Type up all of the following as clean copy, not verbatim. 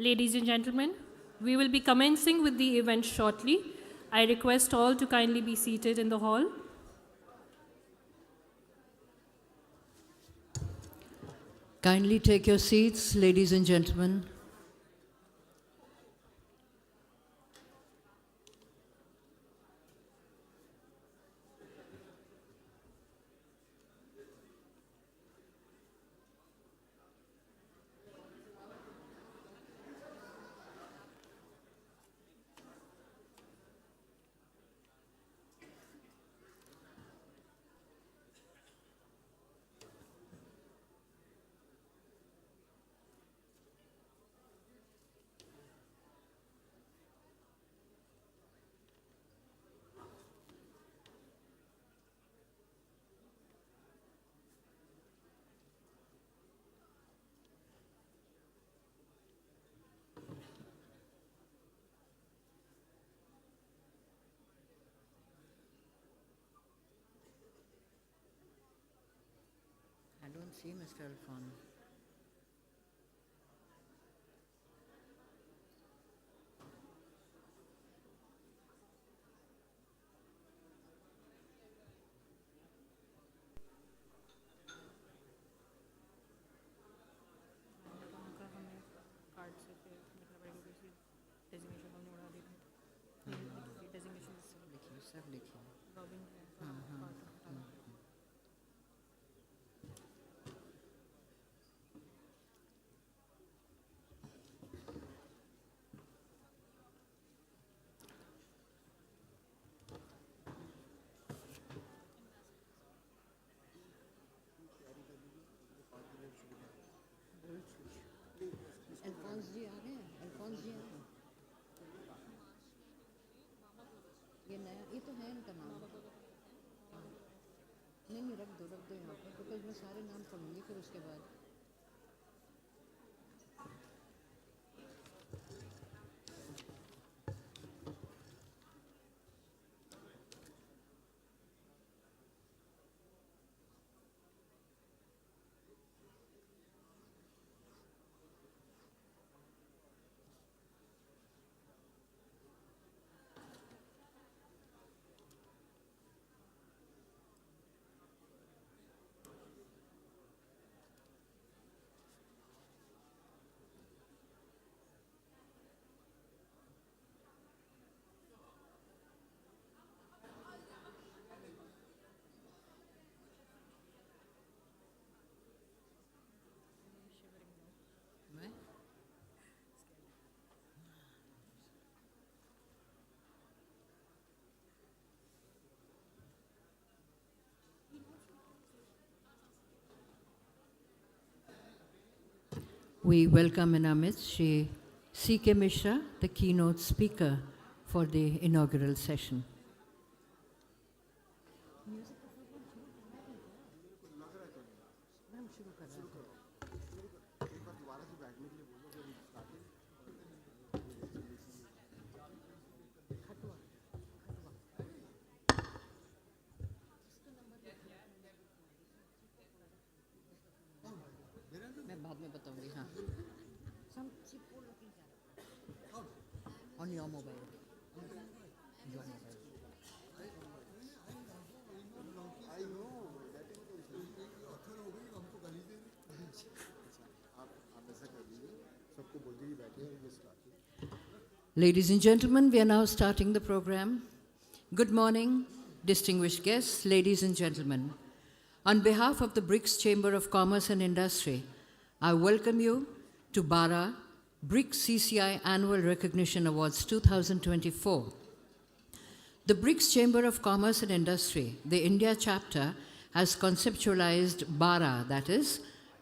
Ladies and gentlemen, we will be commencing with the event shortly. I request all to kindly be seated in the hall. Kindly take your seats, ladies and gentlemen. I don't see Mr. Alphon. Alphons जी आ रहे हैं, अल्फोंस जी आ रहे हैं। ये नया, ये तो है इनका नाम। नहीं रख दो यहाँ पे, बिकॉज मैं सारे नाम पढ़ूंगी फिर उसके बाद। We welcome in our midst Shri C.K. Mishra, the keynote speaker for the inaugural session. On your mobile. Your mobile. I know that author हो गई हमको गाली दे रही आप ऐसा कर दीजिए सबको बोल दीजिए बैठे और ये start. Ladies and gentlemen, we are now starting the program. Good morning, distinguished guests, ladies and gentlemen. On behalf of the BRICS Chamber of Commerce and Industry, I welcome you to BARA BRICS CCI Annual Recognition Awards 2024. The BRICS Chamber of Commerce and Industry, the India chapter, has conceptualized BARA, that is,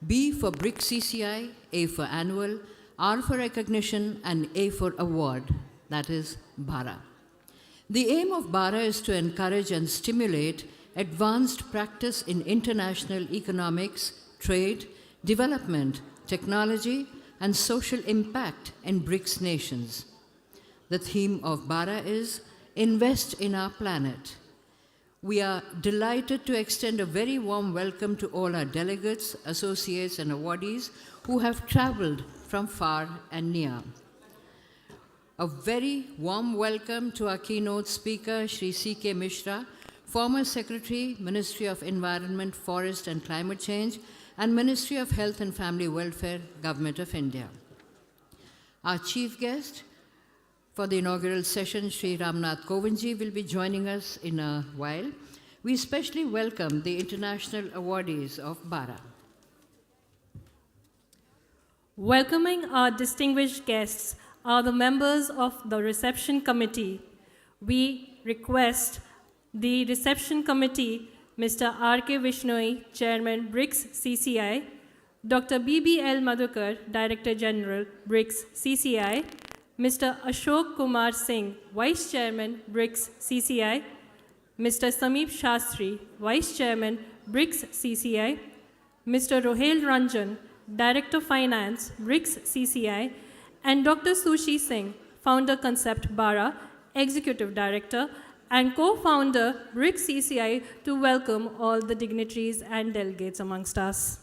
B for BRICS CCI, A for Annual, R for Recognition, and A for Award, that is, BARA. The aim of BARA is to encourage and stimulate advanced practice in international economics, trade, development, technology, and social impact in BRICS nations. The theme of BARA is Invest in Our Planet. We are delighted to extend a very warm welcome to all our delegates, associates, and awardees who have traveled from far and near. A very warm welcome to our keynote speaker, Shri C.K. Mishra, former Secretary, Ministry of Environment, Forest and Climate Change, and Ministry of Health and Family Welfare, Government of India. Our chief guest for the inaugural session, Shri Ramnath Kovindji, will be joining us in a while. We especially welcome the international awardees of BARA. Welcoming our distinguished guests are the members of the reception committee. We request the reception committee, Mr. R.K. Vishnoi, Chairman, BRICS CCI, Dr. B.B.L. Madhukar, Director General, BRICS CCI, Mr. Ashok Kumar Singh, Vice Chairman, BRICS CCI, Mr. Sameep Shastri, Vice Chairman, BRICS CCI, Mr. Rohel Ranjan, Director Finance, BRICS CCI, and Dr. Sushi Singh, Founder Concept BARA, Executive Director, and co-founder BRICS CCI, to welcome all the dignitaries and delegates amongst us.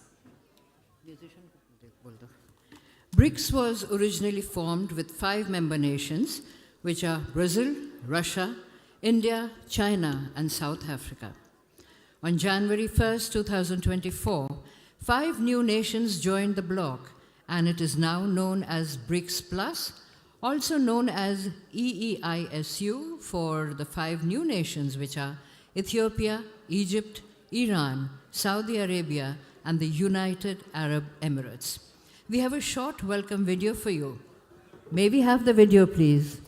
BRICS was originally formed with 5 member nations, which are Brazil, Russia, India, China, and South Africa. On January 1st, 2024, 5 new nations joined the bloc, and it is now known as BRICS Plus, also known as EEISU for the 5 new nations, which are Ethiopia, Egypt, Iran, Saudi Arabia, and the United Arab Emirates. We have a short welcome video for you. May we have the video, please?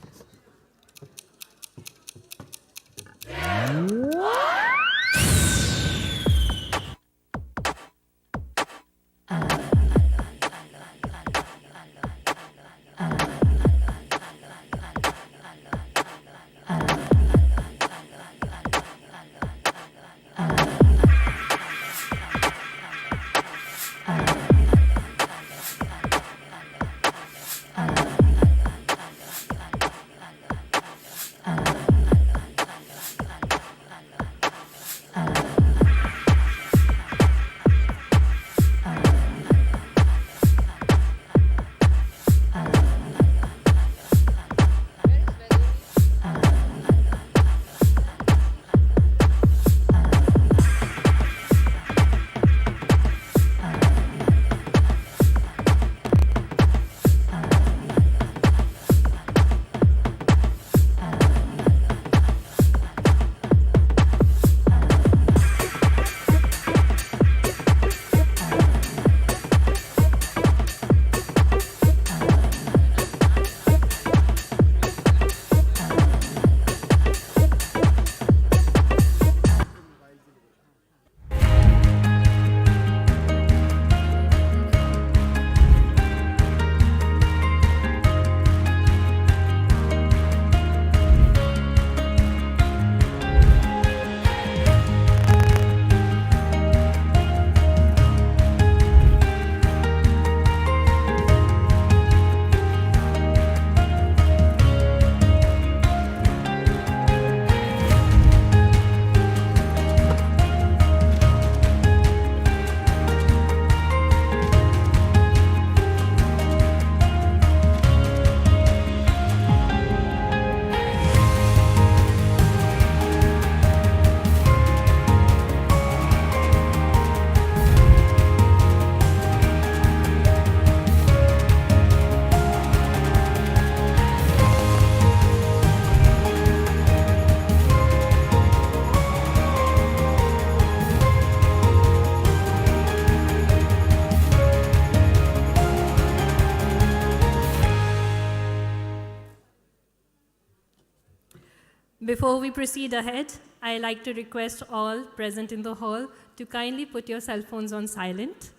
Before we proceed ahead, I like to request all present in the hall to kindly put your cell phones on silent.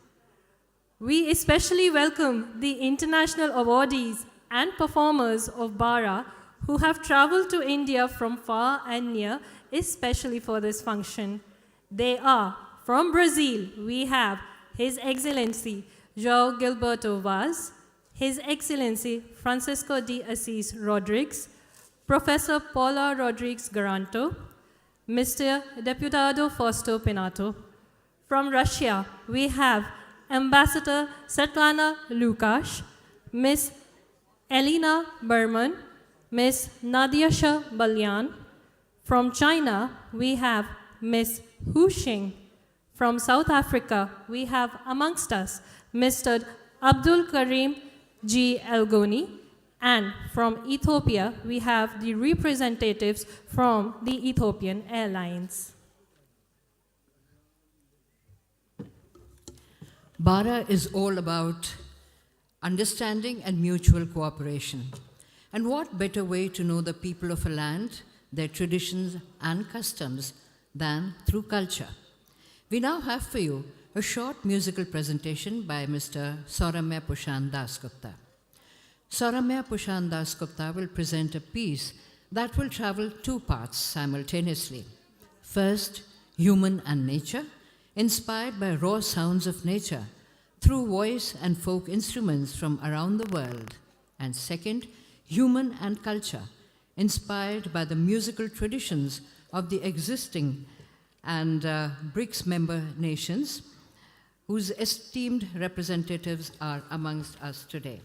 We especially welcome the international awardees and performers of BARA who have traveled to India from far and near, especially for this function. They are, from Brazil, we have His Excellency João Gilberto Vaz, His Excellency Francisco de Assis Rodrigues, Professor Paula Rodrigues Garanto, Mr. Deputado Fausto Pinato. From Russia, we have Ambassador Svetlana Lukash, Ms. Elena Berman, Ms. Nadiasha Balyan. From China, we have Ms. Hu Xing. From South Africa, we have amongst us Mr. Abdul Karim G. Elgoni. And from Ethiopia, we have the representatives from the Ethiopian Airlines. BARA is all about understanding and mutual cooperation. And what better way to know the people of a land, their traditions and customs, than through culture? We now have for you a short musical presentation by Mr. Sauramya Pushan Dasgupta. Sauramya Pushan Dasgupta will present a piece that will travel two paths simultaneously. First, human and nature, inspired by raw sounds of nature through voice and folk instruments from around the world. And second, human and culture, inspired by the musical traditions of the existing and BRICS member nations, whose esteemed representatives are amongst us today.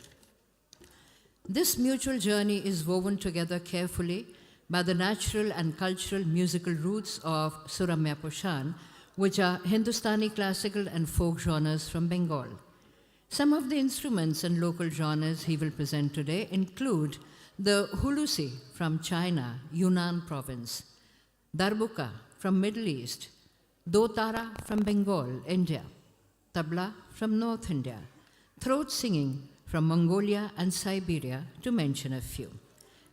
This mutual journey is woven together carefully by the natural and cultural musical roots of Sauramya Pushan, which are Hindustani classical and folk genres from Bengal. Some of the instruments and local genres he will present today include the hulusi from China, Yunnan province, darbuka from Middle East, dotara from Bengal, India, tabla from North India, throat singing from Mongolia and Siberia, to mention a few.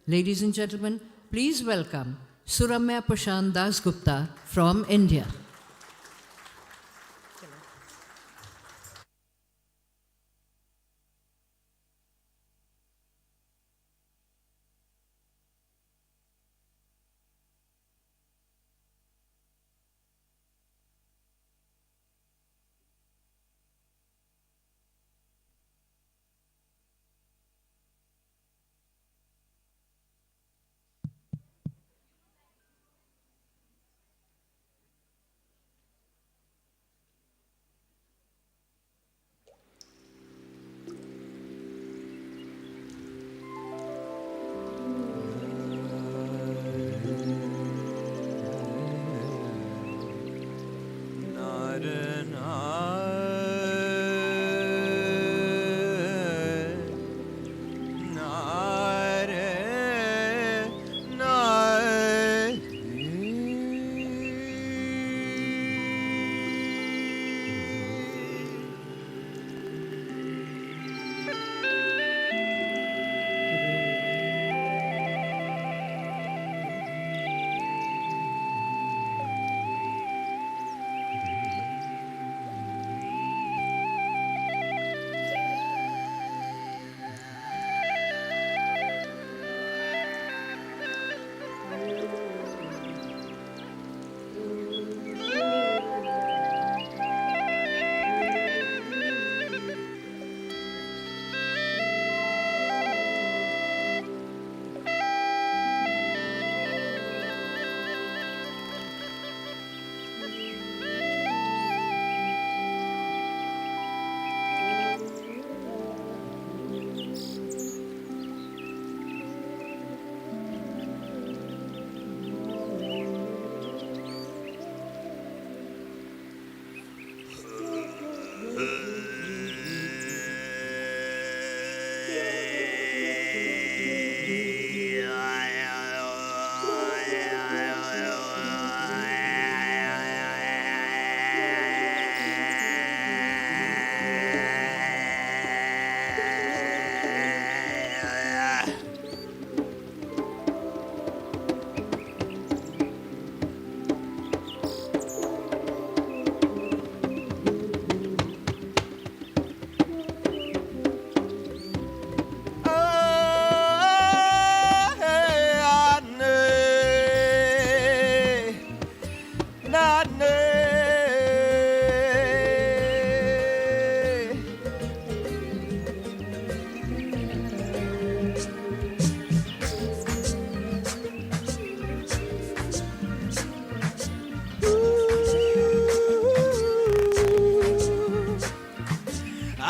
Ladies and gentlemen, please welcome Sauramya Pushan Dasgupta from India.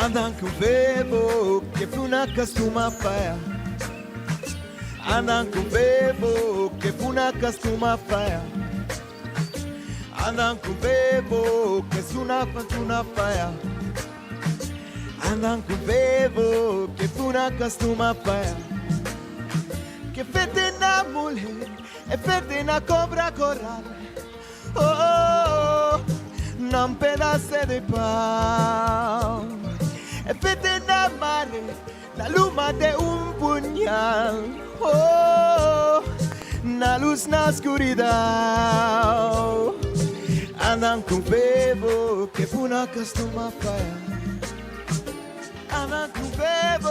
Andan com bebo que funa costuma faia. Andan com bebo que funa costuma faia. Andan com bebo que suna faia. Andan com bebo que funa costuma faia. Que fete na mulher, e fete na cobra coral. Oh, oh, oh, num pedaço de pau. E fete na mare, na luma de punhal. Oh, na luz na escuridão. Andam com bebo que puna costuma faia. Andam com bebo.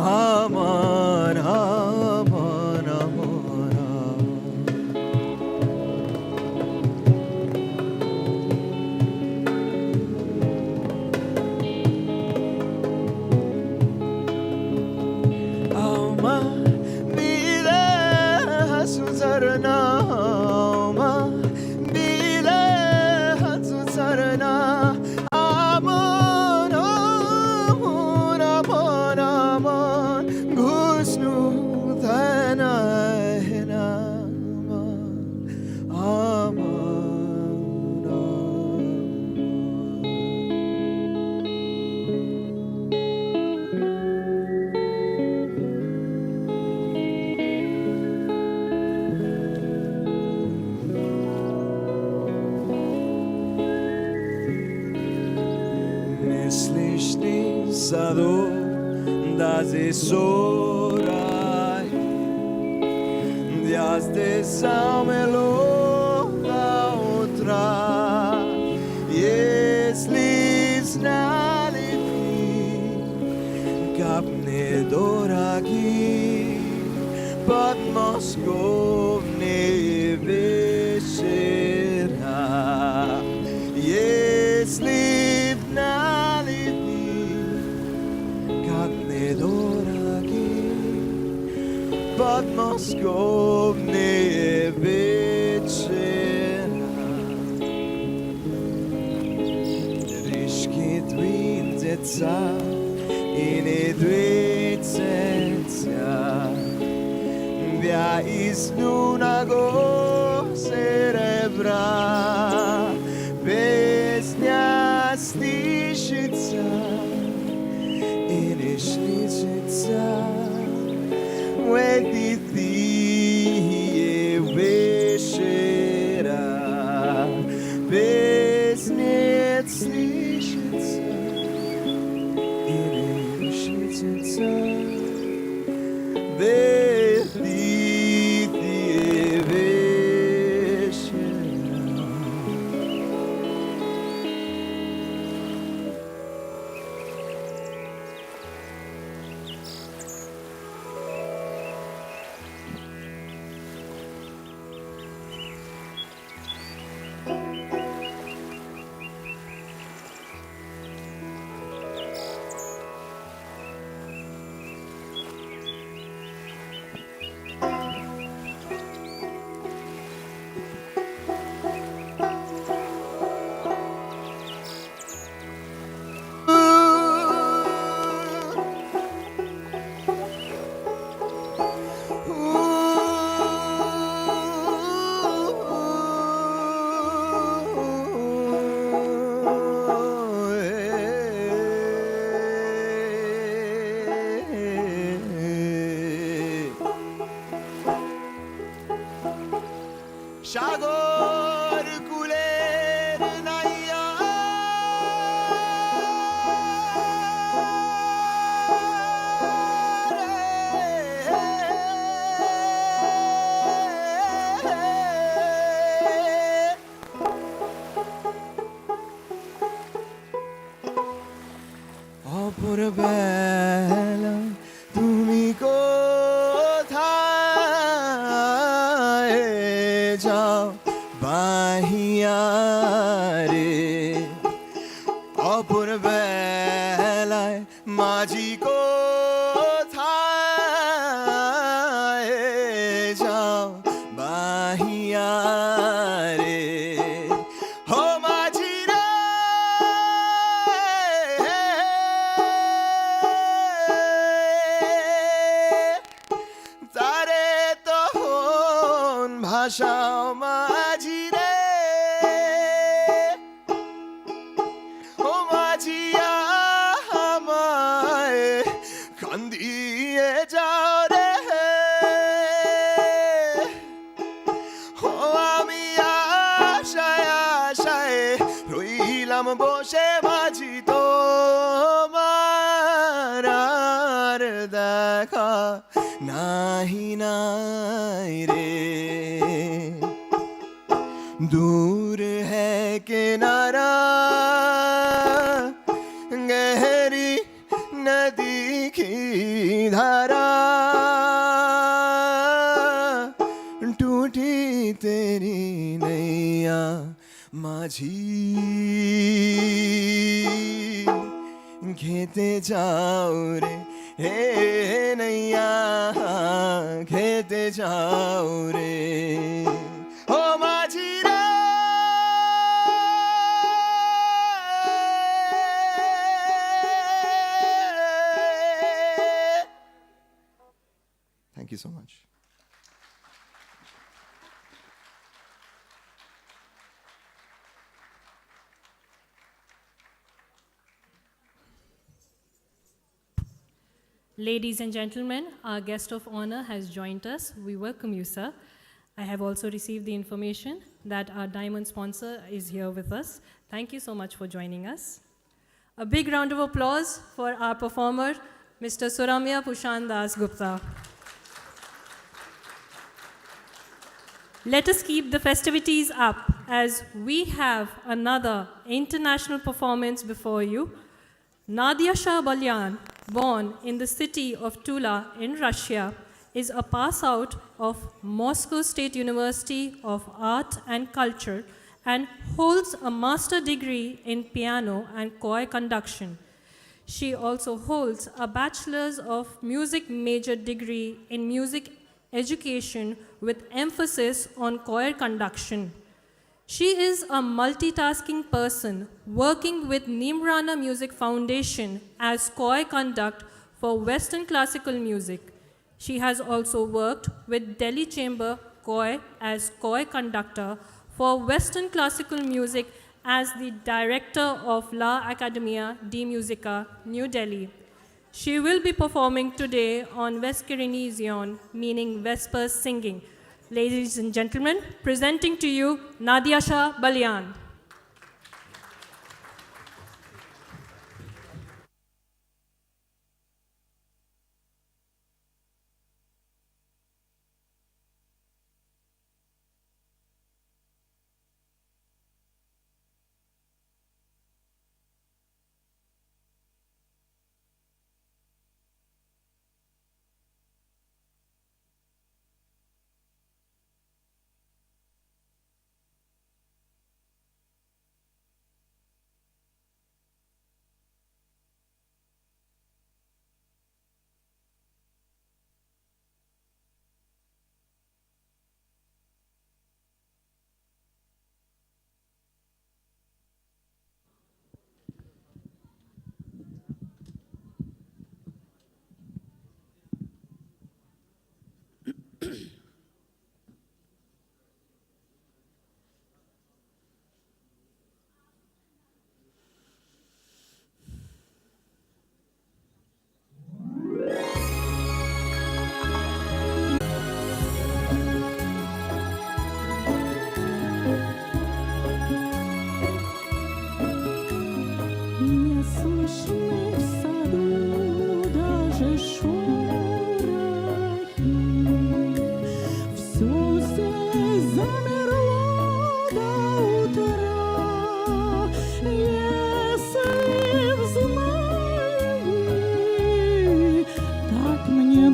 Aman, aman, aman, aman, bile susarna, aman, bile susarna. Das esorai dias de samelo da outra yes lis na lipi kapne doragi but Moscow ne veshera yes liv na but Moscow ne večera. Riški dvinceca I ne dvinceca via iz lunago cerebra pesnja stišica I nišničica Wedi ti večera pesnje slišica I nišničica Wedi ti večera. অপরবেলায় তুমি কোথায় যাও বাহিয়া রে অপরবেলায় মাঝি কোথায় যাও বাহিয়া রে হো মাঝি রে তারে তখন ভাষাও মাঝি রে ও মাঝিয়া আমায় কান্দিয়ে যাও রে ও আমি আশায় আশায় রইলাম বসে মাঝি তোমার আর দেখা নাহি নাই রে दूर है किनारा गहरी नदी की धारा टूटी तेरी नैया माझी घेते जाओ रे हे नैया घेते जाओ रे ओ माझी रे Thank you so much. Ladies and gentlemen, our guest of honor has joined us. We welcome you, sir. I have also received the information that our diamond sponsor is here with us. Thank you so much for joining us. A big round of applause for our performer, Mr. Suramya Pushan Das Gupta. Let us keep the festivities up as we have another international performance before you. Nadia Shah Balyan, born in the city of Tula in Russia, is a pass out of Moscow State University of Art and Culture and holds a master degree in piano and choir conduction. She also holds a bachelor's of music major degree in music education with emphasis on choir conduction. She is a multitasking person working with Nimrana Music Foundation as choir conduct for Western classical music. She has also worked with Delhi Chamber Choir as choir conductor for Western classical music as the director of La Accademia di Musica, New Delhi. She will be performing today on Vesperinizion, meaning Vespers singing. Ladies and gentlemen, presenting to you Nadia Shah Balyan.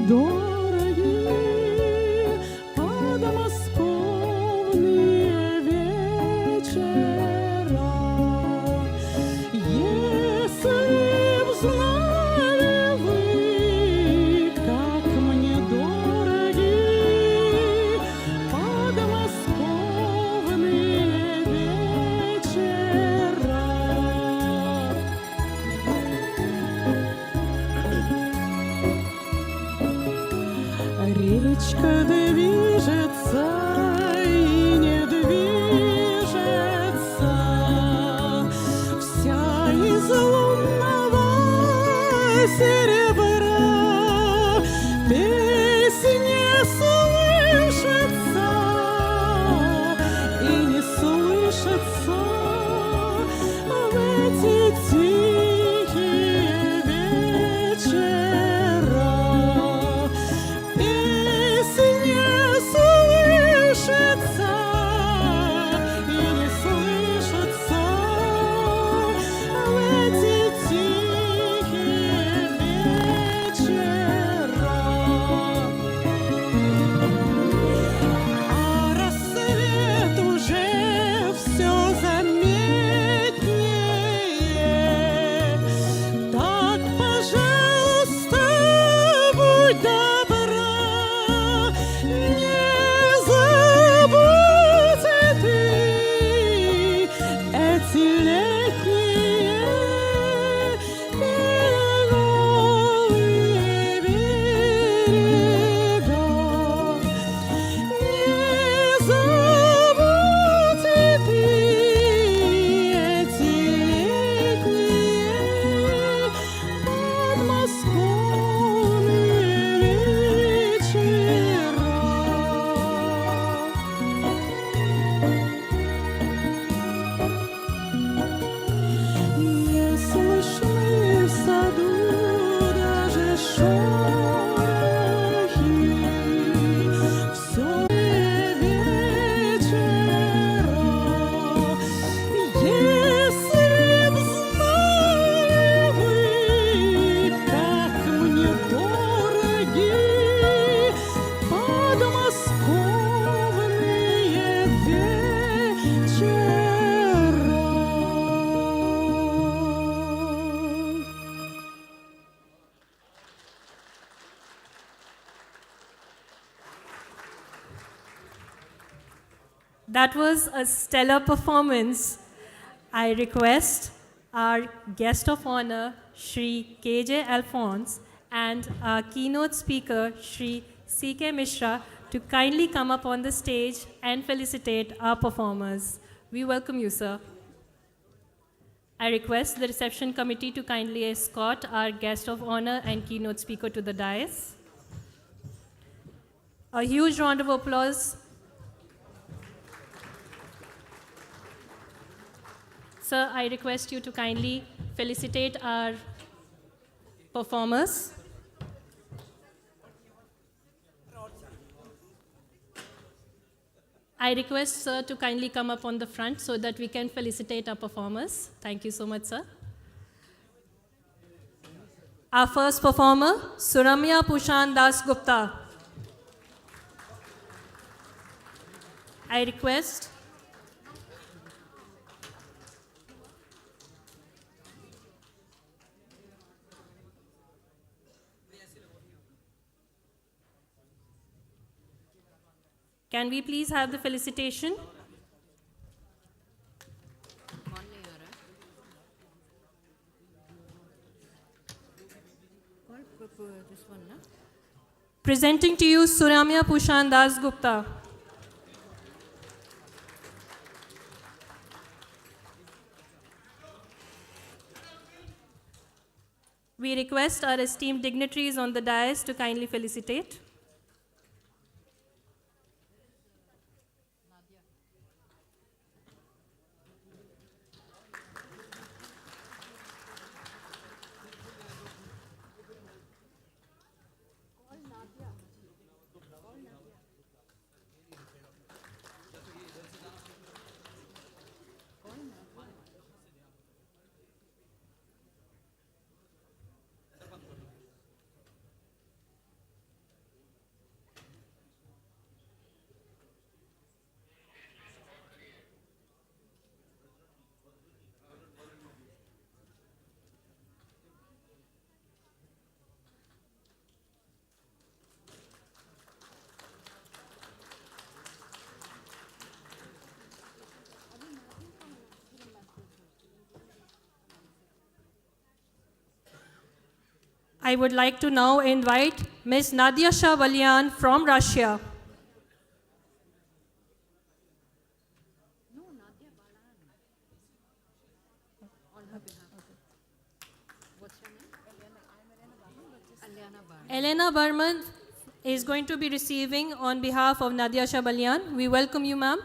дорогие, подмосковные вечера. Если б знали вы, как мне дороги подмосковные вечера. Речка движется и не движется, вся из лунного серебра. Песня слышится и не слышится в эти тихие вечера. Песня слышится и не слышится в эти тихие вечера. А рассвет уже все заметнее. Так, пожалуйста, будь добра, не забудь ты эти летние голые берега. Не забудь ты эти летние подмосковные вечера. Не слышны в саду даже шорохи, всё вечера. Если б знали вы, как мне дороги подмосковные вечера. That was a stellar performance. I request our guest of honor, Shri K.J. Alphonse, and our keynote speaker, Shri C.K. Mishra, to kindly come up on the stage and felicitate our performers. We welcome you, sir. I request the reception committee to kindly escort our guest of honor and keynote speaker to the dais. A huge round of applause. Sir, I request you to kindly felicitate our performers. I request sir to kindly come up on the front so that we can felicitate our performers. Thank you so much, sir. Our first performer, Suramya Pushan Das Gupta. I request can we please have the felicitation? This one, na? Presenting to you Suramya Pushan Das Gupta. We request our esteemed dignitaries on the dais to kindly felicitate. I would like to now invite Ms. Nadia Shah from Russia. Elena Barman is going to be receiving on behalf of Nadia Shabalian. We welcome you, ma'am.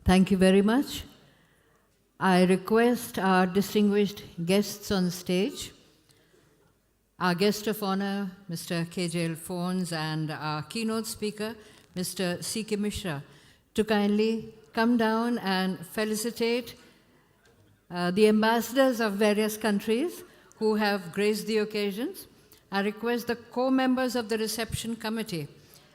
Thank you very much. I request our distinguished guests on stage, our guest of honor, Mr. KJ Alphonse, and our keynote speaker, Mr. C.K. Mishra, to kindly come down and felicitate the ambassadors of various countries who have graced the occasions. I request the co-members of the reception committee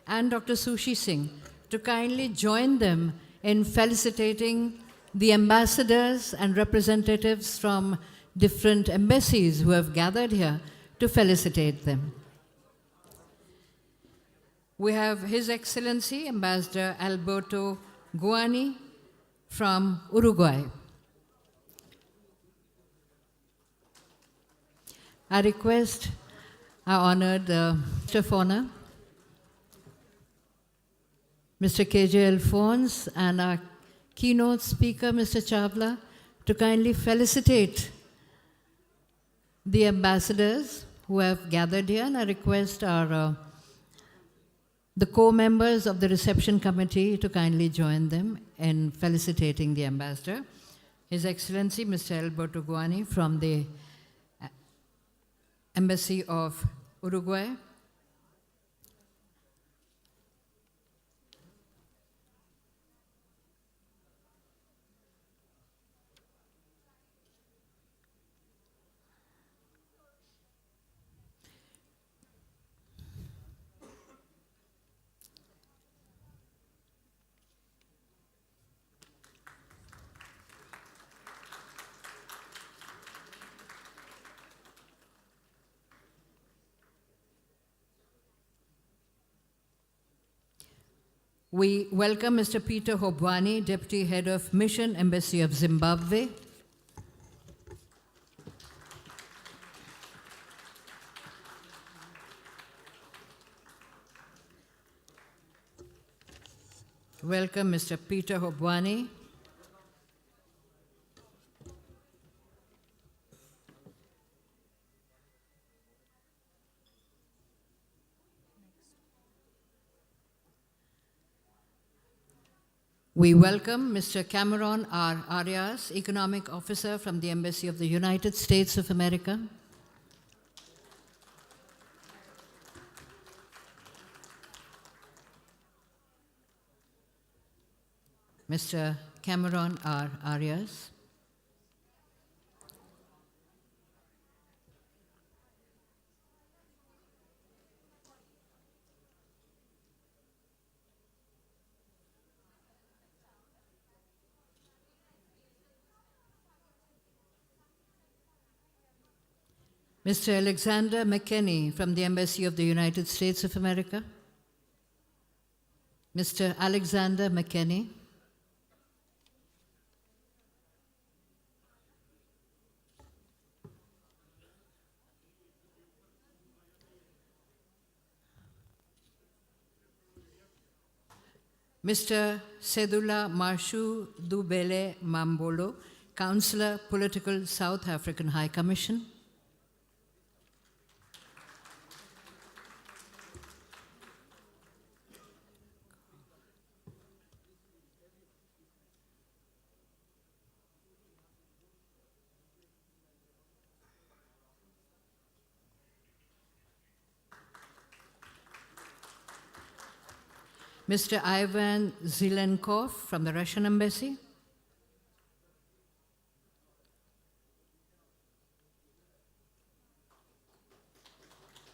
and Dr. Sushi Singh to kindly join them in felicitating the ambassadors and representatives from different embassies who have gathered here to felicitate them. We have His Excellency Ambassador Alberto Guani from Uruguay. I request our honored Guest of Honor, Mr. KJ Alphonse, and our keynote speaker, Mr. Chawla, to kindly felicitate the ambassadors who have gathered here, and I request our the co-members of the reception committee to kindly join them in felicitating the ambassador. His Excellency Mr. Alberto Guani from the Embassy of Uruguay. We welcome Mr. Peter Hobwani, Deputy Head of Mission, Embassy of Zimbabwe. Welcome Mr. Peter Hobwani. We welcome Mr. Cameron R. Arias, Economic Officer from the Embassy of the United States of America. Mr. Cameron R. Arias. Mr. Alexander McKenney from the Embassy of the United States of America. Mr. Alexander McKenney. Mr. Sedula Marshu Dubele Mambolo, Counselor, Political South African High Commission. Mr. Ivan Zelenkov from the Russian Embassy.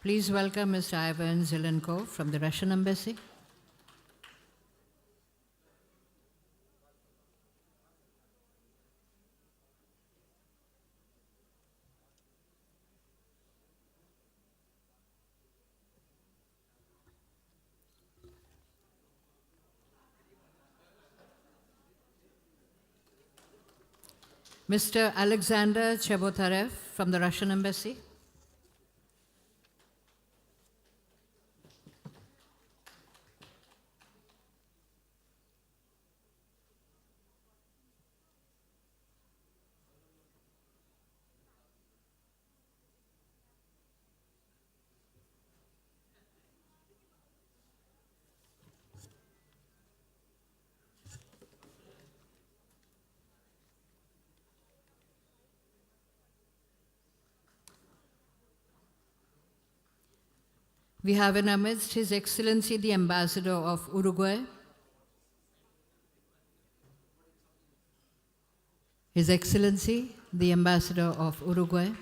Please welcome Mr. Ivan Zelenkov from the Russian Embassy. Mr. Alexander Chebotarev from the Russian Embassy. We have in our midst His Excellency the Ambassador of Uruguay, His Excellency the Ambassador of Uruguay,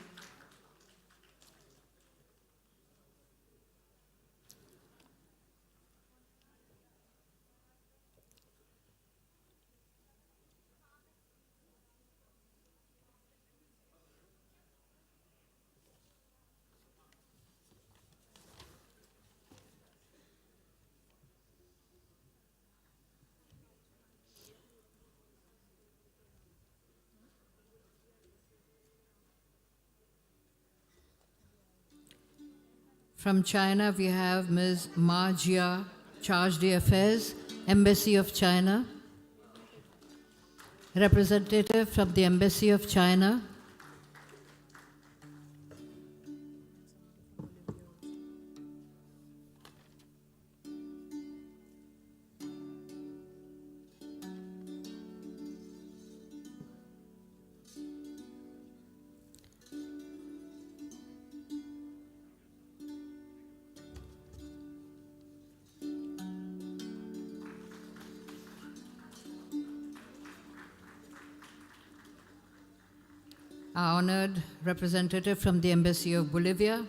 from China, we have Ms. Ma Jia, Charge d'Affaires, Embassy of China. Representative from the Embassy of China. Our honored representative from the Embassy of Bolivia.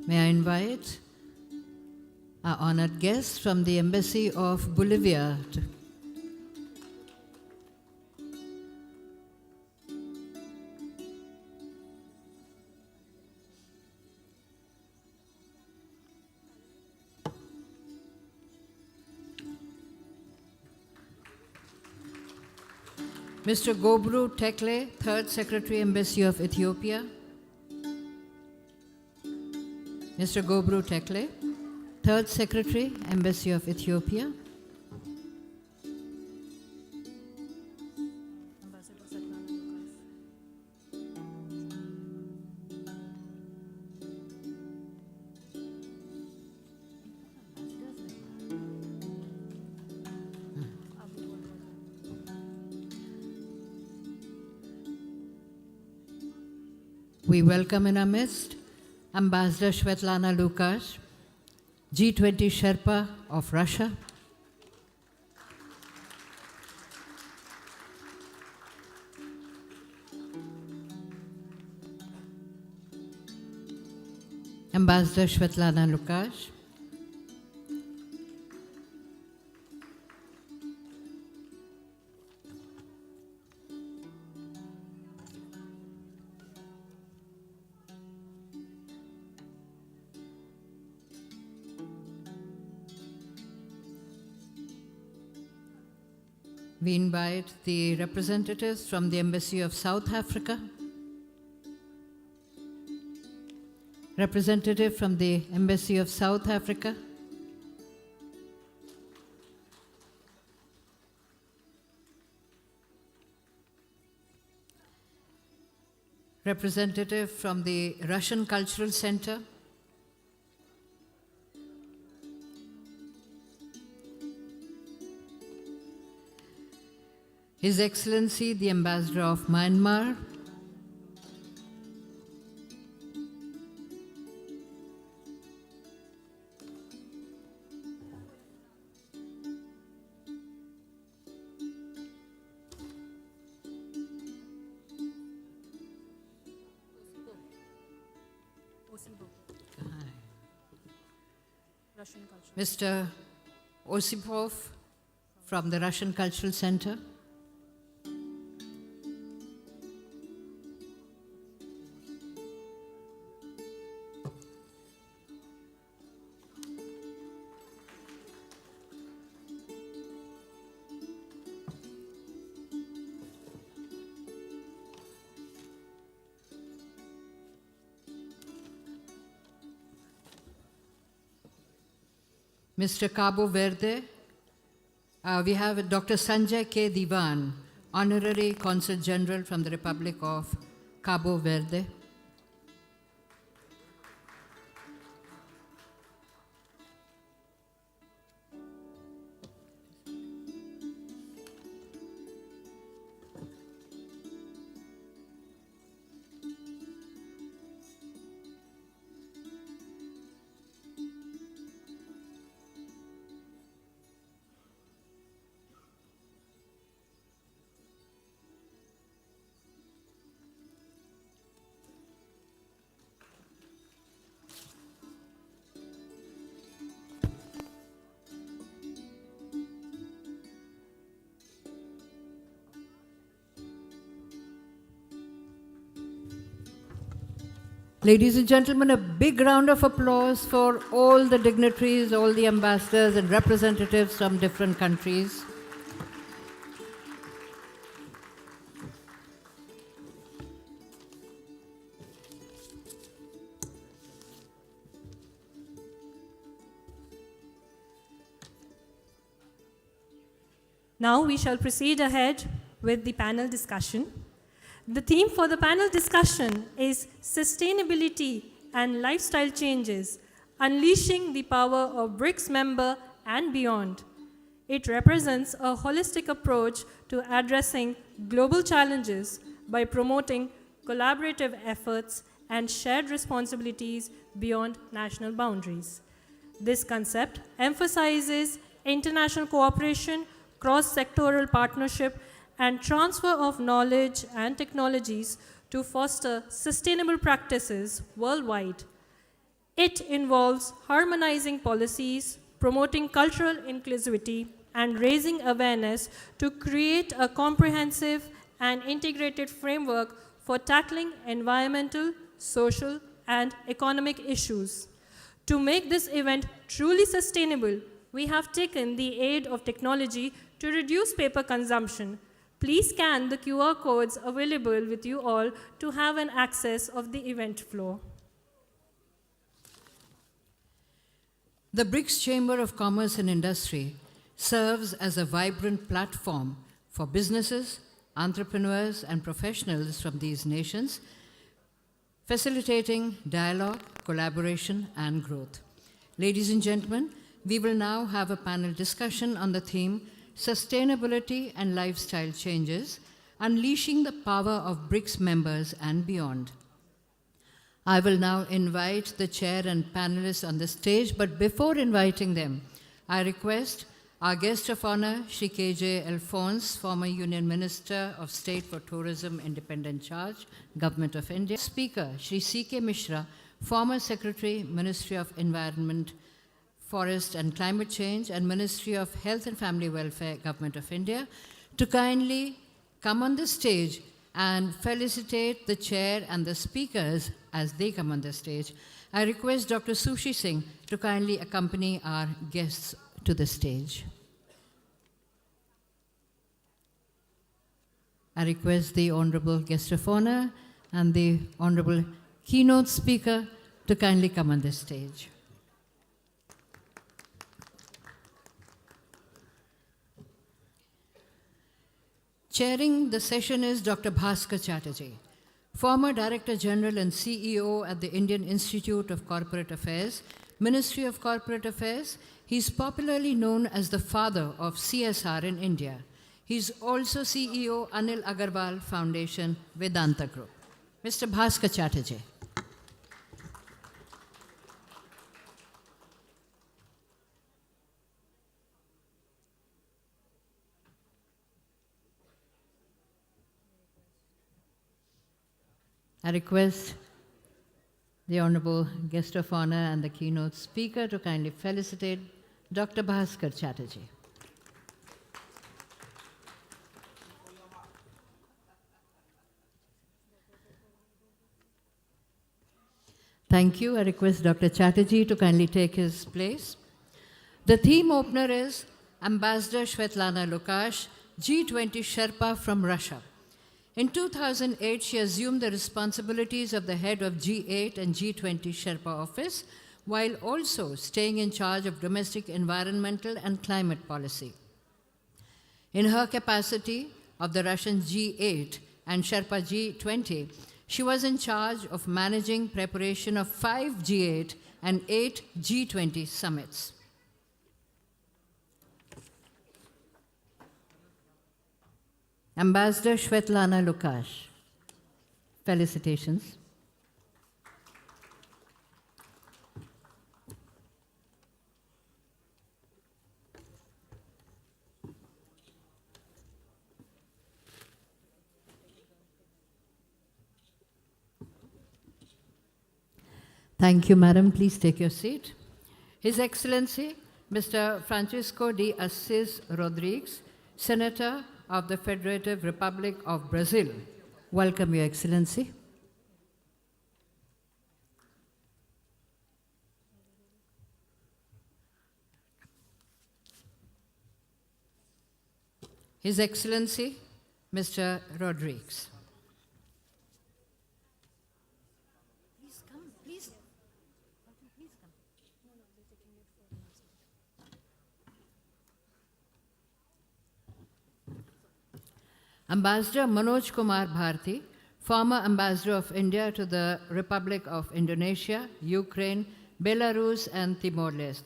May I invite our honored guests from the Embassy of Bolivia to Mr. Gobru Tekle, Third Secretary, Embassy of Ethiopia. Mr. Gobru Tekle, Third Secretary, Embassy of Ethiopia. We welcome in our midst Ambassador Svetlana Lukash, G20 Sherpa of Russia. Ambassador Svetlana Lukash. We invite the representatives from the Embassy of South Africa, representative from the Embassy of South Africa, representative from the Russian Cultural Center, His Excellency the Ambassador of Myanmar, Mr. Osipov from the Russian Cultural Center. Mr. Cabo Verde, we have Dr. Sanjay K. Diwan, Honorary Consul General from the Republic of Cabo Verde. Ladies and gentlemen, a big round of applause for all the dignitaries, all the ambassadors and representatives from different countries. Now we shall proceed ahead with the panel discussion. The theme for the panel discussion is Sustainability and Lifestyle Changes, Unleashing the Power of BRICS Member and Beyond. It represents a holistic approach to addressing global challenges by promoting collaborative efforts and shared responsibilities beyond national boundaries. This concept emphasizes international cooperation, cross-sectoral partnership, and transfer of knowledge and technologies to foster sustainable practices worldwide. It involves harmonizing policies, promoting cultural inclusivity, and raising awareness to create a comprehensive and integrated framework for tackling environmental, social, and economic issues. To make this event truly sustainable, we have taken the aid of technology to reduce paper consumption. Please scan the QR codes available with you all to have an access of the event flow. The BRICS Chamber of Commerce and Industry serves as a vibrant platform for businesses, entrepreneurs, and professionals from these nations, facilitating dialogue, collaboration, and growth. Ladies and gentlemen, we will now have a panel discussion on the theme Sustainability and Lifestyle Changes, Unleashing the Power of BRICS Members and Beyond. I will now invite the chair and panelists on the stage, but before inviting them, I request our guest of honor, Shri K.J. Alphonse, former Union Minister of State for Tourism, Independent Charge, Government of India. Speaker, Shri C.K. Mishra, former Secretary, Ministry of Environment, Forest and Climate Change, and Ministry of Health and Family Welfare, Government of India, to kindly come on the stage and felicitate the chair and the speakers as they come on the stage. I request Dr. Sushi Singh to kindly accompany our guests to the stage. I request the Honorable Guest of Honor and the Honorable Keynote Speaker to kindly come on the stage. Chairing the session is Dr. Bhaskar Chatterjee, former Director General and CEO at the Indian Institute of Corporate Affairs, Ministry of Corporate Affairs. He's popularly known as the father of CSR in India. He's also CEO Anil Agarwal Foundation, Vedanta Group. Mr. Bhaskar Chatterjee. I request the Honorable Guest of Honor and the keynote speaker to kindly felicitate Dr. Bhaskar Chatterjee. Thank you. I request Dr. Chatterjee to kindly take his place. The theme opener is Ambassador Svetlana Lukash, G20 Sherpa from Russia. In 2008, she assumed the responsibilities of the head of G8 and G20 Sherpa office, while also staying in charge of domestic environmental and climate policy. In her capacity of the Russian G8 and Sherpa G20, she was in charge of managing preparation of 5 G8 and 8 G20 summits. Ambassador Svetlana Lukash, felicitations. Thank you, Madam. Please take your seat. His Excellency, Mr. Francisco de Assis Rodrigues, Senator of the Federative Republic of Brazil. Welcome, Your Excellency. His Excellency, Mr. Rodrigues. Ambassador Manoj Kumar Bharti, former Ambassador of India to the Republic of Indonesia, Ukraine, Belarus, and Timor-Leste.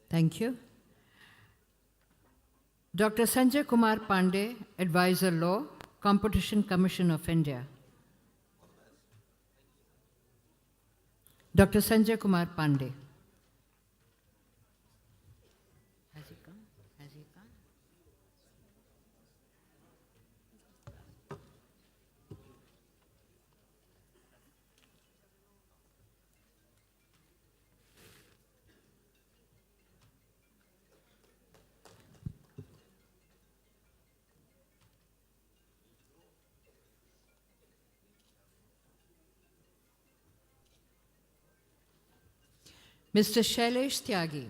Thank you. Dr. Sanjay Kumar Pandey, Advisor Law, Competition Commission of India. Dr. Sanjay Kumar Pandey. Has he come? Has he come? Mr. Shailesh Tyagi,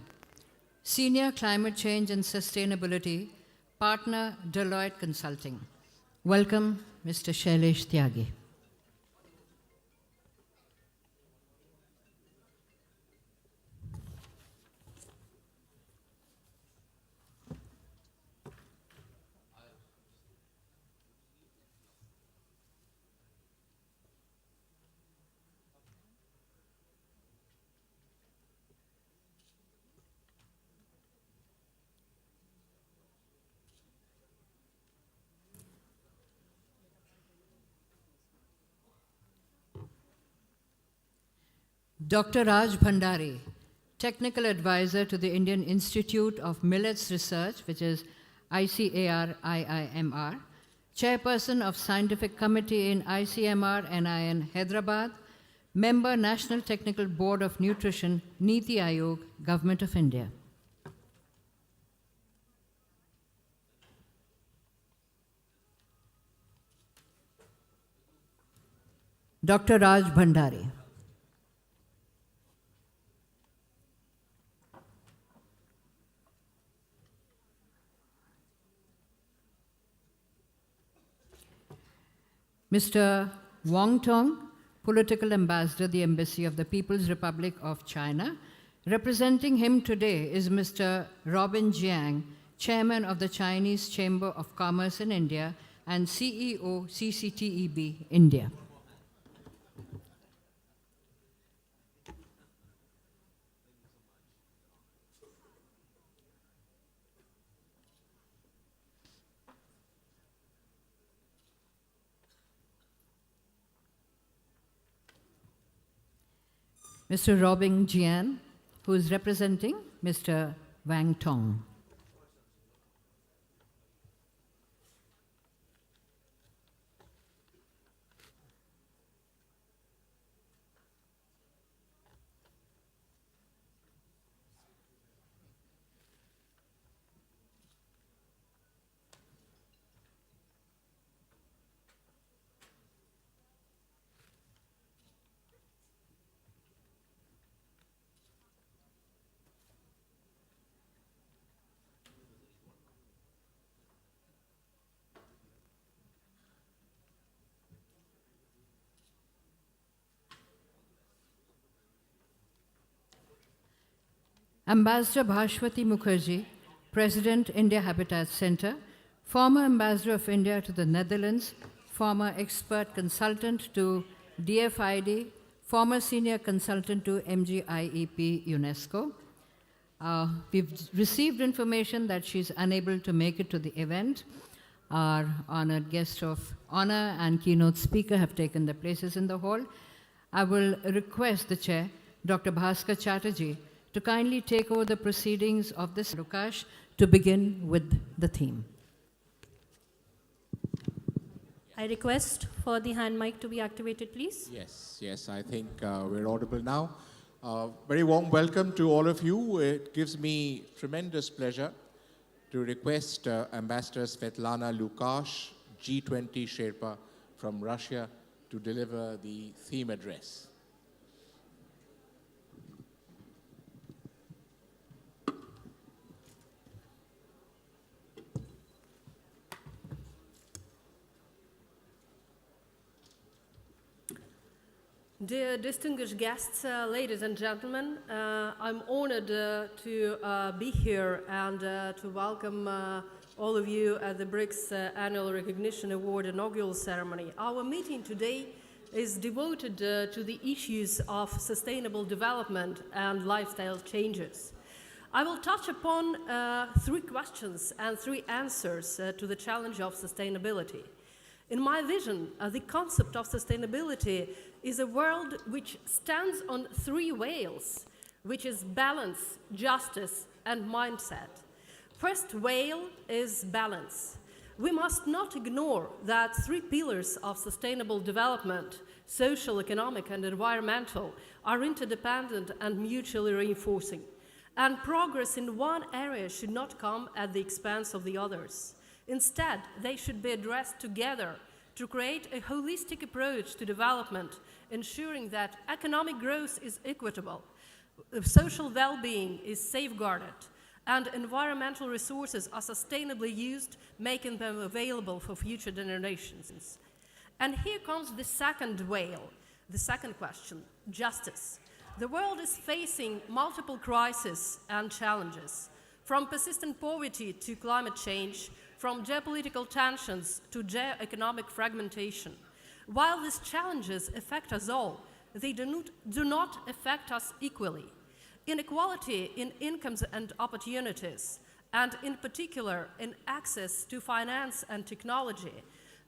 Senior Climate Change and Sustainability, Partner, Deloitte Consulting. Welcome, Mr. Shailesh Tyagi. Dr. Raj Bhandari, Technical Advisor to the Indian Institute of Millets Research, which is ICAR-IIMR, Chairperson of Scientific Committee in ICMR-NIN Hyderabad, Member National Technical Board of Nutrition, Niti Aayog, Government of India. Dr. Raj Bhandari. Mr. Wang Tong, Political Ambassador, the Embassy of the People's Republic of China. Representing him today is Mr. Robin Jiang, Chairman of the Chinese Chamber of Commerce in India and CEO, CCTEB, India. Mr. Robin Jian, who is representing Mr. Wang Tong. Ambassador Bhashwati Mukherjee, President, India Habitat Center, former Ambassador of India to the Netherlands, former expert consultant to DFID, former senior consultant to MGIEP UNESCO. We've received information that she's unable to make it to the event. Our honored guest of honor and keynote speaker have taken their places in the hall. I will request the chair, Dr. Bhaskar Chatterjee, to kindly take over the proceedings of this Lukash to begin with the theme. I request for the hand mic to be activated, please. Yes, I think we're audible now. Very warm welcome to all of you. It gives me tremendous pleasure to request Ambassador Svetlana Lukash, G20 Sherpa from Russia, to deliver the theme address. Dear distinguished guests, ladies and gentlemen, I'm honored to be here and to welcome all of you at the BRICS Annual Recognition Award inaugural ceremony. Our meeting today is devoted to the issues of sustainable development and lifestyle changes. I will touch upon 3 questions and 3 answers to the challenge of sustainability. In my vision, the concept of sustainability is a world which stands on 3 whales, which is balance, justice, and mindset. First whale is balance. We must not ignore that 3 pillars of sustainable development, social, economic, and environmental, are interdependent and mutually reinforcing. And progress in one area should not come at the expense of the others. Instead, they should be addressed together to create a holistic approach to development, ensuring that economic growth is equitable, social well-being is safeguarded, and environmental resources are sustainably used, making them available for future generations. And here comes the second whale, the second question, justice. The world is facing multiple crises and challenges, from persistent poverty to climate change, from geopolitical tensions to geo-economic fragmentation. While these challenges affect us all, they do not affect us equally. Inequality in incomes and opportunities, and in particular in access to finance and technology,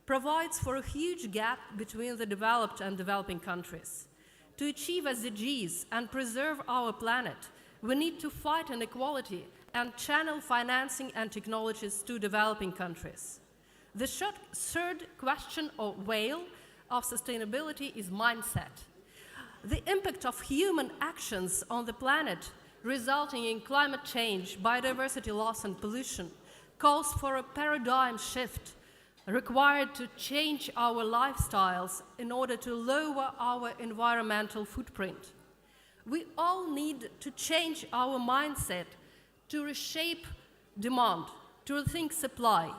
provides for a huge gap between the developed and developing countries. To achieve SDGs and preserve our planet, we need to fight inequality and channel financing and technologies to developing countries. The third question or whale of sustainability is mindset. The impact of human actions on the planet, resulting in climate change, biodiversity loss, and pollution, calls for a paradigm shift required to change our lifestyles in order to lower our environmental footprint. We all need to change our mindset to reshape demand, to rethink supply,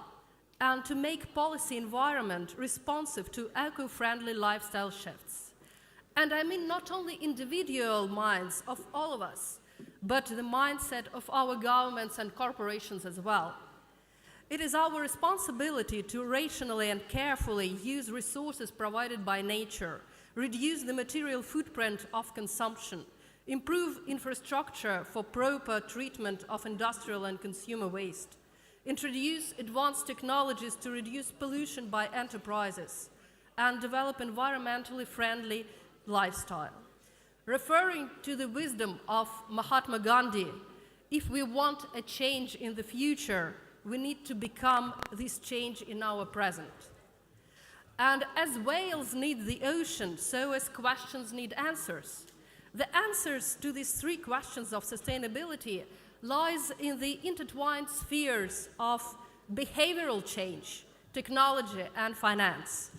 and to make policy environment responsive to eco-friendly lifestyle shifts. And I mean not only individual minds of all of us, but the mindset of our governments and corporations as well. It is our responsibility to rationally and carefully use resources provided by nature, reduce the material footprint of consumption, improve infrastructure for proper treatment of industrial and consumer waste, introduce advanced technologies to reduce pollution by enterprises, and develop environmentally friendly lifestyle. Referring to the wisdom of Mahatma Gandhi, if we want a change in the future, we need to become this change in our present. And as whales need the ocean, so as questions need answers. The answers to these three questions of sustainability lies in the intertwined spheres of behavioral change, technology, and finance.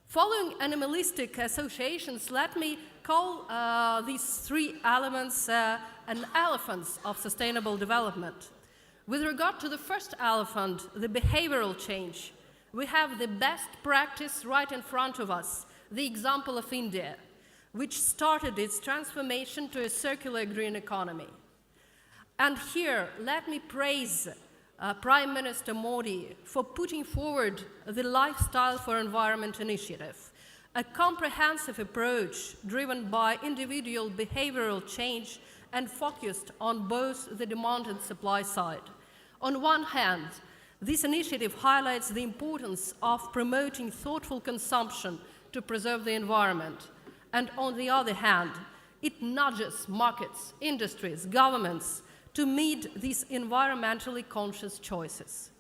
Following animalistic associations, let me call these three elements an elephants of sustainable development. With regard to the first elephant, the behavioral change, we have the best practice right in front of us, the example of India, which started its transformation to a circular green economy. And here, let me praise Prime Minister Modi for putting forward the Lifestyle for Environment initiative, a comprehensive approach driven by individual behavioral change and focused on both the demand and supply side. On one hand, this initiative highlights the importance of promoting thoughtful consumption to preserve the environment. And on the other hand, it nudges markets, industries, governments to meet these environmentally conscious choices.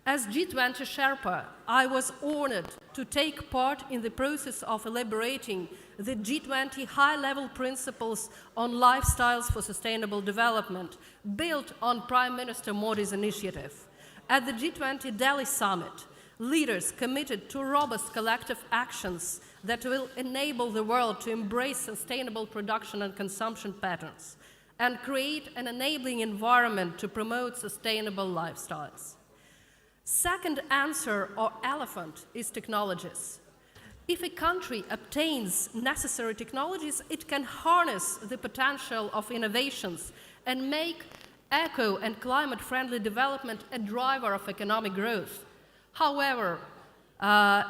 As G20 Sherpa, I was honored to take part in the process of elaborating the G20 high-level principles on lifestyles for sustainable development, built on Prime Minister Modi's initiative. At the G20 Delhi Summit, leaders committed to robust collective actions that will enable the world to embrace sustainable production and consumption patterns and create an enabling environment to promote sustainable lifestyles. Second answer, or elephant, is technologies. If a country obtains necessary technologies, it can harness the potential of innovations and make eco and climate-friendly development a driver of economic growth. However,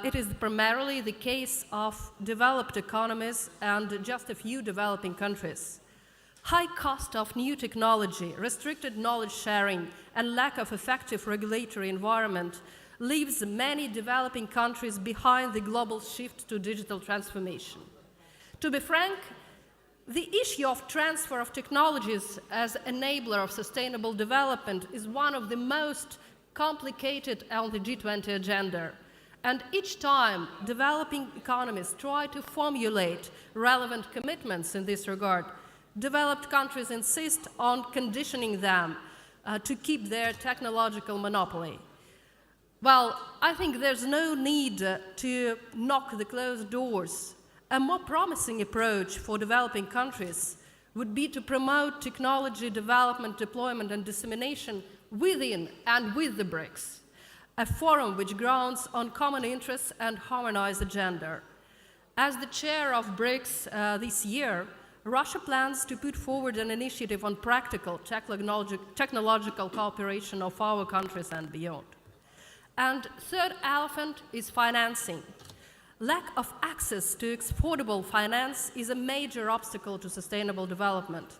it is primarily the case of developed economies and just a few developing countries. High cost of new technology, restricted knowledge sharing, and lack of effective regulatory environment leaves many developing countries behind the global shift to digital transformation. To be frank, the issue of transfer of technologies as enabler of sustainable development is one of the most complicated on the G20 agenda. And each time developing economies try to formulate relevant commitments in this regard, developed countries insist on conditioning them to keep their technological monopoly. Well, I think there's no need to knock the closed doors. A more promising approach for developing countries would be to promote technology development, deployment, and dissemination within and with the BRICS, a forum which grounds on common interests and harmonized agenda. As the chair of BRICS this year, Russia plans to put forward an initiative on practical technological cooperation of our countries and beyond. And third elephant is financing. Lack of access to affordable finance is a major obstacle to sustainable development.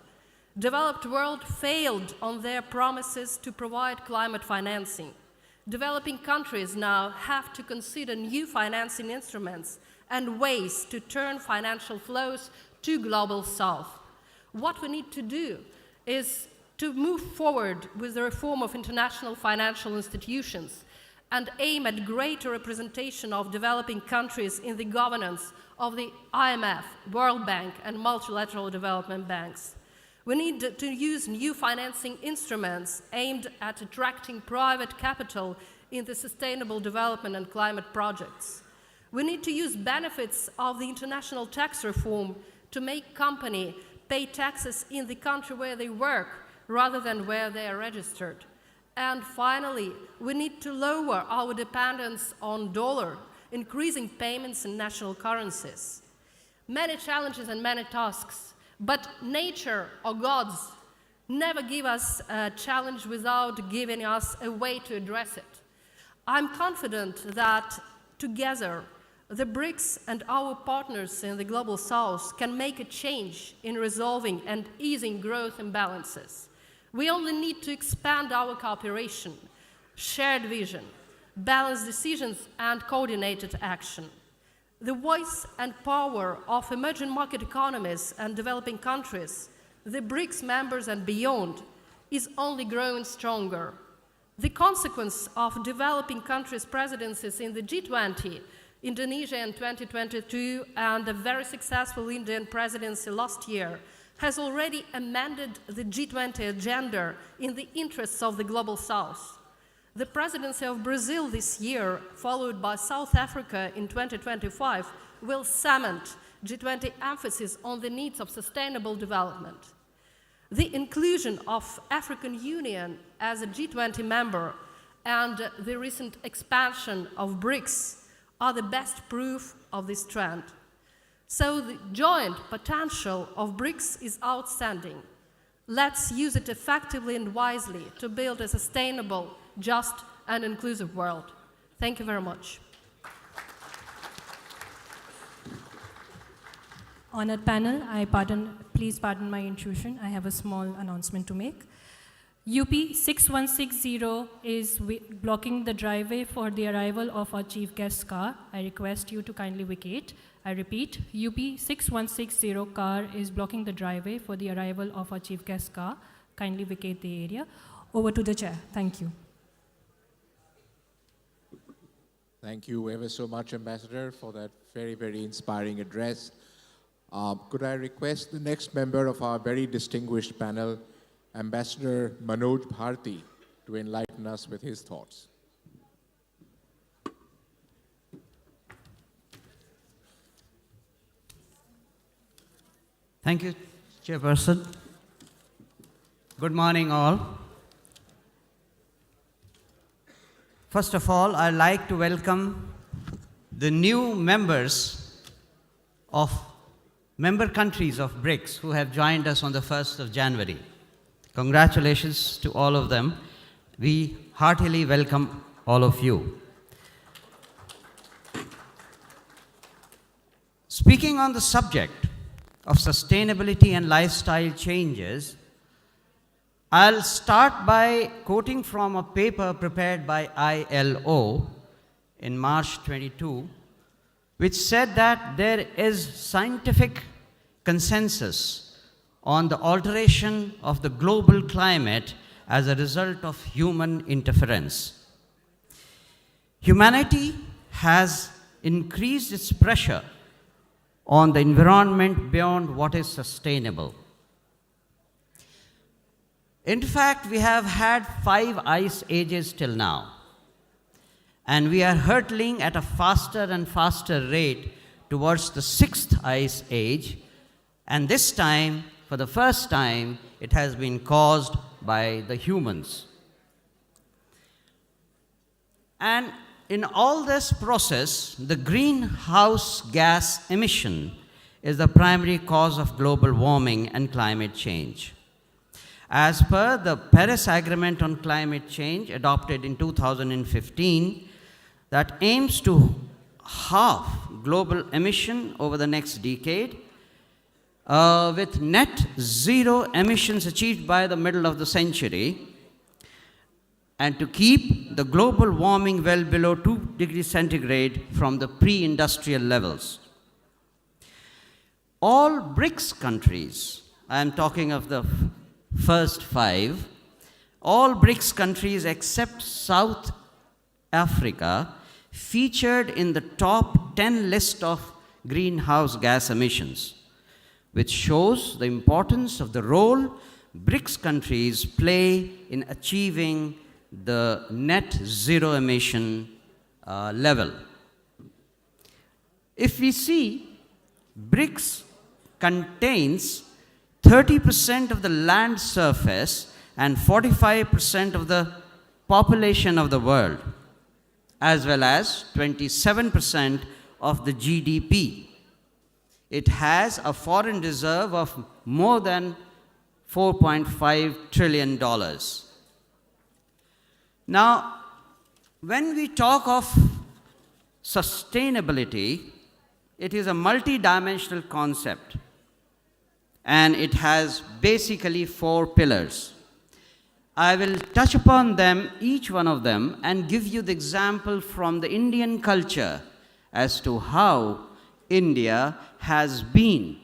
Developed world failed on their promises to provide climate financing. Developing countries now have to consider new financing instruments and ways to turn financial flows to global south. What we need to do is to move forward with the reform of international financial institutions and aim at greater representation of developing countries in the governance of the IMF, World Bank, and multilateral development banks. We need to use new financing instruments aimed at attracting private capital in the sustainable development and climate projects. We need to use benefits of the international tax reform to make companies pay taxes in the country where they work rather than where they are registered. And finally, we need to lower our dependence on dollar, increasing payments in national currencies. Many challenges and many tasks, but nature or gods never give us a challenge without giving us a way to address it. I'm confident that together, the BRICS and our partners in the Global South can make a change in resolving and easing growth imbalances. We only need to expand our cooperation, shared vision, balanced decisions, and coordinated action. The voice and power of emerging market economies and developing countries, the BRICS members and beyond, is only growing stronger. The consequence of developing countries' presidencies in the G20, Indonesia in 2022, and a very successful Indian presidency last year, has already amended the G20 agenda in the interests of the Global South. The presidency of Brazil this year, followed by South Africa in 2025, will cement G20 emphasis on the needs of sustainable development. The inclusion of African Union as a G20 member and the recent expansion of BRICS are the best proof of this trend. So the joint potential of BRICS is outstanding. Let's use it effectively and wisely to build a sustainable, just, and inclusive world. Thank you very much. Honored panel, please pardon my intrusion. I have a small announcement to make. UP 6160 is blocking the driveway for the arrival of our chief guest's car. I request you to kindly vacate. I repeat, UP 6160 car is blocking the driveway for the arrival of our chief guest's car. Kindly vacate the area. Over to the chair. Thank you. Thank you ever so much, Ambassador, for that very, very inspiring address. Could I request the next member of our very distinguished panel, Ambassador Manoj Bharti, to enlighten us with his thoughts. Thank you, Chairperson. Good morning, all. First of all, I'd like to welcome the new members of member countries of BRICS who have joined us on the 1st of January. Congratulations to all of them. We heartily welcome all of you. Speaking on the subject of sustainability and lifestyle changes, I'll start by quoting from a paper prepared by ILO in March 22, which said that there is scientific consensus on the alteration of the global climate as a result of human interference. Humanity has increased its pressure on the environment beyond what is sustainable. In fact, we have had 5 ice ages till now, and we are hurtling at a faster and faster rate towards the 6th ice age, and this time, for the first time, it has been caused by the humans. And in all this process, the greenhouse gas emission is the primary cause of global warming and climate change. As per the Paris Agreement on Climate Change, adopted in 2015, that aims to halve global emission over the next decade, with net zero emissions achieved by the middle of the century, and to keep the global warming well below 2 degrees centigrade from the pre-industrial levels. All BRICS countries, I am talking of the first 5, all BRICS countries except South Africa featured in the top 10 list of greenhouse gas emissions, which shows the importance of the role BRICS countries play in achieving the net zero emission level. If we see, BRICS contains 30% of the land surface and 45% of the population of the world, as well as 27% of the GDP. It has a foreign reserve of more than $4.5 trillion. Now, when we talk of sustainability, it is a multi-dimensional concept, and it has basically 4 pillars. I will touch upon them, each one of them, and give you the example from the Indian culture as to how India has been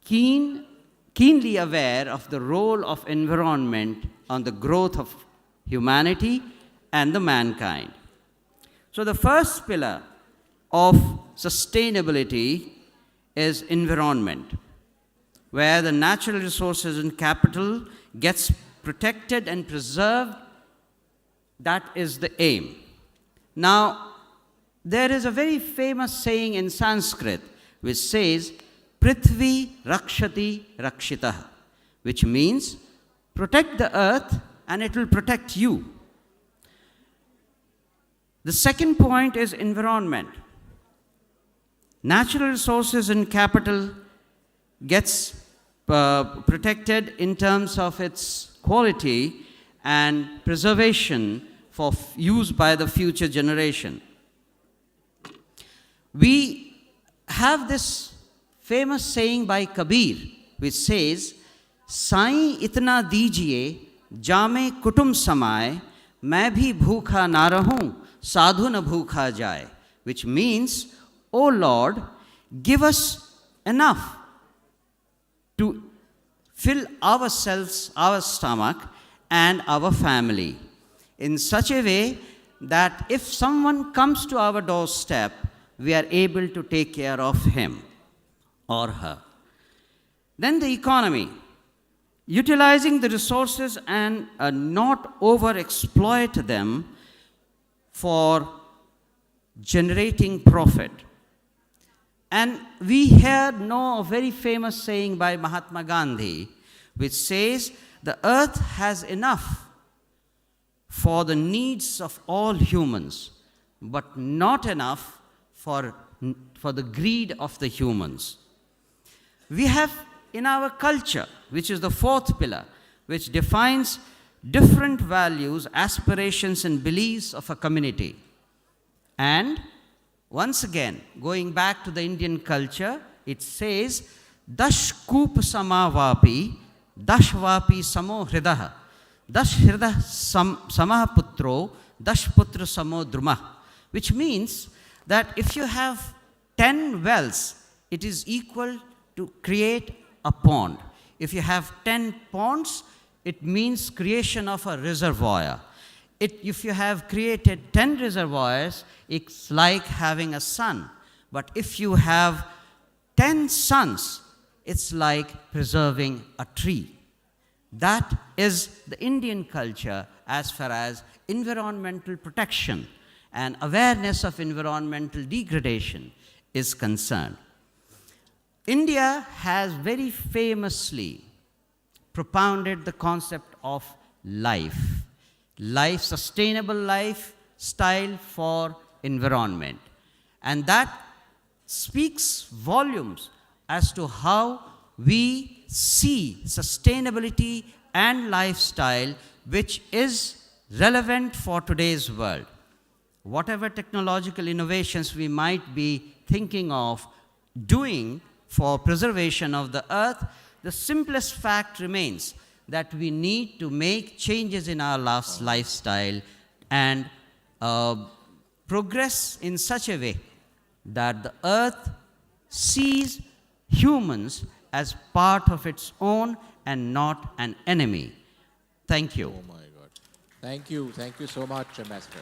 keenly aware of the role of environment on the growth of humanity and the mankind. So the first pillar of sustainability is environment, where the natural resources and capital gets protected and preserved. That is the aim. Now, there is a very famous saying in Sanskrit which says, Prithvi Rakshati Rakshitah, which means protect the earth and it will protect you. The second point is environment. Natural resources and capital gets protected in terms of its quality and preservation for use by the future generation. We have this famous saying by Kabir, which says, Saईं itna dijiye, jame kutum samaye, मैं भी भूखा ना रहूं, साधु न भूखा जाए, which means, O Lord, give us enough to fill ourselves, our stomach, and our family in such a way that if someone comes to our doorstep, we are able to take care of him or her. Then the economy, utilizing the resources and not over-exploit them for generating profit. And we here know a very famous saying by Mahatma Gandhi, which says, the earth has enough for the needs of all humans, but not enough for the greed of the humans. We have in our culture, which is the fourth pillar, which defines different values, aspirations, and beliefs of a community. And once again, going back to the Indian culture, it says, Dash Koop Samavapi, Dashvapi Samo Hridah, Dash Hridah Samah Putro, Dash Putra Samo Drumah, which means that if you have 10 wells, it is equal to create a pond. If you have 10 ponds, it means creation of a reservoir. If you have created 10 reservoirs, it's like having a sun. But if you have 10 suns, it's like preserving a tree. That is the Indian culture as far as environmental protection and awareness of environmental degradation is concerned. India has very famously propounded the concept of life, sustainable lifestyle for environment. And that speaks volumes as to how we see sustainability and lifestyle, which is relevant for today's world. Whatever technological innovations we might be thinking of doing for preservation of the earth, the simplest fact remains that we need to make changes in our lifestyle and progress in such a way that the earth sees humans as part of its own and not an enemy. Thank you. Oh my God. Thank you so much, Ambassador.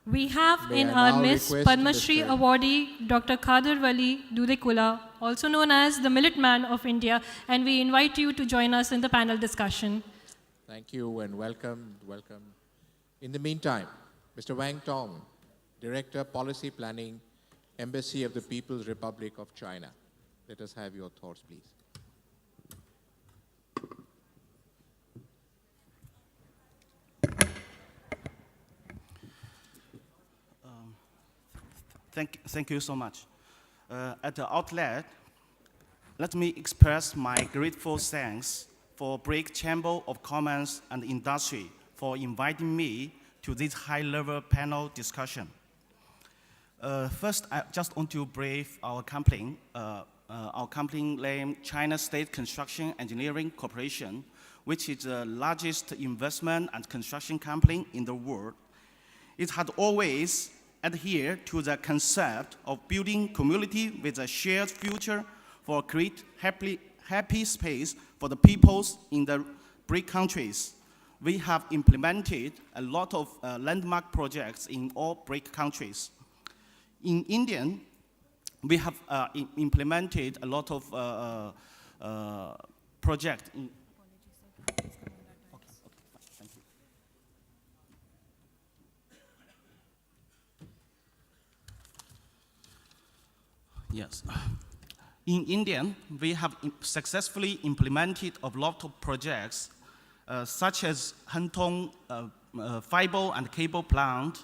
We have May in I our now midst request Padma Shri Mr. awardee Dr. Khadir Wali Dudekula, also known as the Millet Man of India, and we invite you to join us in the panel discussion. Thank you and welcome. In the meantime, Mr. Wang Tong, Director, Policy Planning, Embassy of the People's Republic of China. Let us have your thoughts, please. Thank you so much. At the outlet, let me express my grateful thanks for BRICS Chamber of Commerce and Industry for inviting me to this high-level panel discussion. First, I just want to brief our company. Our company named China State Construction Engineering Corporation, which is the largest investment and construction company in the world. It had always adhered to the concept of building community with a shared future for create happy space for the peoples in the BRIC countries. We have implemented a lot of landmark projects in all BRIC countries. In India, we have implemented a lot of projects. Yes. In India, we have successfully implemented a lot of projects such as Hentong fiber and cable plant,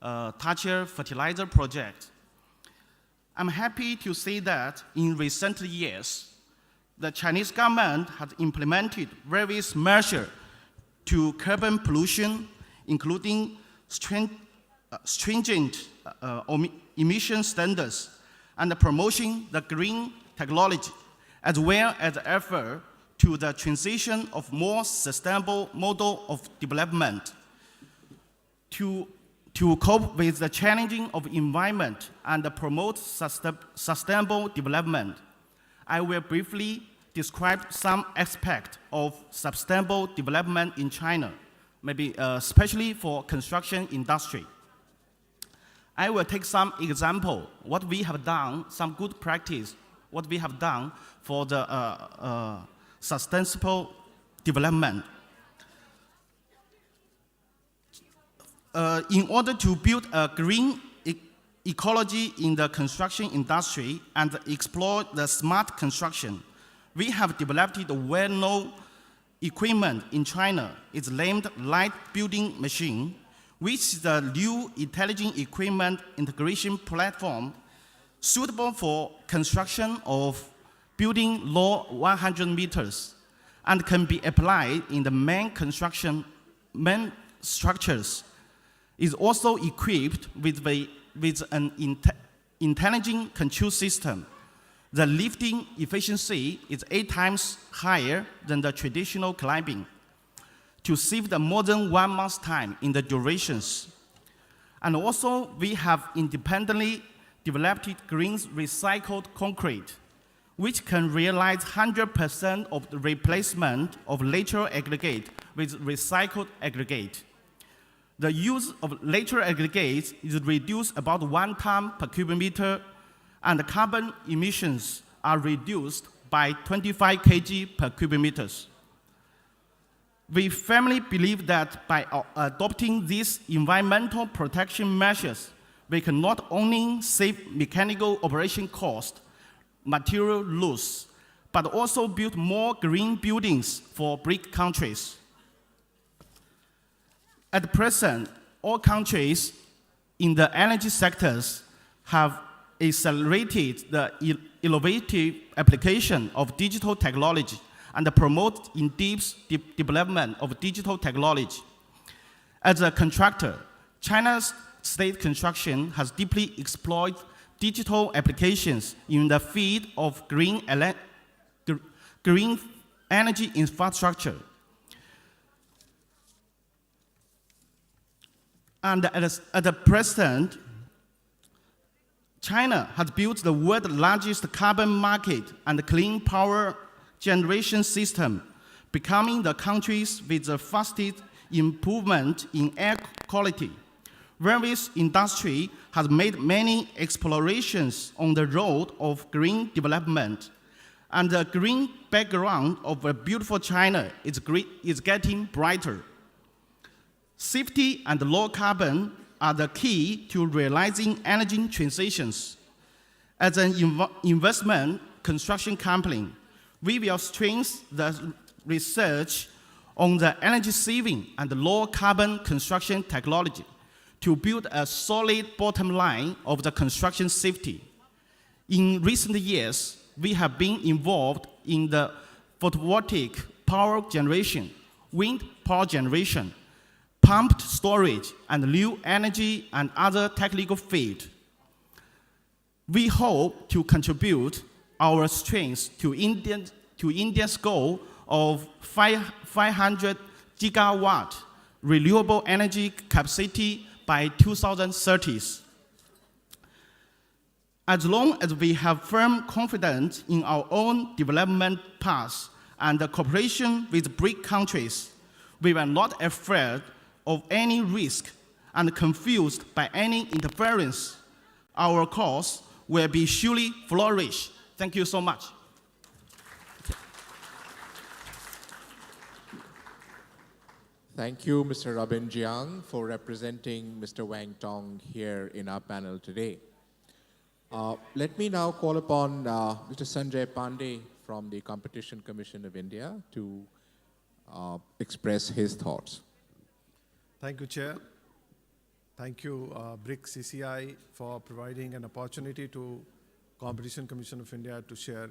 Tachir fertilizer project. I'm happy to say that in recent years, the Chinese government has implemented various measures to curb pollution, including stringent emission standards and promoting the green technology, as well as the effort to the transition of more sustainable model of development. To cope with the challenging of environment and promote sustainable development, I will briefly describe some aspects of sustainable development in China, maybe especially for construction industry. I will take some example, what we have done, some good practice, what we have done for the sustainable development. In order to build a green ecology in the construction industry and explore the smart construction, we have developed a well-known equipment in China. It's named Light Building Machine, which is the new intelligent equipment integration platform suitable for construction of building low 100 meters and can be applied in the main structures. Is also equipped with an intelligent control system. The lifting efficiency is 8 times higher than the traditional climbing to save the more than 1 month's time in the durations. And also, we have independently developed green recycled concrete, which can realize 100% of the replacement of lateral aggregate with recycled aggregate. The use of lateral aggregates is reduced about 1 ton per cubic meter, and the carbon emissions are reduced by 25 kg per cubic meters. We firmly believe that by adopting these environmental protection measures, we can not only save mechanical operation cost, material loss, but also build more green buildings for BRIC countries. At present, all countries in the energy sectors have accelerated the innovative application of digital technology and promote in-depth development of digital technology. As a contractor, China's state construction has deeply explored digital applications in the field of green energy infrastructure. And at the present, China has built the world's largest carbon market and clean power generation system, becoming the countries with the fastest improvement in air quality. Various industry has made many explorations on the road of green development, and the green background of a beautiful China is getting brighter. Safety and low carbon are the key to realizing energy transitions. As an investment construction company, we will strengthen the research on the energy saving and low carbon construction technology to build a solid bottom line of the construction safety. In recent years, we have been involved in the photovoltaic power generation, wind power generation, pumped storage, and new energy and other technical fields. We hope to contribute our strengths to India's goal of 500 gigawatt renewable energy capacity by 2030. As long as we have firm confidence in our own development path and the cooperation with BRIC countries, we were not afraid of any risk and confused by any interference. Our cause will be surely flourish. Thank you so much. Thank you, Mr. Robin Jiang, for representing Mr. Wang Tong here in our panel today. Let me now call upon Mr. Sanjay Pandey from the Competition Commission of India to express his thoughts. Thank you, Chair. Thank you, BRICS CCI, for providing an opportunity to Competition Commission of India to share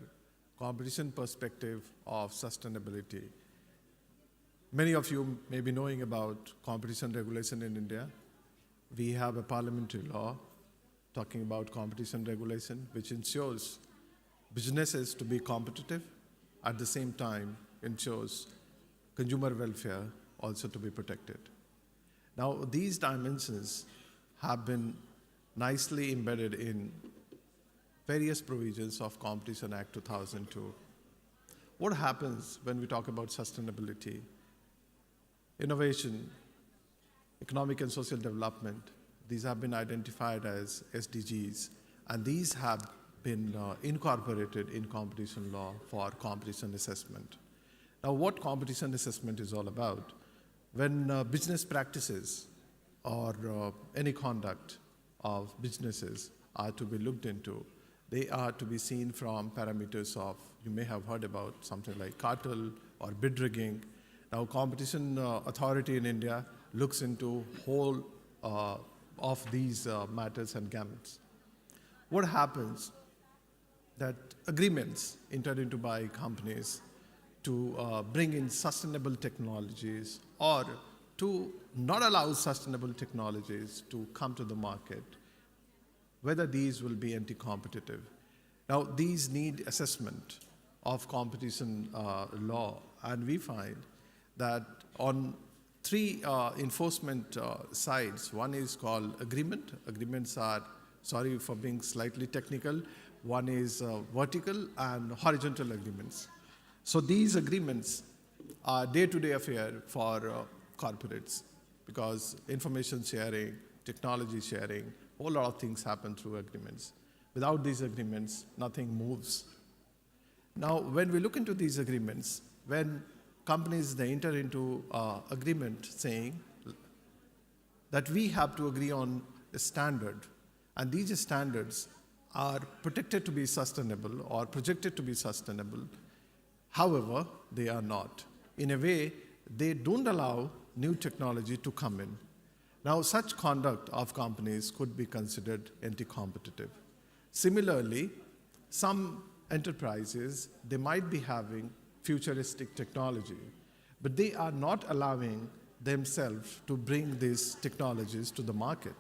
competition perspective of sustainability. Many of you may be knowing about competition regulation in India. We have a parliamentary law talking about competition regulation, which ensures businesses to be competitive, at the same time ensures consumer welfare also to be protected. Now, these dimensions have been nicely embedded in various provisions of Competition Act 2002. What happens when we talk about sustainability? Innovation, economic and social development, these have been identified as SDGs, and these have been incorporated in competition law for competition assessment. Now, what competition assessment is all about? When business practices or any conduct of businesses are to be looked into, they are to be seen from parameters of, you may have heard about something like cartel or bid rigging. Now, Competition Authority in India looks into whole of these matters and gamuts. What happens that agreements entered into by companies to bring in sustainable technologies or to not allow sustainable technologies to come to the market, whether these will be anti-competitive. Now, these need assessment of competition law, and we find that on three enforcement sides. One is called agreement. Agreements are, sorry for being slightly technical, one is vertical and horizontal agreements. So these agreements are day-to-day affair for corporates because information sharing, technology sharing, a whole lot of things happen through agreements. Without these agreements, nothing moves. Now, when we look into these agreements, when companies, they enter into agreement saying that we have to agree on a standard, and these standards are protected to be sustainable or projected to be sustainable. However, they are not. In a way, they don't allow new technology to come in. Now, such conduct of companies could be considered anti-competitive. Similarly, some enterprises, they might be having futuristic technology, but they are not allowing themselves to bring these technologies to the market.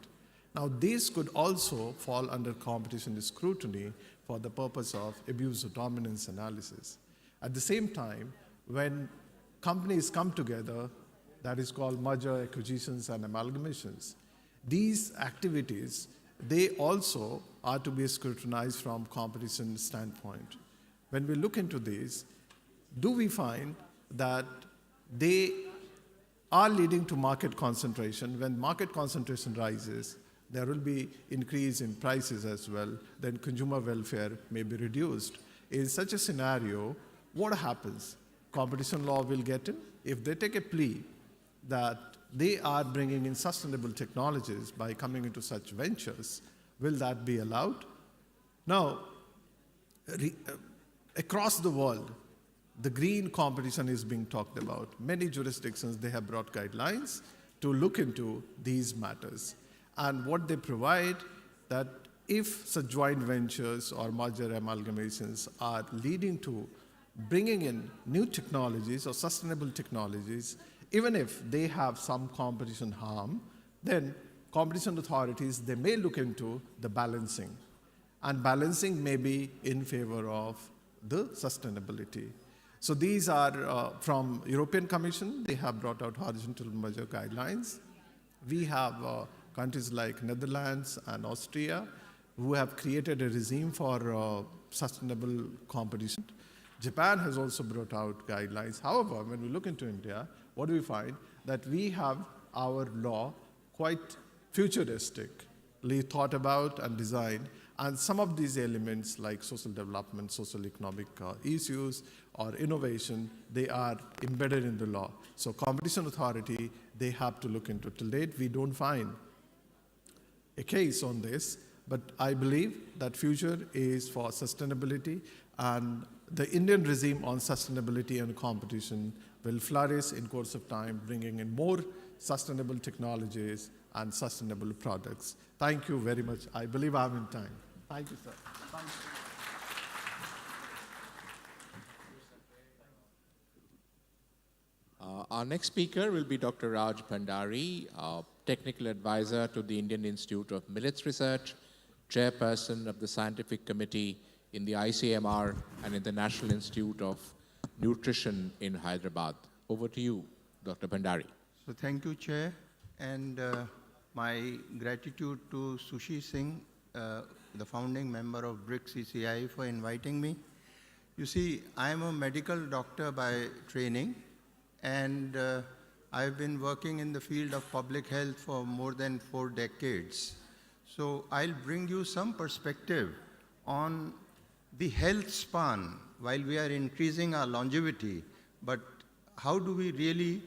Now, these could also fall under competition scrutiny for the purpose of abuse of dominance analysis. At the same time, when companies come together, that is called merger, acquisitions, and amalgamations, these activities, they also are to be scrutinized from competition standpoint. When we look into these, do we find that they are leading to market concentration? When market concentration rises, there will be increase in prices as well, then consumer welfare may be reduced. In such a scenario, what happens? Competition law will get in. If they take a plea that they are bringing in sustainable technologies by coming into such ventures, will that be allowed? Now, across the world, the green competition is being talked about. Many jurisdictions, they have brought guidelines to look into these matters. And what they provide, that if such joint ventures or merger amalgamations are leading to bringing in new technologies or sustainable technologies, even if they have some competition harm, then competition authorities, they may look into the balancing. And balancing may be in favor of the sustainability. So these are from European Commission. They have brought out horizontal merger guidelines. We have countries like Netherlands and Austria who have created a regime for sustainable competition. Japan has also brought out guidelines. However, when we look into India, what do we find? That we have our law quite futuristically thought about and designed, and some of these elements like social development, social economic issues, or innovation, they are embedded in the law. So competition authority, they have to look into. Till date, we don't find a case on this, but I believe that future is for sustainability, and the Indian regime on sustainability and competition will flourish in course of time, bringing in more sustainable technologies and sustainable products. Thank you very much. I believe I'm in time. Thank you, sir. Thank you. Our next speaker will be Dr. Raj Bhandari, Technical Advisor to the Indian Institute of Millets Research, Chairperson of the Scientific Committee in the ICMR and in the National Institute of Nutrition in Hyderabad. Over to you, Dr. Bhandari. So thank you, Chair, and my gratitude to Sushi Singh, the founding member of BRICS CCI, for inviting me. You see, I am a medical doctor by training, and I've been working in the field of public health for more than 4 decades. So I'll bring you some perspective on the health span while we are increasing our longevity, but how do we really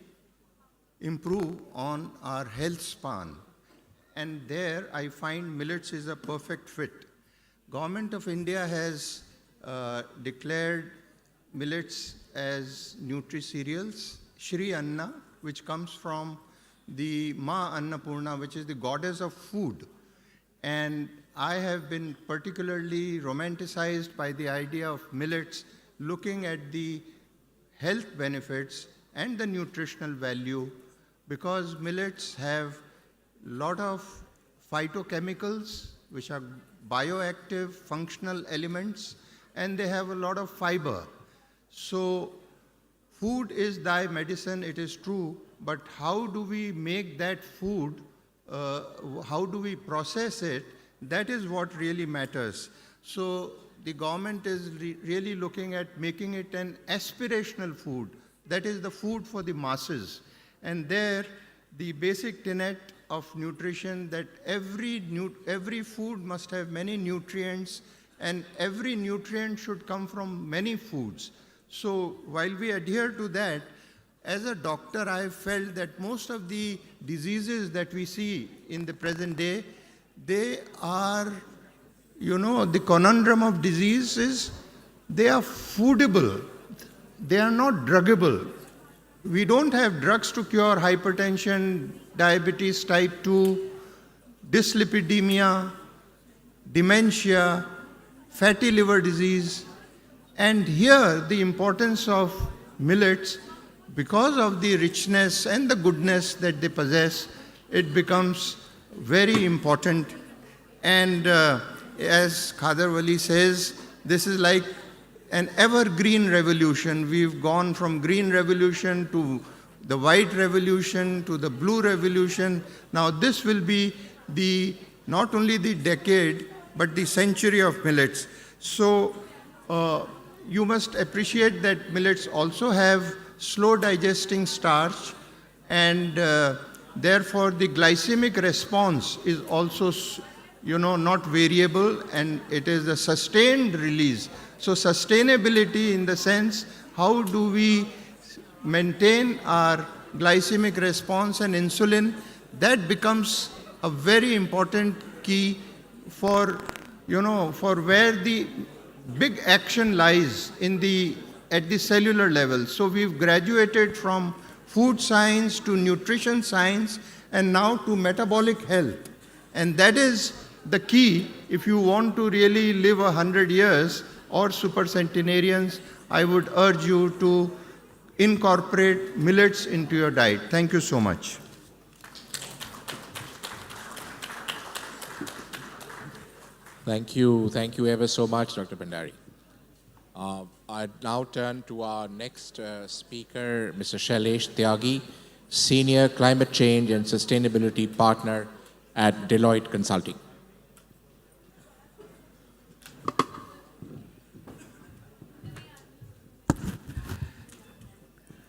improve on our health span? And there I find millets is a perfect fit. Government of India has declared millets as nutri-cereals. Shri Anna, which comes from the Ma Annapurna, which is the goddess of food. And I have been particularly romanticized by the idea of millets, looking at the health benefits and the nutritional value, because millets have a lot of phytochemicals, which are bioactive, functional elements, and they have a lot of fiber. So food is thy medicine, it is true, but how do we make that food, how do we process it? That is what really matters. So the government is really looking at making it an aspirational food. That is the food for the masses. And there, the basic tenet of nutrition, that every food must have many nutrients, and every nutrient should come from many foods. So while we adhere to that, as a doctor, I have felt that most of the diseases that we see in the present day, they are, the conundrum of disease is they are foodable. They are not druggable. We don't have drugs to cure hypertension, diabetes type 2, dyslipidemia, dementia, fatty liver disease. And here the importance of millets, because of the richness and the goodness that they possess, it becomes very important. And as Khadar Wali says, this is like an evergreen revolution. We've gone from green revolution to the white revolution to the blue revolution. Now this will be not only the decade, but the century of millets. So you must appreciate that millets also have slow digesting starch, and therefore the glycemic response is also not variable, and it is a sustained release. So sustainability in the sense, how do we maintain our glycemic response and insulin, that becomes a very important key for where the big action lies at the cellular level. So we've graduated from food science to nutrition science and now to metabolic health. And that is the key if you want to really live 100 years or supercentenarians. I would urge you to incorporate millets into your diet. Thank you so much. Thank you ever so much, Dr. Bhandari. I now turn to our next speaker, Mr. Shailesh Tyagi, Senior Climate Change and Sustainability Partner at Deloitte Consulting.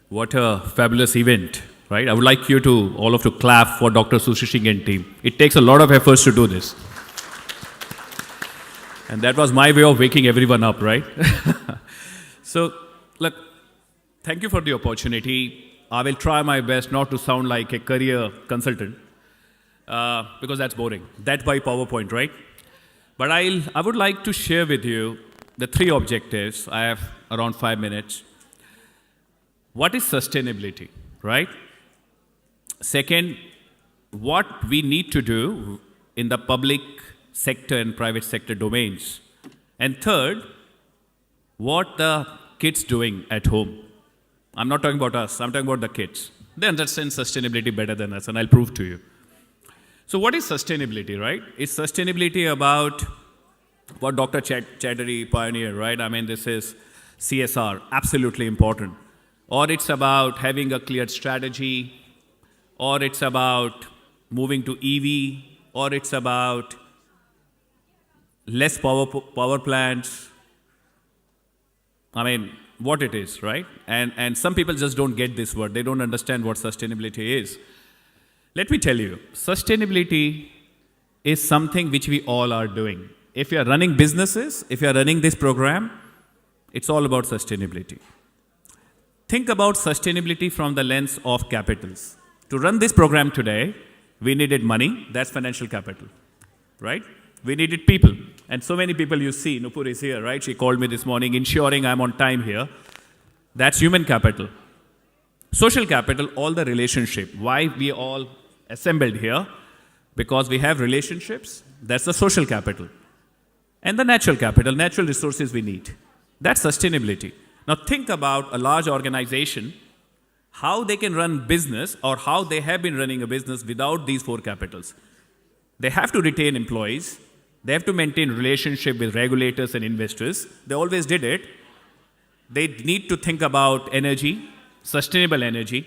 What a fabulous event, right? I would like you to, all of you, clap for Dr. Sushi Singh and team. It takes a lot of efforts to do this. And that was my way of waking everyone up, right? So, look, thank you for the opportunity. I will try my best not to sound like a career consultant, because that's boring. That's by PowerPoint, right? But I would like to share with you the 3 objectives. I have around 5 minutes. What is sustainability, right? Second, what we need to do in the public sector and private sector domains. And third, what the kids doing at home. I'm not talking about us, I'm talking about the kids. They understand sustainability better than us, and I'll prove to you. So what is sustainability, right? It's sustainability about what Dr. Chatterjee pioneered, right? I mean, this is CSR, absolutely important. Or it's about having a clear strategy, or it's about moving to EV, or it's about less power plants. I mean, what it is, right? And some people just don't get this word. They don't understand what sustainability is. Let me tell you, sustainability is something which we all are doing. If you are running businesses, if you are running this program, it's all about sustainability. Think about sustainability from the lens of capitals. To run this program today, we needed money, that's financial capital, right? We needed people, and so many people you see. Nupur is here, right? She called me this morning, ensuring I'm on time here. That's human capital. Social capital, all the relationship. Why we all assembled here? Because we have relationships, that's the social capital. And the natural capital, natural resources we need. That's sustainability. Now think about a large organization, how they can run business or how they have been running a business without these 4 capitals. They have to retain employees. They have to maintain relationship with regulators and investors. They always did it. They need to think about energy, sustainable energy.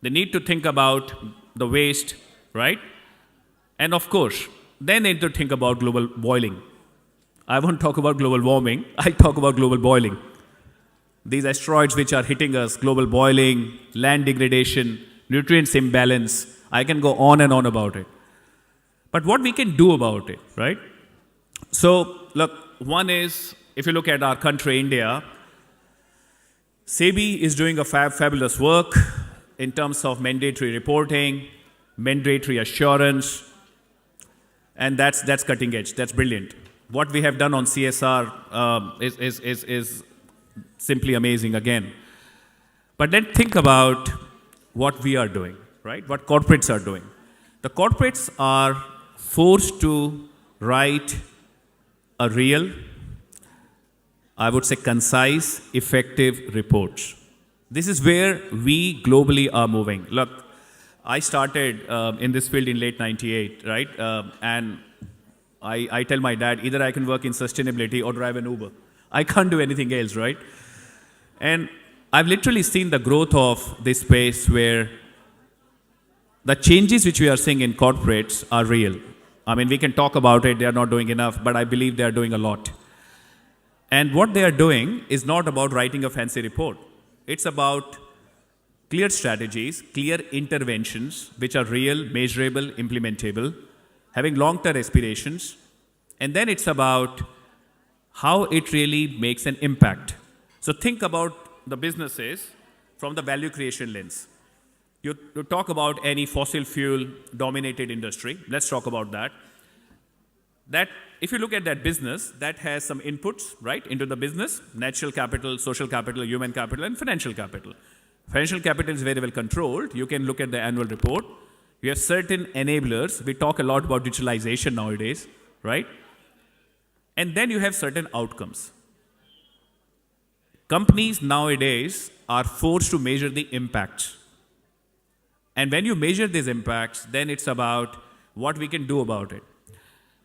They need to think about the waste, right? And of course, they need to think about global boiling. I won't talk about global warming. I'll talk about global boiling. These asteroids which are hitting us, global boiling, land degradation, nutrients imbalance. I can go on and on about it. But what we can do about it, right? So, look, one is, if you look at our country, India, SEBI is doing a fabulous work in terms of mandatory reporting, mandatory assurance, and that's cutting edge, that's brilliant. What we have done on CSR is simply amazing again. But then think about what we are doing, right? What corporates are doing. The corporates are forced to write a real, I would say concise, effective reports. This is where we globally are moving. Look, I started in this field in late 98, right? And I tell my dad, either I can work in sustainability or drive an Uber. I can't do anything else, right? And I've literally seen the growth of this space where the changes which we are seeing in corporates are real. I mean, we can talk about it, they are not doing enough, but I believe they are doing a lot. And what they are doing is not about writing a fancy report. It's about clear strategies, clear interventions, which are real, measurable, implementable, having long-term aspirations. And then it's about how it really makes an impact. So think about the businesses from the value creation lens. You talk about any fossil fuel dominated industry. Let's talk about that. That if you look at that business, that has some inputs, right, into the business, natural capital, social capital, human capital, and financial capital. Financial capital is very well controlled. You can look at the annual report. You have certain enablers. We talk a lot about digitalization nowadays, right? And then you have certain outcomes. Companies nowadays are forced to measure the impacts. And when you measure these impacts, then it's about what we can do about it.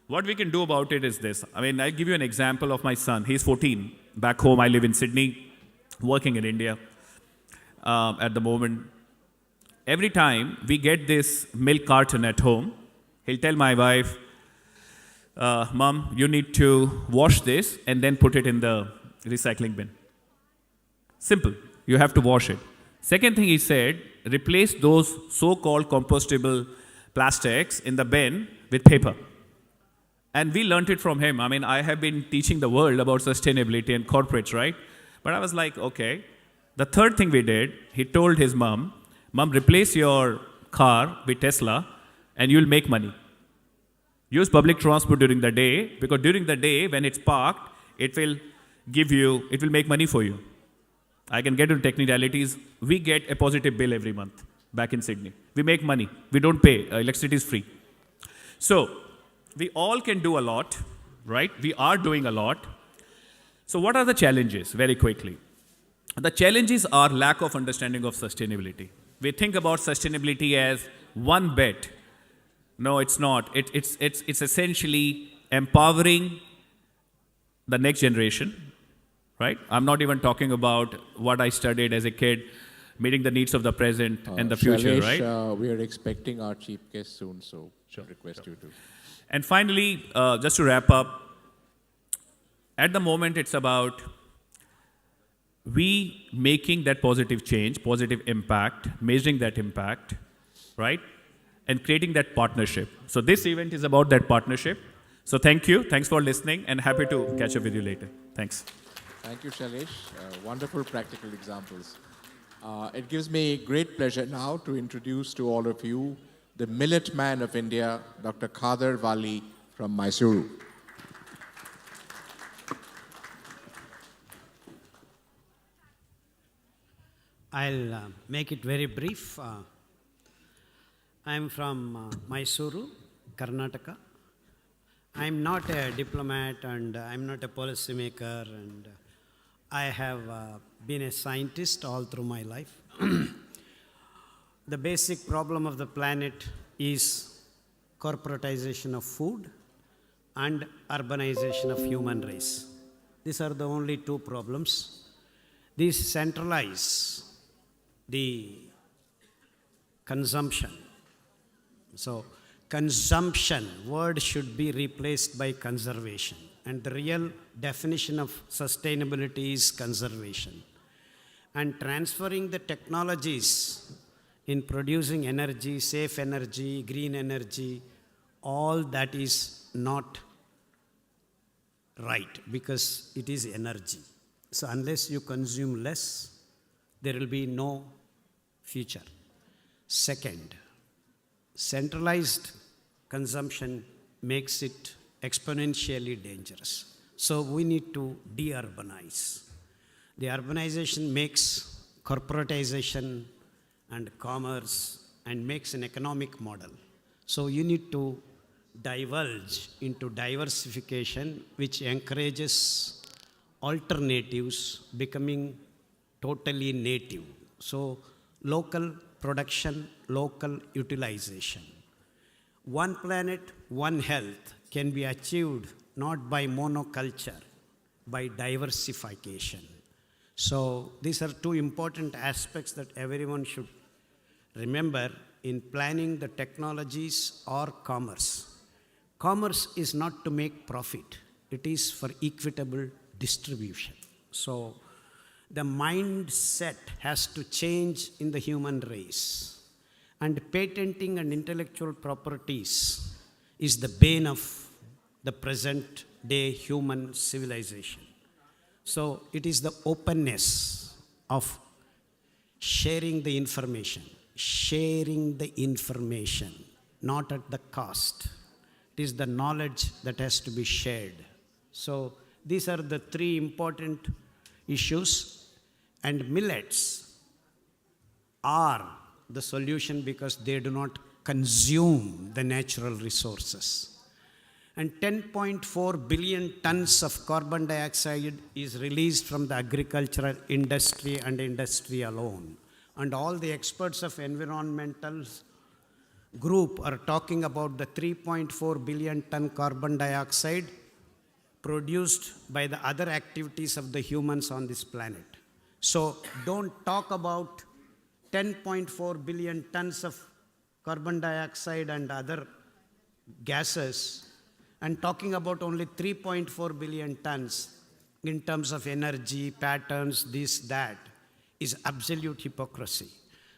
What we can do about it is this. I mean, I'll give you an example of my son. He's 14. Back home, I live in Sydney, working in India at the moment. Every time we get this milk carton at home, he'll tell my wife, Mom, you need to wash this and then put it in the recycling bin. Simple. You have to wash it. Second thing he said, replace those so-called compostable plastics in the bin with paper. And we learned it from him. I mean, I have been teaching the world about sustainability and corporates, right? But I was like, okay. The third thing we did, he told his mom, Mom, replace your car with Tesla and you'll make money. Use public transport during the day, because during the day when it's parked, it will make money for you. I can get into technicalities. We get a positive bill every month back in Sydney. We make money. We don't pay. Electricity is free. So we all can do a lot, right? We are doing a lot. So what are the challenges? Very quickly. The challenges are lack of understanding of sustainability. We think about sustainability as one bet. No, it's not. It's essentially empowering the next generation, right? I'm not even talking about what I studied as a kid, meeting the needs of the present and the future, Shailesh, right? We are expecting our chief guest soon, so request you to. And finally, just to wrap up, at the moment it's about we making that positive change, positive impact, measuring that impact, right? And creating that partnership. So this event is about that partnership. So thank you. Thanks for listening and happy to catch up with you later. Thanks. Thank you, Shailesh. Wonderful practical examples. It gives me great pleasure now to introduce to all of you the Millet Man of India, Dr. Khadar Wali from Mysuru. I'll make it very brief. I'm from Mysuru, Karnataka. I'm not a diplomat and I'm not a policymaker, and I have been a scientist all through my life. The basic problem of the planet is corporatization of food and urbanization of human race. These are the only two problems. These centralize the consumption. So consumption word should be replaced by conservation. And the real definition of sustainability is conservation. And transferring the technologies in producing energy, safe energy, green energy, all that is not right because it is energy. So unless you consume less, there will be no future. Second, centralized consumption makes it exponentially dangerous. So we need to de-urbanize. The urbanization makes corporatization and commerce and makes an economic model. So you need to divulge into diversification, which encourages alternatives becoming totally native. So local production, local utilization. One planet, one health can be achieved not by monoculture, by diversification. So these are two important aspects that everyone should remember in planning the technologies or commerce. Commerce is not to make profit. It is for equitable distribution. So the mindset has to change in the human race. And patenting and intellectual properties is the bane of the present day human civilization. So it is the openness of sharing the information, not at the cost. It is the knowledge that has to be shared. So these are the three important issues, and millets are the solution because they do not consume the natural resources. And 10.4 billion tons of carbon dioxide is released from the agricultural industry and industry alone. And all the experts of environmental group are talking about the 3.4 billion ton carbon dioxide produced by the other activities of the humans on this planet. So don't talk about 10.4 billion tons of carbon dioxide and other gases and talking about only 3.4 billion tons in terms of energy, patterns, this, that, is absolute hypocrisy.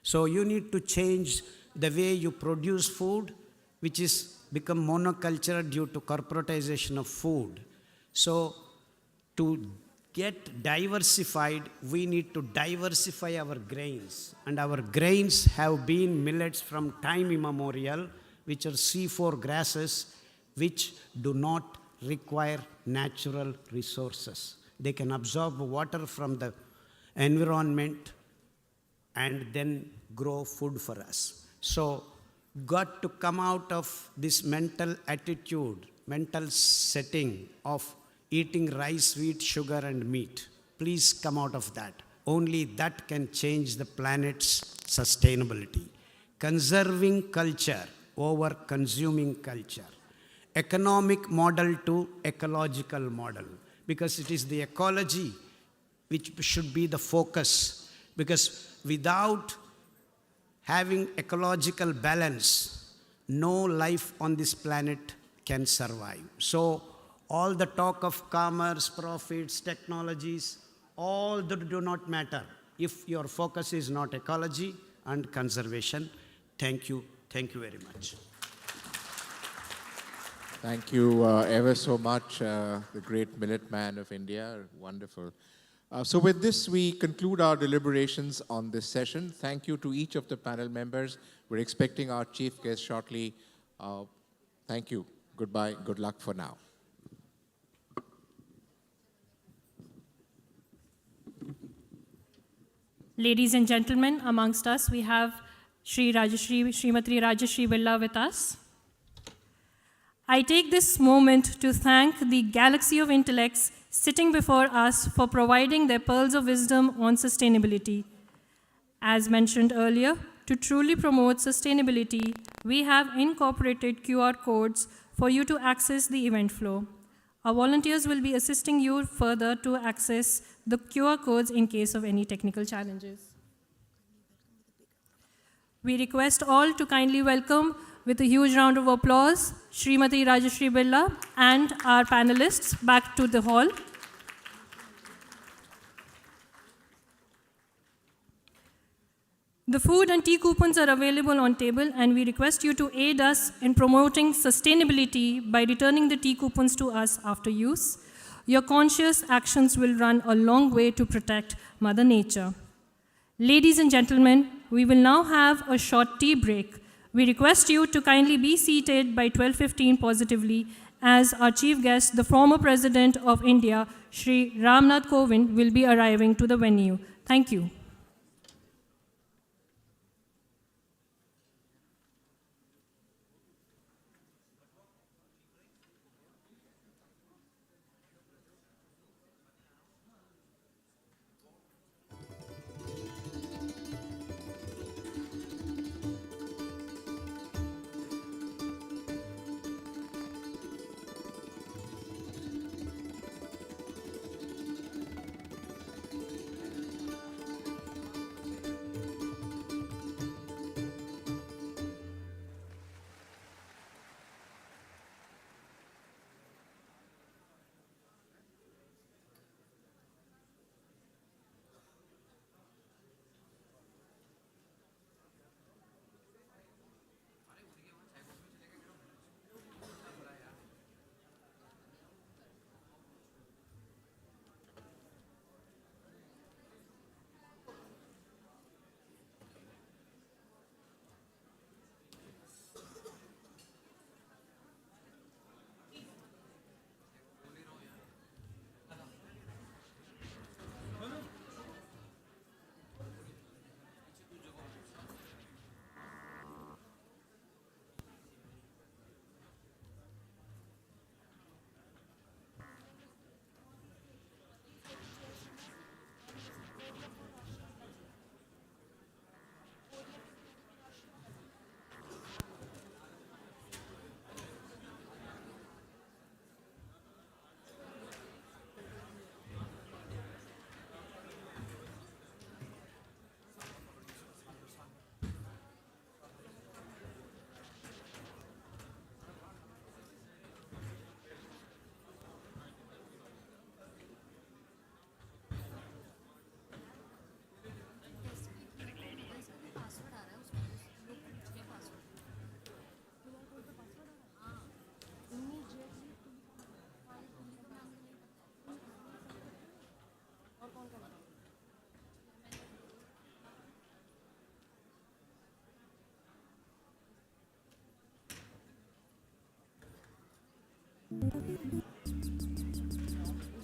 So you need to change the way you produce food, which is become monoculture due to corporatization of food. So to get diversified, we need to diversify our grains. And our grains have been millets from time immemorial, which are C4 grasses, which do not require natural resources. They can absorb water from the environment and then grow food for us. So, got to come out of this mental attitude, mental setting of eating rice, wheat, sugar, and meat. Please come out of that. Only that can change the planet's sustainability. Conserving culture over consuming culture. Economic model to ecological model, because it is the ecology which should be the focus, because without having ecological balance, no life on this planet can survive. So all the talk of commerce, profits, technologies, all that do not matter if your focus is not ecology and conservation. Thank you very much. Thank you ever so much, the great millet man of India. Wonderful. So with this, we conclude our deliberations on this session. Thank you to each of the panel members. We're expecting our chief guest shortly. Thank you. Goodbye. Good luck for now. Ladies and gentlemen, amongst us, we have Srimati Rajashri Birla with us. I take this moment to thank the galaxy of intellects sitting before us for providing their pearls of wisdom on sustainability. As mentioned earlier, to truly promote sustainability, we have incorporated QR codes for you to access the event flow. Our volunteers will be assisting you further to access the QR codes in case of any technical challenges. We request all to kindly welcome, with a huge round of applause, Srimati Rajashri Birla and our panelists back to the hall. The food and tea coupons are available on table, and we request you to aid us in promoting sustainability by returning the tea coupons to us after use. Your conscious actions will run a long way to protect Mother Nature. Ladies and gentlemen, we will now have a short tea break. We request you to kindly be seated by 12:15 positively, as our chief guest, the former President of India, Shri Ramnath Kovind, will be arriving to the venue. Thank you.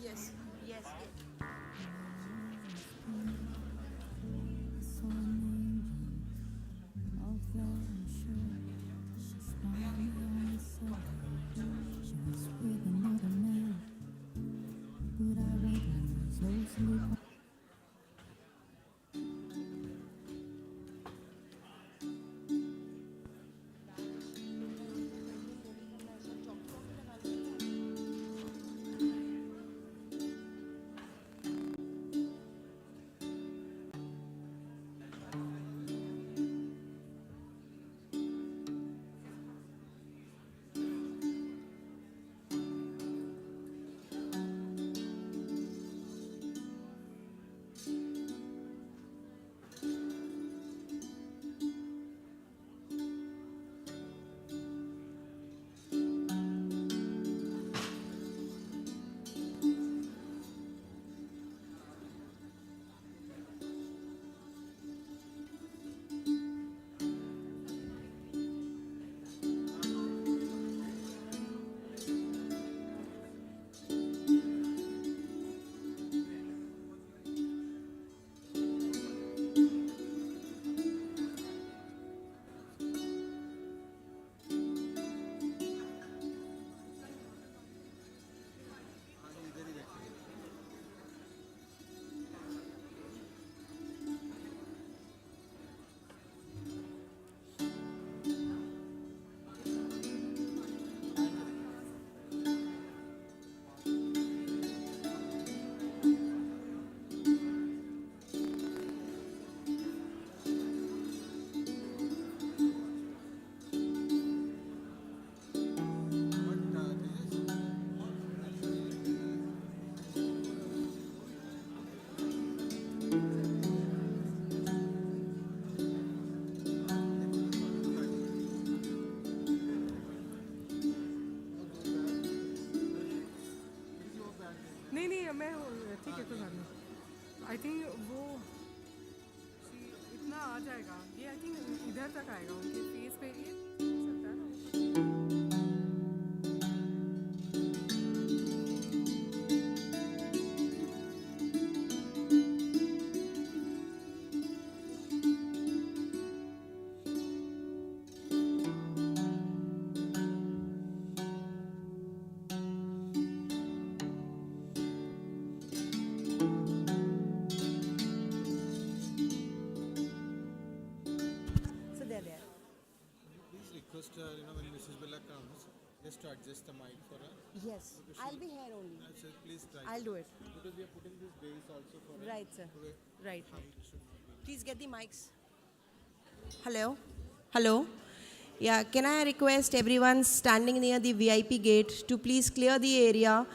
Yes, yes. नहीं नहीं मैं ठीक है कोई बात नहीं I think वो इतना आ जाएगा ये आई थिंक इधर तक आएगा उनके फेस पे ये सकता है ना So they're there. Please request, when Mrs. Bella comes, just to adjust the mic for her. Yes, I'll be here only. Sir, please try. I'll do it. Because we are putting this base also for her. Right, sir. So Right. height should not be. Please get the mics. Hello? Hello? Yeah, can I request everyone standing near the VIP gate to please clear the area?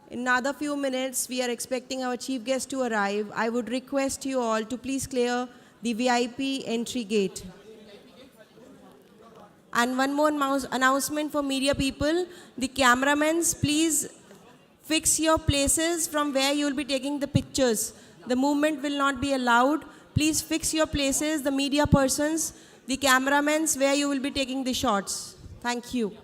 In another few minutes, we are expecting our chief guest to arrive. I would request you all to please clear the VIP entry gate. And one more announcement for media people. The cameramen, please fix your places from where you will be taking the pictures. The movement will not be allowed. Please fix your places, the media persons, the cameramen, where you will be taking the shots. Thank you.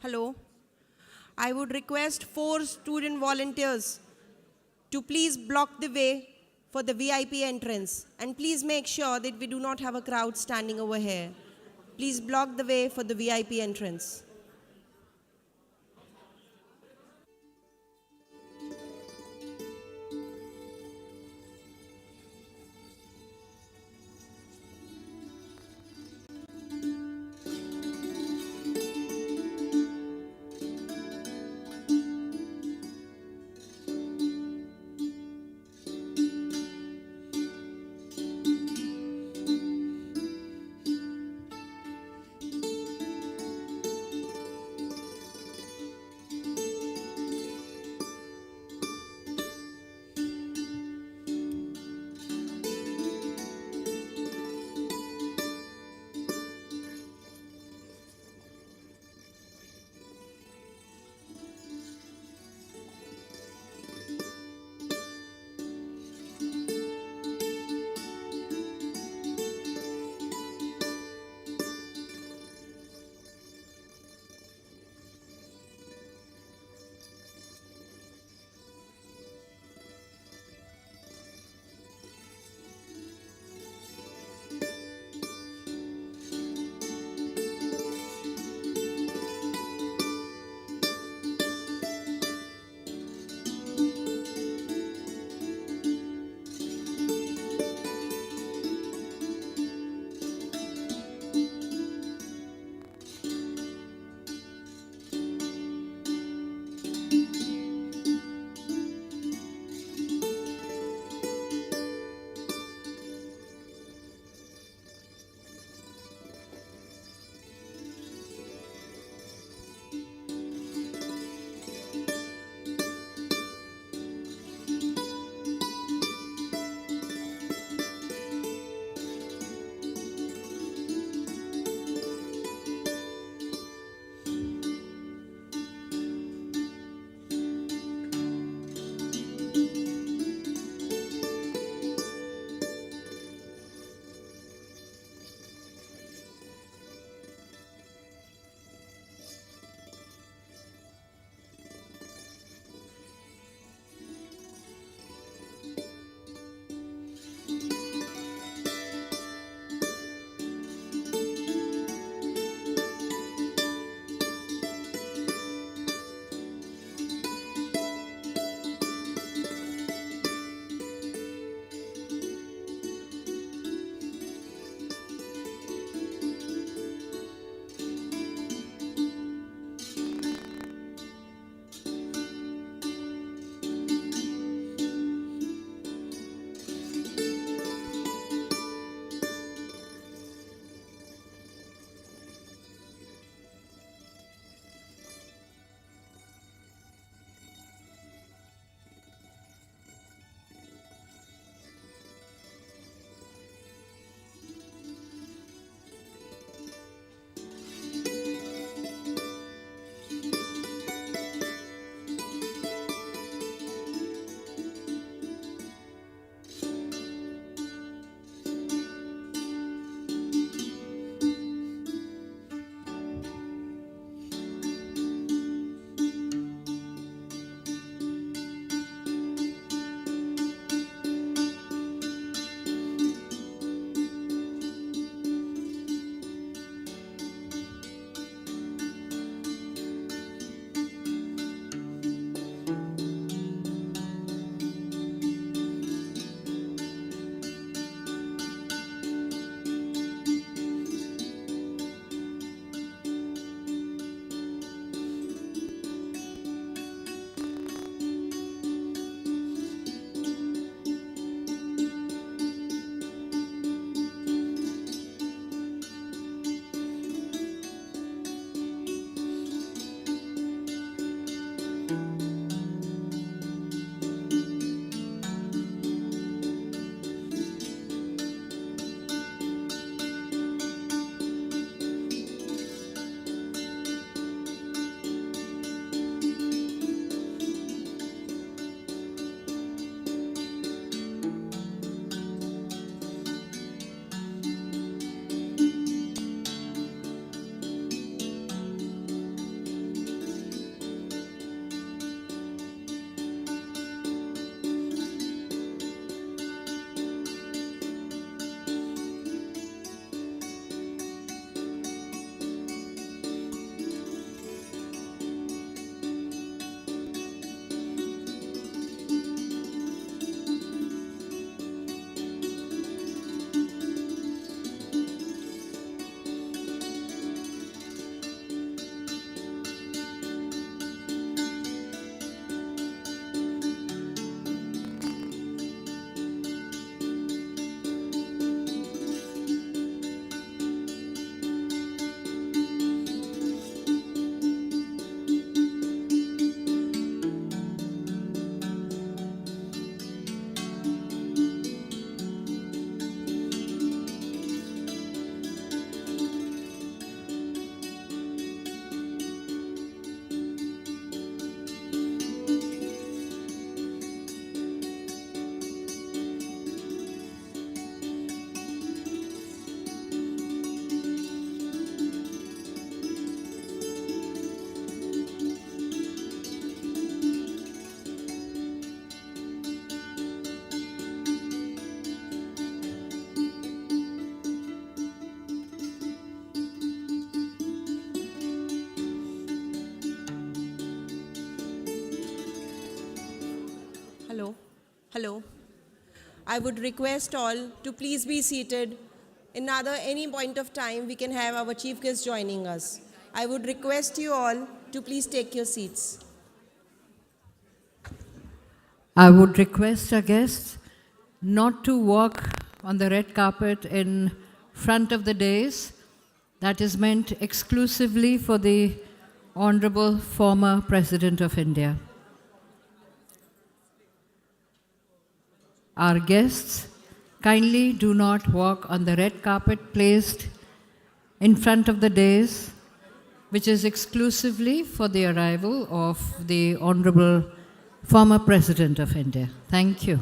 Hello. I would request 4 student volunteers to please block the way for the VIP entrance. And please make sure that we do not have a crowd standing over here. Please block the way for the VIP entrance. Hello. I would request all to please be seated. Any point of time, we can have our chief guest joining us. I would request you all to please take your seats. I would request our guests not to walk on the red carpet in front of the dais. That is meant exclusively for the Honorable former President of India. Our guests, kindly do not walk on the red carpet placed in front of the dais, which is exclusively for the arrival of the Honorable former President of India. Thank you.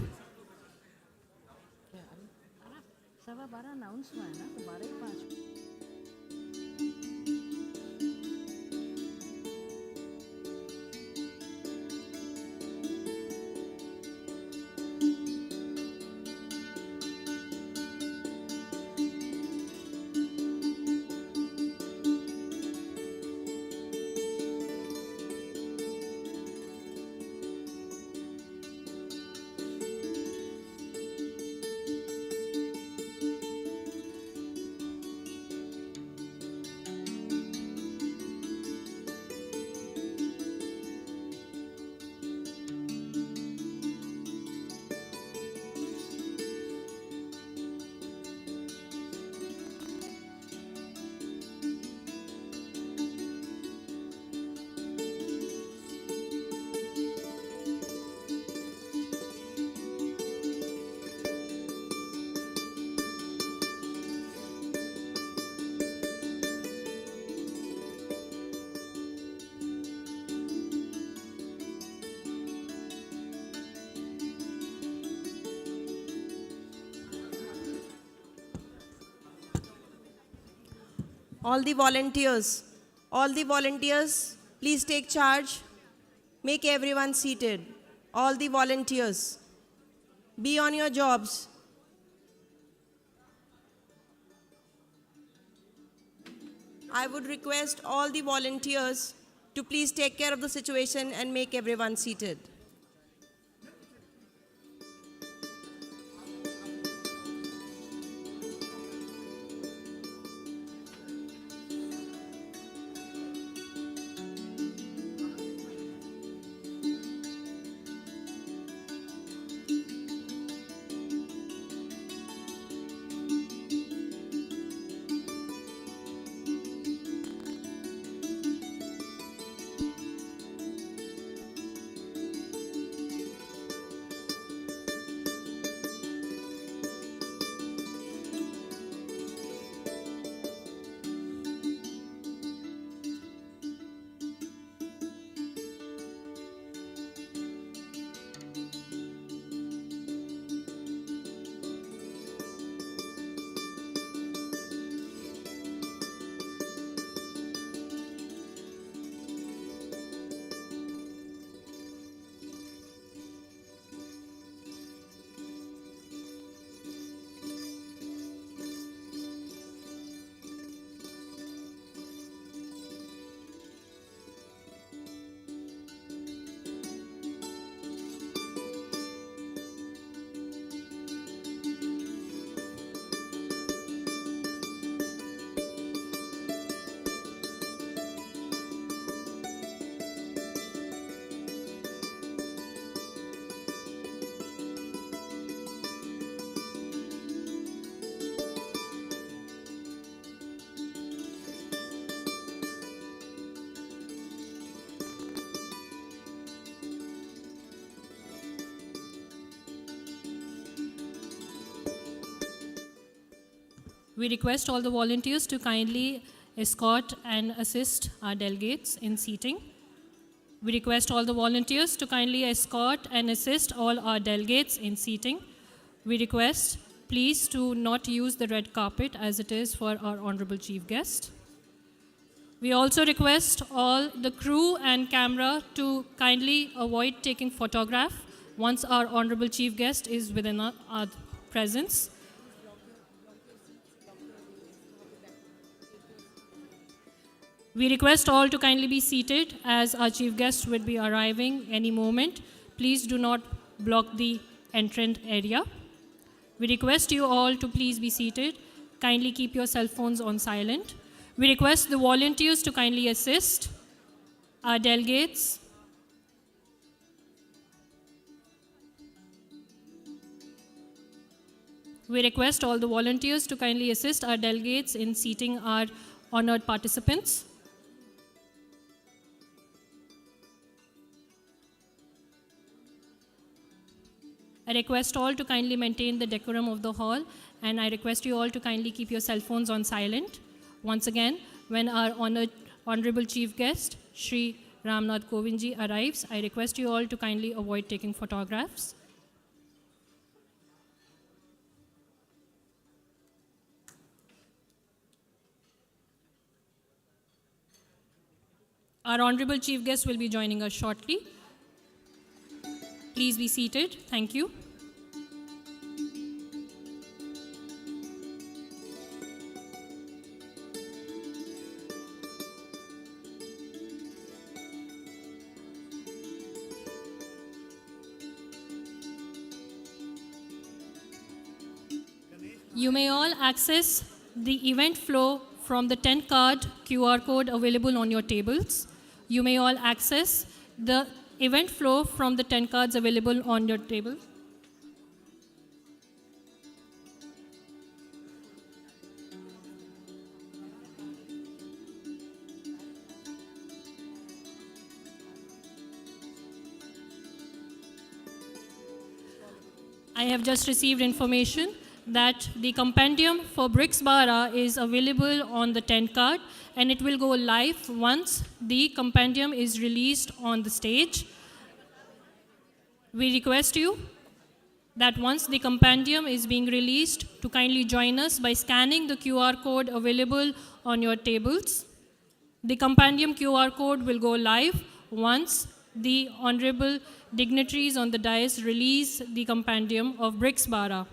All the volunteers, please take charge. Make everyone seated. All the volunteers, be on your jobs. I would request all the volunteers to please take care of the situation and make everyone seated. We request all the volunteers to kindly escort and assist our delegates in seating. We request all the volunteers to kindly escort and assist all our delegates in seating. We request, please, to not use the red carpet as it is for our Honorable Chief Guest. We also request all the crew and camera to kindly avoid taking photograph once our Honorable Chief Guest is within our presence. We request all to kindly be seated as our Chief Guest will be arriving any moment. Please do not block the entrance area. We request you all to please be seated. Kindly keep your cell phones on silent. We request the volunteers to kindly assist our delegates. We request all the volunteers to kindly assist our delegates in seating our honored participants. I request all to kindly maintain the decorum of the hall, and I request you all to kindly keep your cell phones on silent. Once again, when our honorable chief guest, Shri Ramnath Kovindji, arrives, I request you all to kindly avoid taking photographs. Our honorable chief guest will be joining us shortly. Please be seated. Thank you. You may all access the event flow from the 10 card QR code available on your tables. You may all access the event flow from the 10 cards available on your table. I have just received information that the compendium for BRICS Bara is available on the 10 card, and it will go live once the compendium is released on the stage. We request you that once the compendium is being released, to kindly join us by scanning the QR code available on your tables. The compendium QR code will go live once the honorable dignitaries on the dais release the compendium of BRICS Bara.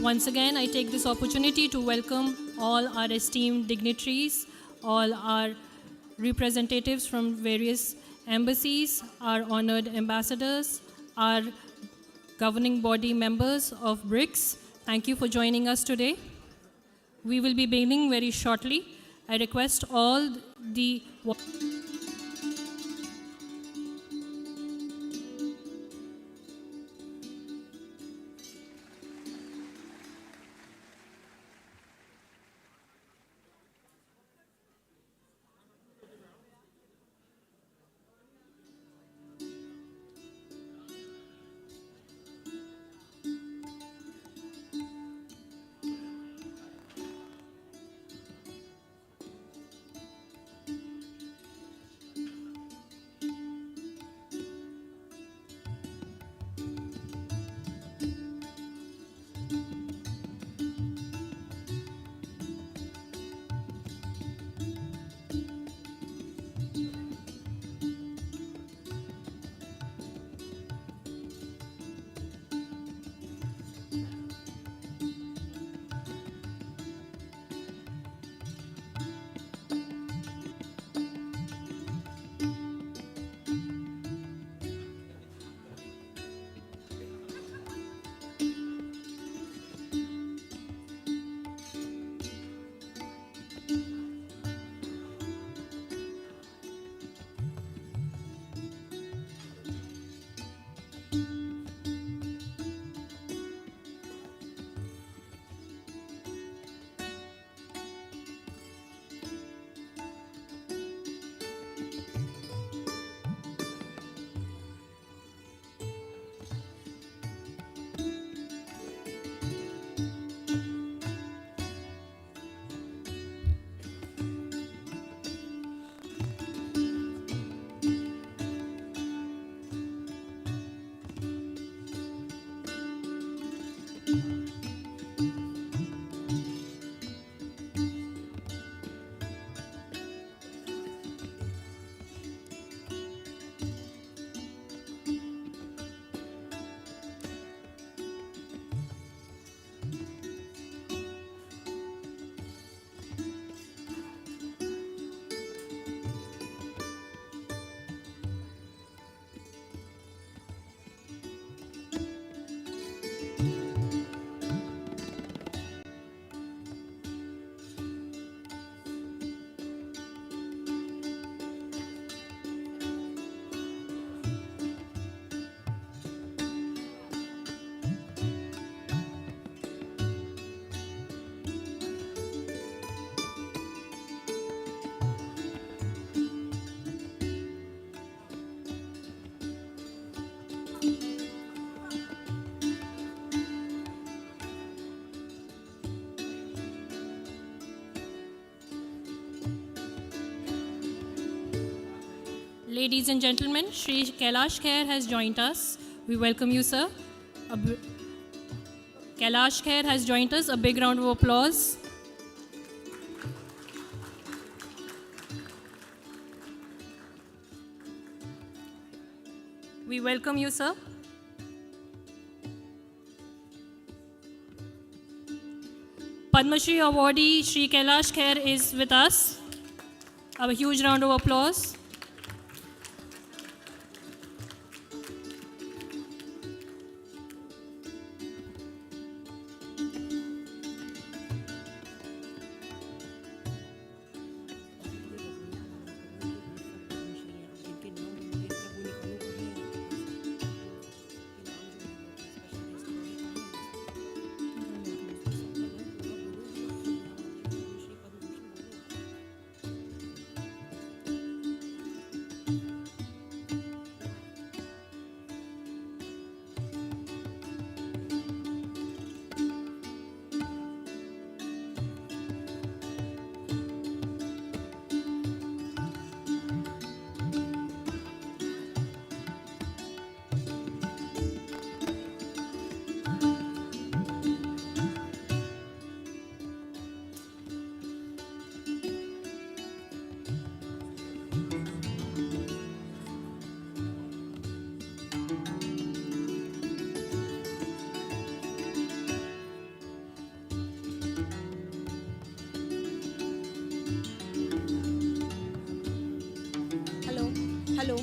Once again, I take this opportunity to welcome all our esteemed dignitaries, all our representatives from various embassies, our honored ambassadors, our governing body members of BRICS. Thank you for joining us today. We will be beginning very shortly, I request all the Ladies and gentlemen, Shri Kailash Khair has joined us. We welcome you, sir. Kailash Khair has joined us. A big round of applause. We welcome you, sir. Padma Shri awardee Shri Kailash Khair is with us. A huge round of applause. Hello.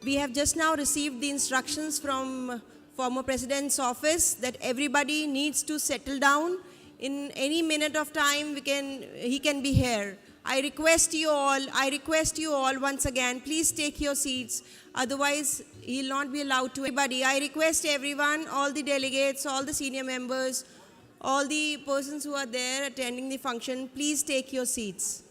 We have just now received the instructions from former President's office that everybody needs to settle down In any minute of time, he can be here. I request you all once again, please take your seats. Otherwise, he'll not be allowed to. Everybody, I request everyone, all the delegates, all the senior members, all the persons who are there attending the function, please take your seats.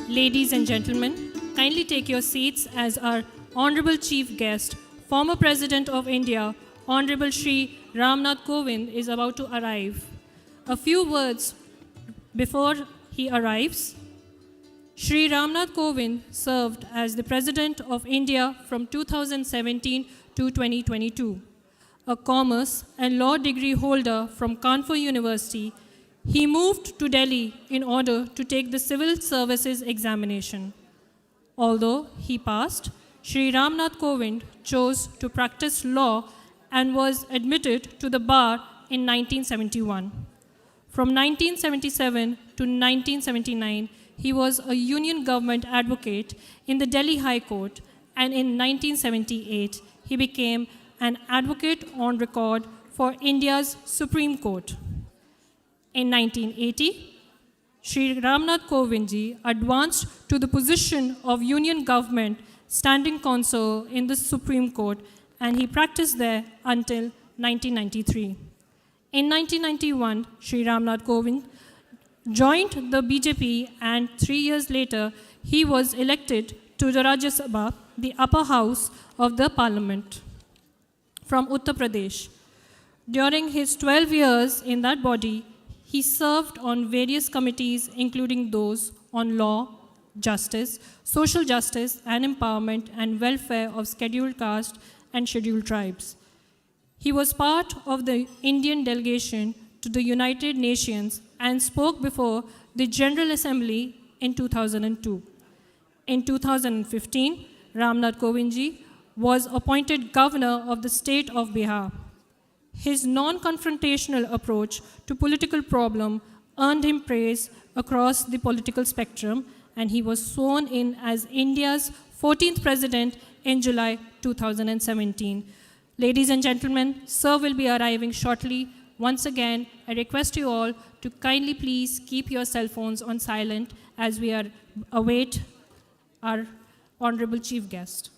Ladies and gentlemen, kindly take your seats as our Honorable Chief Guest, former President of India, Honorable Shri Ramnath Kovind, is about to arrive. A few words before he arrives. Shri Ramnath Kovind served as the President of India from 2017 to 2022. A commerce and law degree holder from Kanpur University, he moved to Delhi in order to take the civil services examination. Although he passed, Shri Ramnath Kovind chose to practice law and was admitted to the bar in 1971. From 1977 to 1979, he was a union government advocate in the Delhi High Court, and in 1978, he became an advocate on record for India's Supreme Court. In 1980, Shri Ramnath Kovindji advanced to the position of Union Government Standing Counsel in the Supreme Court, and he practiced there until 1993. In 1991, Shri Ramnath Kovind joined the BJP, and 3 years later, he was elected to the Rajya Sabha, the upper house of the parliament, from Uttar Pradesh. During his 12 years in that body, he served on various committees, including those on law, justice, social justice and empowerment, and welfare of scheduled caste and scheduled tribes. He was part of the Indian delegation to the United Nations and spoke before the General Assembly in 2002. In 2015, Ramnath Kovindji was appointed governor of the state of Bihar. His non-confrontational approach to political problem earned him praise across the political spectrum, and he was sworn in as India's 14th president in July 2017. Ladies and gentlemen, Sir will be arriving shortly. Once again, I request you all to kindly please keep your cell phones on silent as we await our Honorable Chief Guest.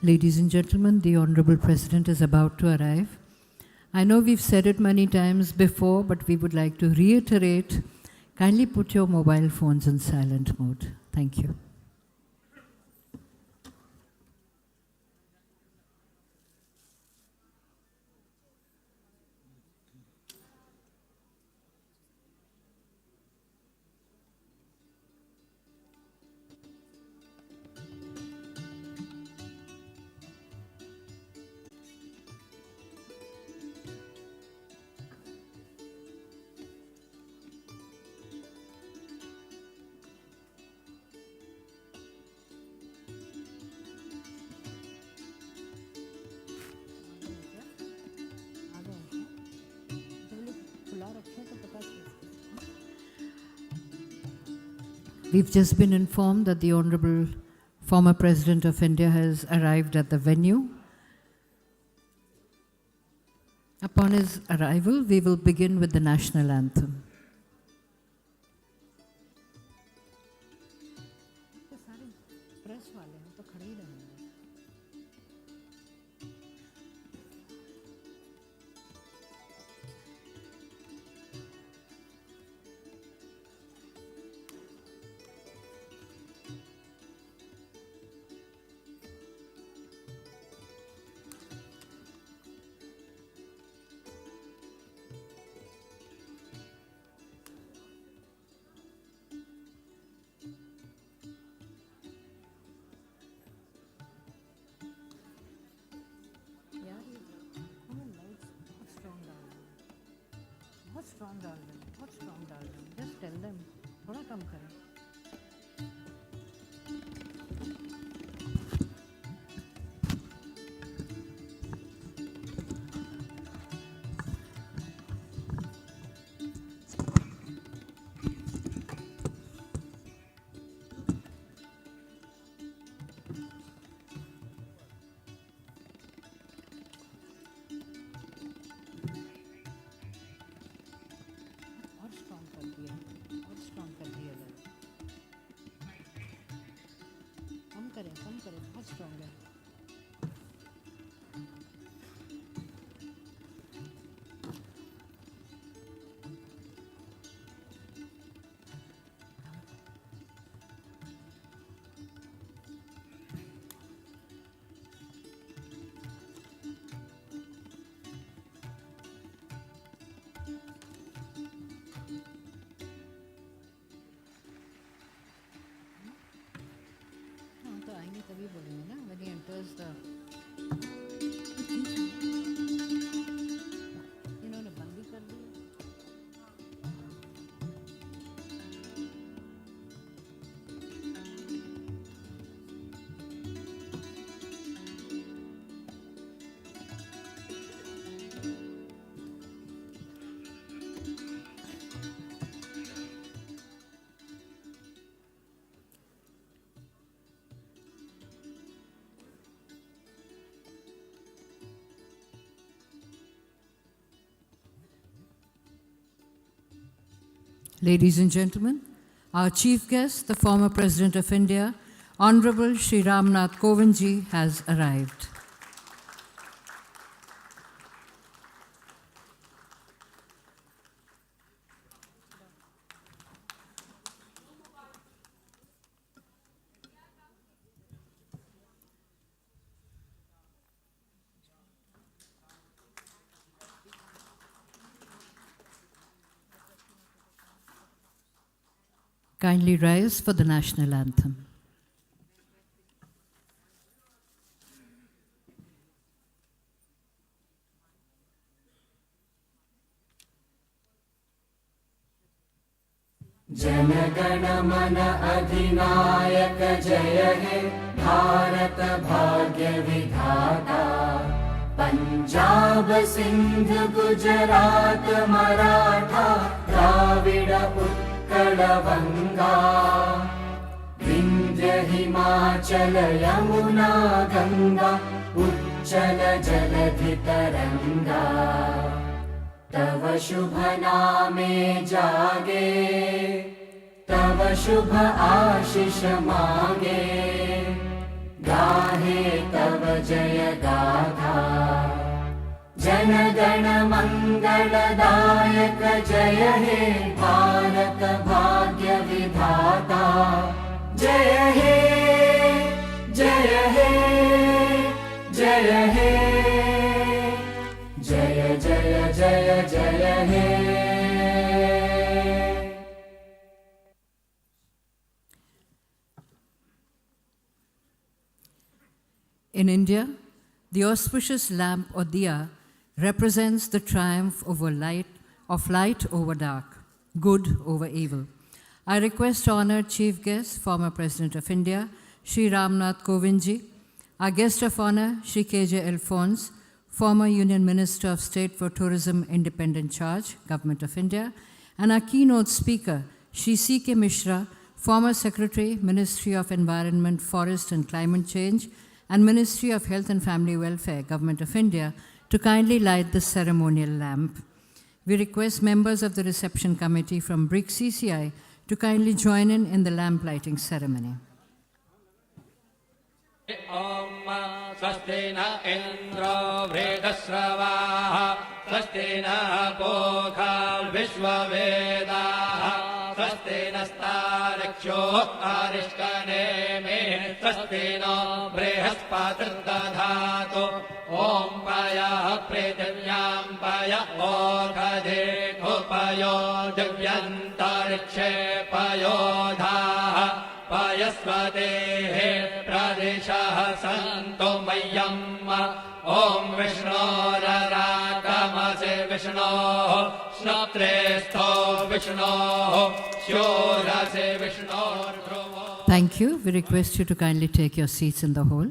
Ladies and gentlemen, the Honorable President is about to arrive. I know we've said it many times before, but we would like to reiterate, kindly put your mobile phones in silent mode. Thank you. We've just been informed that the Honorable former President of India has arrived at the venue. Upon his arrival, we will begin with the national anthem. बहुत strong डाल रहे हैं just tell them थोड़ा कम करें कम करें बहुत strong है तभी बोलेंगे ना when he enters the इन्होंने बंदी कर दी Ladies and gentlemen, our chief guest, the former President of India, Honorable Shri Ramnath Kovind ji, has arrived. Kindly rise for the national anthem. जनगण मन अधिनायक जय हे भारत भाग्य विधाता पंजाब सिंध गुजरात मराठा द्राविड़ उत्कल गंगा विंध्य हिमाचल यमुना गंगा उच्चल जलधि तरंगा तव शुभ नामे जागे तव शुभ आशीष मांगे गाहे तव जय गाथा जनगण मंगलदायक जय हे भारत भाग्य विधाता जय हे जय हे जय हे जय जय जय जय हे। In India, the auspicious lamp or diya represents the triumph over light, of light over dark, good over evil. I request honored chief guest, former President of India, Shri Ramnath Kovindji, our guest of honor, Shri K.J. Alphonse, former Union Minister of State for Tourism, Independent Charge, Government of India, and our keynote speaker, Shri C.K. Mishra, former Secretary, Ministry of Environment, Forest and Climate Change, and Ministry of Health and Family Welfare, Government of India, to kindly light the ceremonial lamp. We request members of the reception committee from BRICS CCI to kindly join in the lamp lighting ceremony. Om swasti na indra vredasravaha swasti na pokal vishvavedaha swasti na stariksho arishkaneme swasti no brihaspatridadhatu Om paya prithivyam paya orkade kupayo divyantarikshe payodhaha payasvadehe pradeshah santo mayam Om Vishnorakamase Vishno Shnatresto Vishno Shyorase Vishno. Thank you. We request you to kindly take your seats in the hall.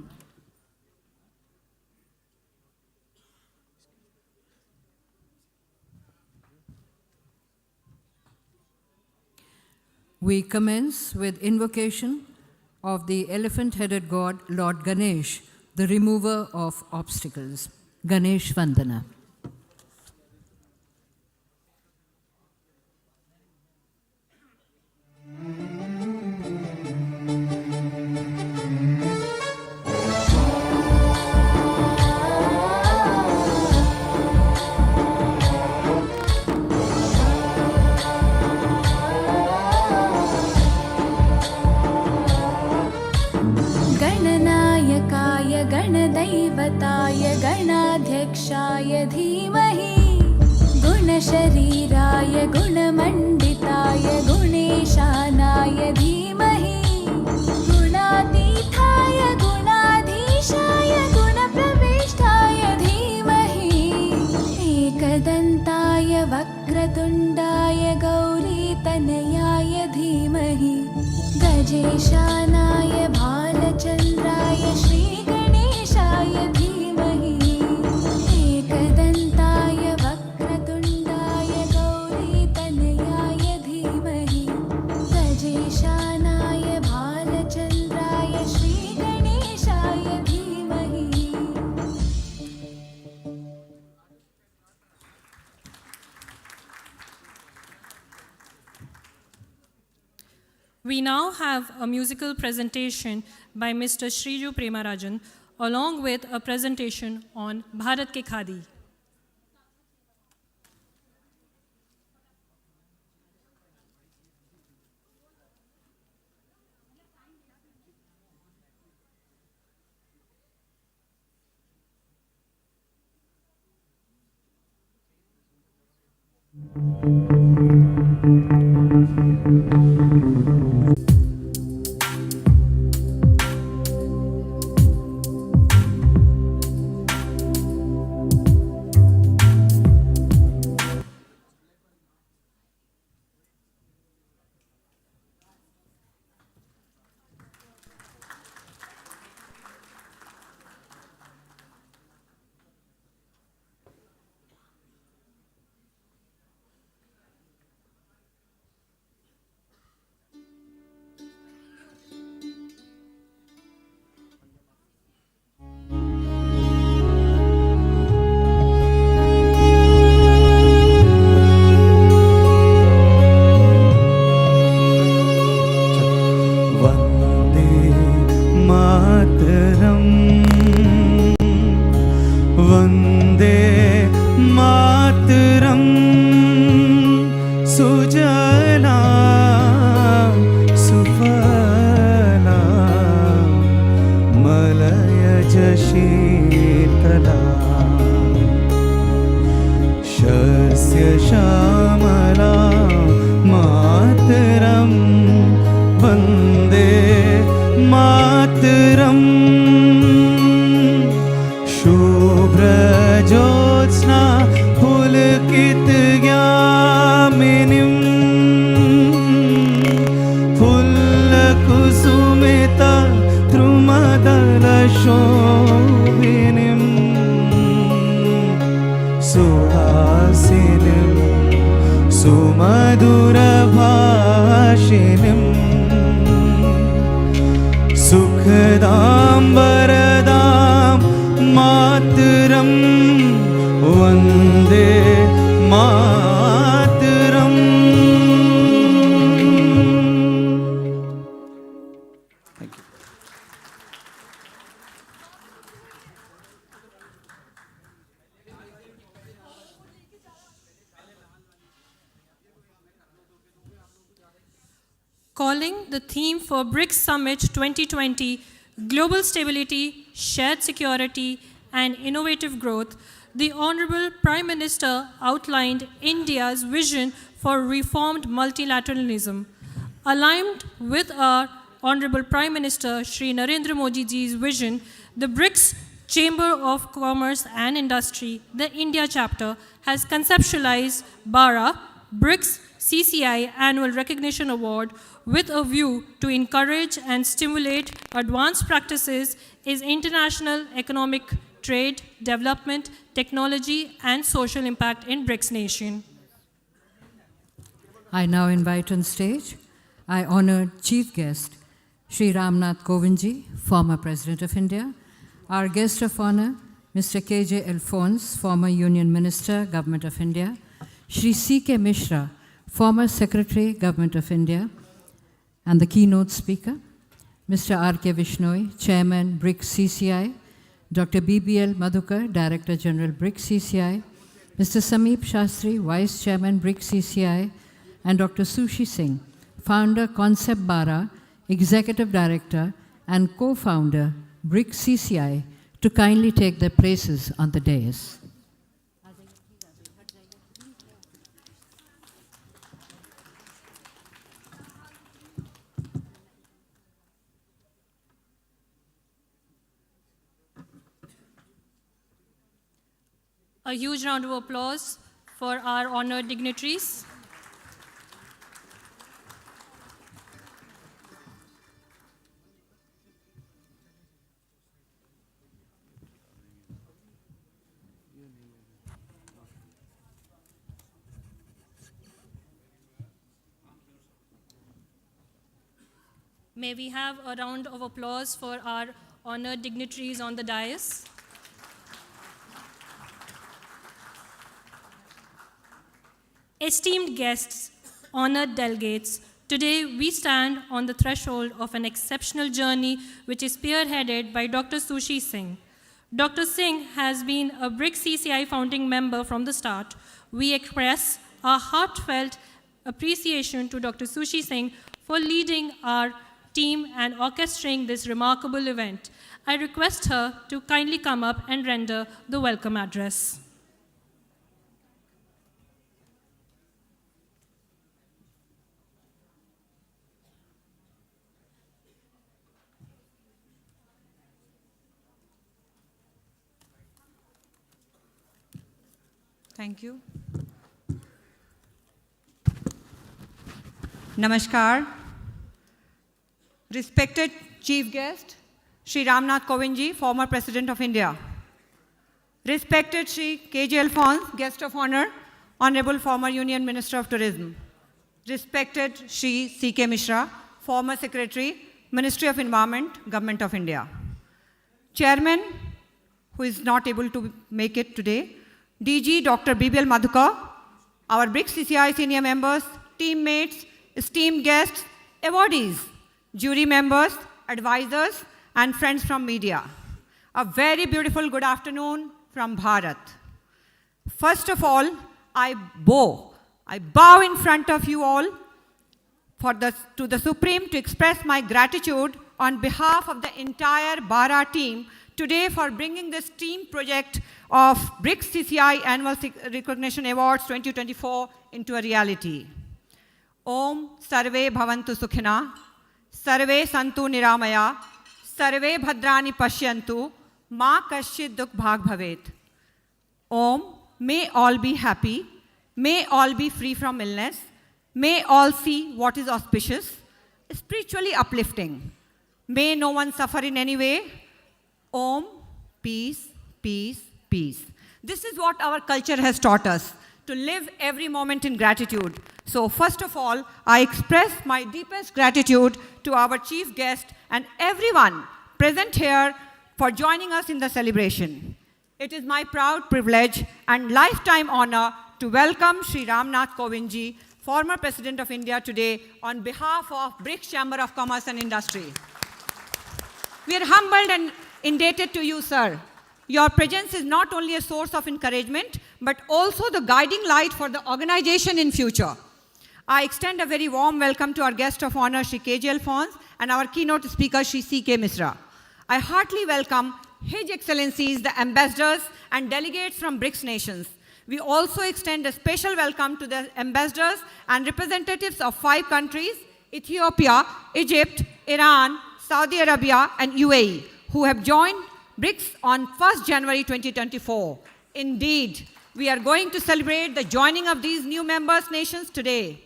We commence with invocation of the elephant-headed god Lord Ganesh, the remover of obstacles. Ganesh Vandana. गणनायकाय गणदैवताय गणाध्यक्षाय धीमहि गुणशरीराय गुणमण्डिताय गुणेशानाय धीमहि गुणातीताय गुणाधीशाय गुणप्रविष्टाय धीमहि एकदन्ताय वक्रतुण्डाय गौरीतनयाय धीमहि गजेशानाय भालचन्द्राय श्रीगणेशाय धीमहि एकदन्ताय वक्रतुण्डाय गौरीतनयाय धीमहि गजेशानाय भालचन्द्राय श्रीगणेशाय धीमहि। We now have a musical presentation by Mr. Sriju Premarajan, along with a presentation on Bharat Ke Khadi. सुजला सुफला मलयज शीतला शस्य श्यामला मातरं वन्दे मातरम् शुभ्रज्योत्स्ना पुलकितयामिनीं फुल्लकुसुमिता द्रुमदलशोभिनीं सुहासिनीं सुमधुरभाषिणीं सुखदां वरदां मातरं Vande Mataram. Thank you. Calling the theme for BRICS Summit 2020, Global Stability, Shared Security, and Innovative Growth, the Honorable Prime Minister outlined India's vision for reformed multilateralism. Aligned with our Honorable Prime Minister Shri Narendra Modi ji's vision, the BRICS Chamber of Commerce and Industry, the India chapter, has conceptualized BARA, BRICS CCI Annual Recognition Award, with a view to encourage and stimulate advanced practices in international economic trade, development, technology, and social impact in BRICS nation. I now invite on stage our honored chief guest, Shri Ramnath Kovindji, former President of India, our guest of honor, Mr. K.J. Alphonse, former Union Minister, Government of India, Shri C.K. Mishra, former Secretary, Government of India, and the keynote speaker, Mr. R.K. Vishnoi, Chairman, BRICS CCI, Dr. B.B.L. Madhukar, Director General, BRICS CCI, Mr. Sameep Shastri, Vice Chairman, BRICS CCI, and Dr. Sushi Singh, Founder, Concept BARA, Executive Director, and Co-Founder, BRICS CCI, to kindly take their places on the dais. A huge round of applause for our honored dignitaries. May we have a round of applause for our honored dignitaries on the dais. Esteemed guests, honored delegates, today we stand on the threshold of an exceptional journey which is spearheaded by Dr. Sushi Singh. Dr. Singh has been a BRICS CCI founding member from the start. We express our heartfelt appreciation to Dr. Sushi Singh for leading our team and orchestrating this remarkable event. I request her to kindly come up and render the welcome address. Thank you. Namaskar. Respected Chief Guest, Shri Ramnath Kovindji, former President of India. Respected Shri K.J. Alphonse, Guest of Honor, Honorable former Union Minister of Tourism. Respected Shri C.K. Mishra, former Secretary, Ministry of Environment, Government of India. Chairman, who is not able to make it today, DG Dr. B.B.L. Madhukar, our BRICS CCI senior members, teammates, esteemed guests, awardees, jury members, advisors, and friends from media. A very beautiful good afternoon from Bharat. First of all, I I bow in front of you all to the Supreme to express my gratitude on behalf of the entire BARA team today for bringing this team project of BRICS CCI Annual Recognition Awards 2024 into a reality. Om Sarve Bhavantu Sukhina, Sarve Santu Niramaya, Sarve Bhadrani Pashyantu, Ma Kashchit Dukh Bhag Bhavet. Om, may all be happy, may all be free from illness, may all see what is auspicious, spiritually uplifting. May no one suffer in any way. Om, peace, peace, peace. This is what our culture has taught us, to live every moment in gratitude. So first of all, I express my deepest gratitude to our chief guest and everyone present here for joining us in the celebration. It is my proud privilege and lifetime honor to welcome Sri Ramnath Kovindji, former President of India, today on behalf of BRICS Chamber of Commerce and Industry. We are humbled and indebted to you, sir. Your presence is not only a source of encouragement, but also the guiding light for the organization in future. I extend a very warm welcome to our guest of honor, Shri KJ Alphonse, and our keynote speaker, Shri CK Misra. I heartily welcome His Excellencies, the ambassadors and delegates from BRICS nations. We also extend a special welcome to the ambassadors and representatives of 5 countries, Ethiopia, Egypt, Iran, Saudi Arabia, and UAE, who have joined BRICS on 1st January 2024. Indeed, we are going to celebrate the joining of these new members nations today.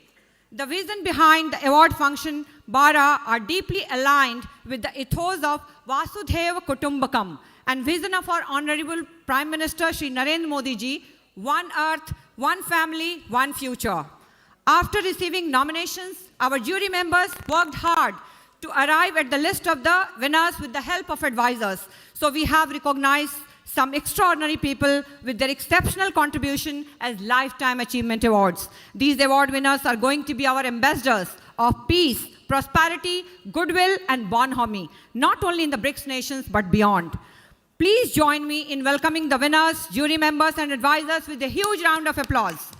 The vision behind the award function, BARA, are deeply aligned with the ethos of Vasudhaiva Kutumbakam and vision of our Honorable Prime Minister Shri Narendra Modi ji, one earth, one family, one future. After receiving nominations, our jury members worked hard to arrive at the list of the winners with the help of advisors. So we have recognized some extraordinary people with their exceptional contribution as Lifetime Achievement Awards. These award winners are going to be our ambassadors of peace, prosperity, goodwill, and bonhomie, not only in the BRICS nations, but beyond. Please join me in welcoming the winners, jury members, and advisors with a huge round of applause.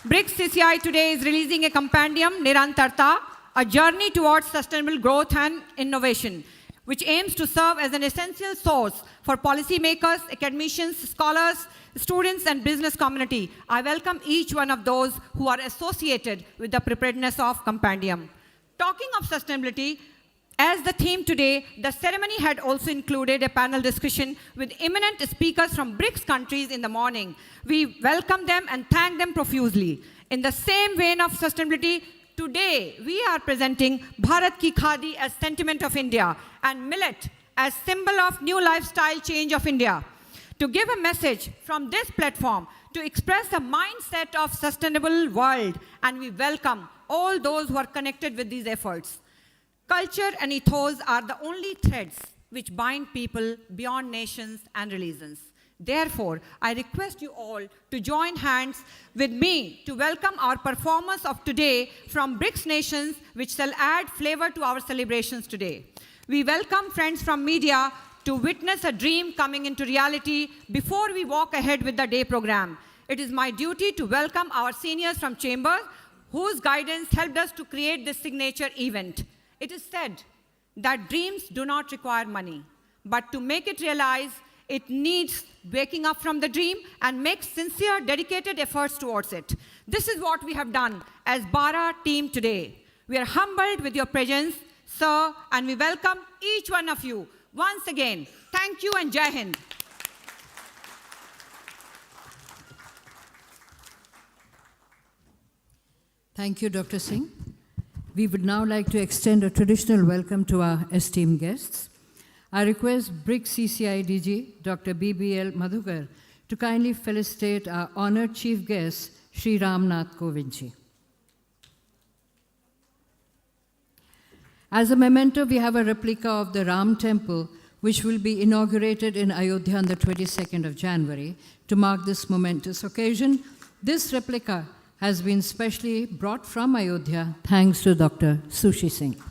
BRICS CCI today is releasing a compendium, Nirantarta, a journey towards sustainable growth and innovation, which aims to serve as an essential source for policymakers, academicians, scholars, students, and business community. I welcome each one of those who are associated with the preparedness of compendium. Talking of sustainability, as the theme today, the ceremony had also included a panel discussion with eminent speakers from BRICS countries in the morning. We welcome them and thank them profusely. In the same vein of sustainability, today we are presenting Bharat Ki Khadi as sentiment of India and millet as symbol of new lifestyle change of India. To give a message from this platform to express a mindset of sustainable world, and we welcome all those who are connected with these efforts. Culture and ethos are the only threads which bind people beyond nations and religions. Therefore, I request you all to join hands with me to welcome our performers of today from BRICS nations, which shall add flavor to our celebrations today. We welcome friends from media to witness a dream coming into reality before we walk ahead with the day program. It is my duty to welcome our seniors from Chamber, whose guidance helped us to create this signature event. It is said that dreams do not require money, but to make it realize, it needs waking up from the dream and make sincere, dedicated efforts towards it. This is what we have done as BARA team today. We are humbled with your presence, sir, and we welcome each one of you. Once again, thank you and Jai Hind. Thank you, Dr. Singh. We would now like to extend a traditional welcome to our esteemed guests. I request BRICS CCI DG, Dr. BBL Madhukar, to kindly felicitate our honored chief guest, Sri Ramnath Kovindji. As a memento, we have a replica of the Ram Temple, which will be inaugurated in Ayodhya on the 22nd of January. To mark this momentous occasion, this replica has been specially brought from Ayodhya, thanks to Dr. Sushi Singh.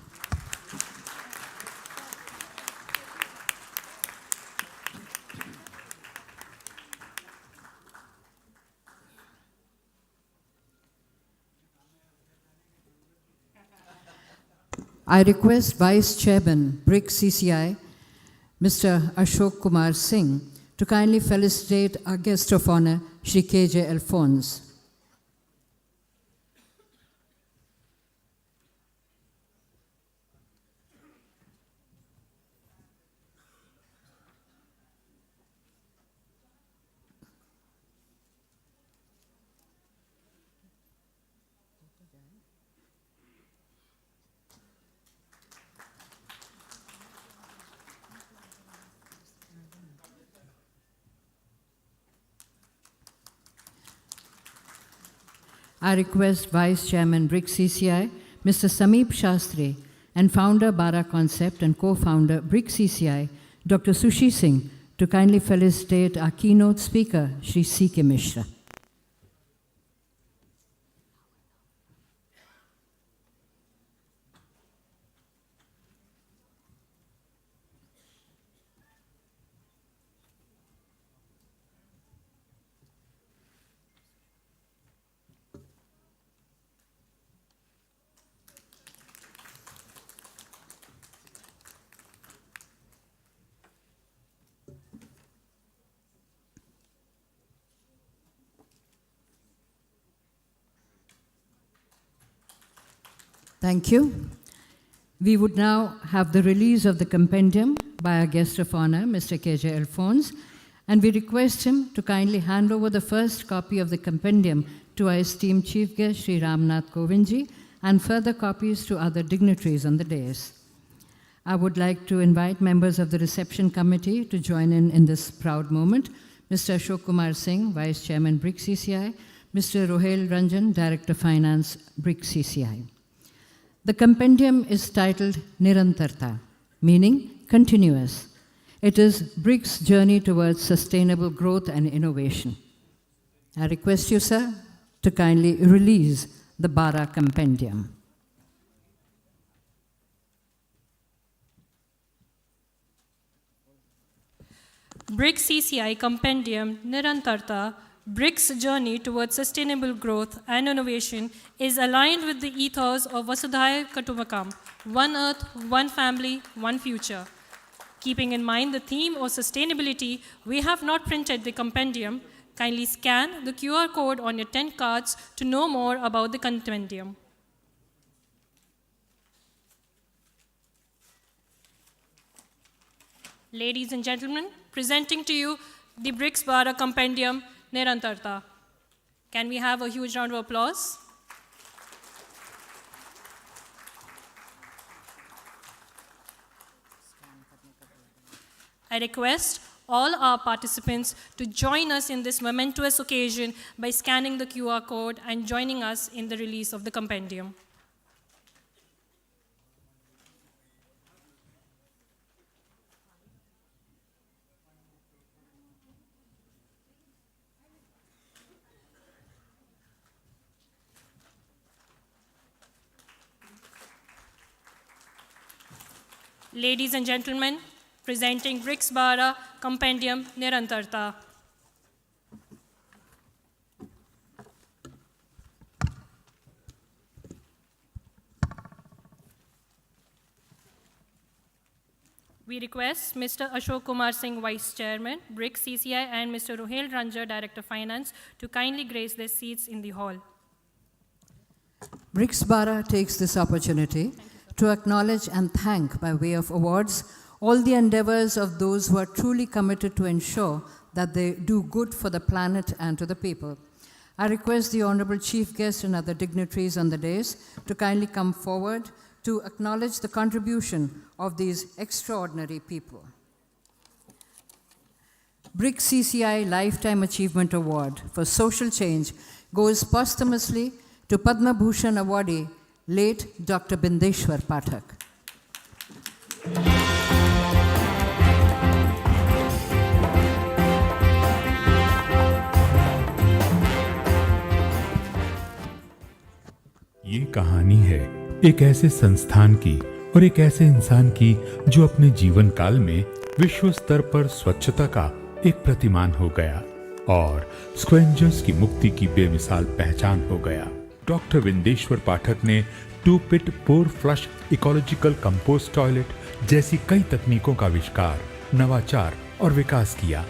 I request Vice Chairman, BRICS CCI, Mr. Ashok Kumar Singh, to kindly felicitate our guest of honor, Shri K.J. Alphonse. I request Vice Chairman BRICS CCI, Mr. Sameep Shastri, and founder Bara Concept and co-founder BRICS CCI, Dr. Sushi Singh, to kindly felicitate our keynote speaker, Shri C.K. Mishra. Thank you. We would now have the release of the compendium by our guest of honor, Mr. K.J. Alphonse, and we request him to kindly hand over the first copy of the compendium to our esteemed chief guest, Sri Ramnath Kovindji, and further copies to other dignitaries on the dais. I would like to invite members of the reception committee to join in this proud moment. Mr. Ashok Kumar Singh, Vice Chairman, BRICS CCI, Mr. Rohel Ranjan, Director Finance, BRICS CCI. The compendium is titled Nirantarta, meaning continuous. It is BRICS' journey towards sustainable growth and innovation. I request you, sir, to kindly release the Bara compendium. BRICS CCI Compendium Nirantarta, BRICS' journey towards sustainable growth and innovation is aligned with the ethos of Vasudhaiva Kutumbakam, one earth, one family, one future. Keeping in mind the theme of sustainability, we have not printed the compendium. Kindly scan the QR code on your tent cards to know more about the compendium. Ladies and gentlemen, presenting to you the BRICS Bara Compendium Nirantarta. Can we have a huge round of applause? I request all our participants to join us in this momentous occasion by scanning the QR code and joining us in the release of the compendium. Ladies and gentlemen, presenting BRICS Bara Compendium Nirantarta. We request Mr. Ashok Kumar Singh, Vice Chairman, BRICS CCI, and Mr. Rohel Ranjan, Director Finance, to kindly grace their seats in the hall. BRICS Bara takes this opportunity to acknowledge and thank, by way of awards, all the endeavors of those who are truly committed to ensure that they do good for the planet and to the people. I request the Honorable Chief Guest and other dignitaries on the dais to kindly come forward to acknowledge the contribution of these extraordinary people. BRICS CCI Lifetime Achievement Award for Social Change goes posthumously to Padma Bhushan awardee, late Dr. Bindeshwar Pathak. ये कहानी है एक ऐसे संस्थान की और एक ऐसे इंसान की जो अपने जीवन काल में विश्व स्तर पर स्वच्छता का एक प्रतिमान हो गया और स्क्वेंजर्स की मुक्ति की बेमिसाल पहचान हो गया। डॉक्टर विंदेश्वर पाठक ने 2 पिट पोर फ्लश इकोलॉजिकल कंपोस्ट टॉयलेट जैसी कई तकनीकों का आविष्कार, नवाचार और विकास किया,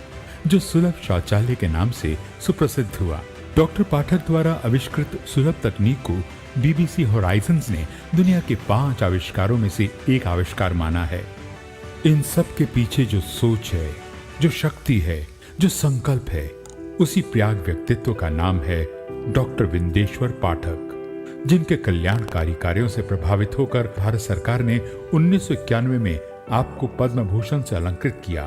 जो सुलभ शौचालय के नाम से सुप्रसिद्ध हुआ। डॉक्टर पाठक द्वारा आविष्कृत सुलभ तकनीक को बीबीसी होराइजन्स ने दुनिया के 5 आविष्कारों में से एक आविष्कार माना है। इन सब के पीछे जो सोच है, जो शक्ति है, जो संकल्प है, उसी प्रयाग व्यक्तित्व का नाम है डॉक्टर विंदेश्वर पाठक, जिनके कल्याणकारी कार्यों से प्रभावित होकर भारत सरकार ने 1991 में आपको पद्म भूषण से अलंकृत किया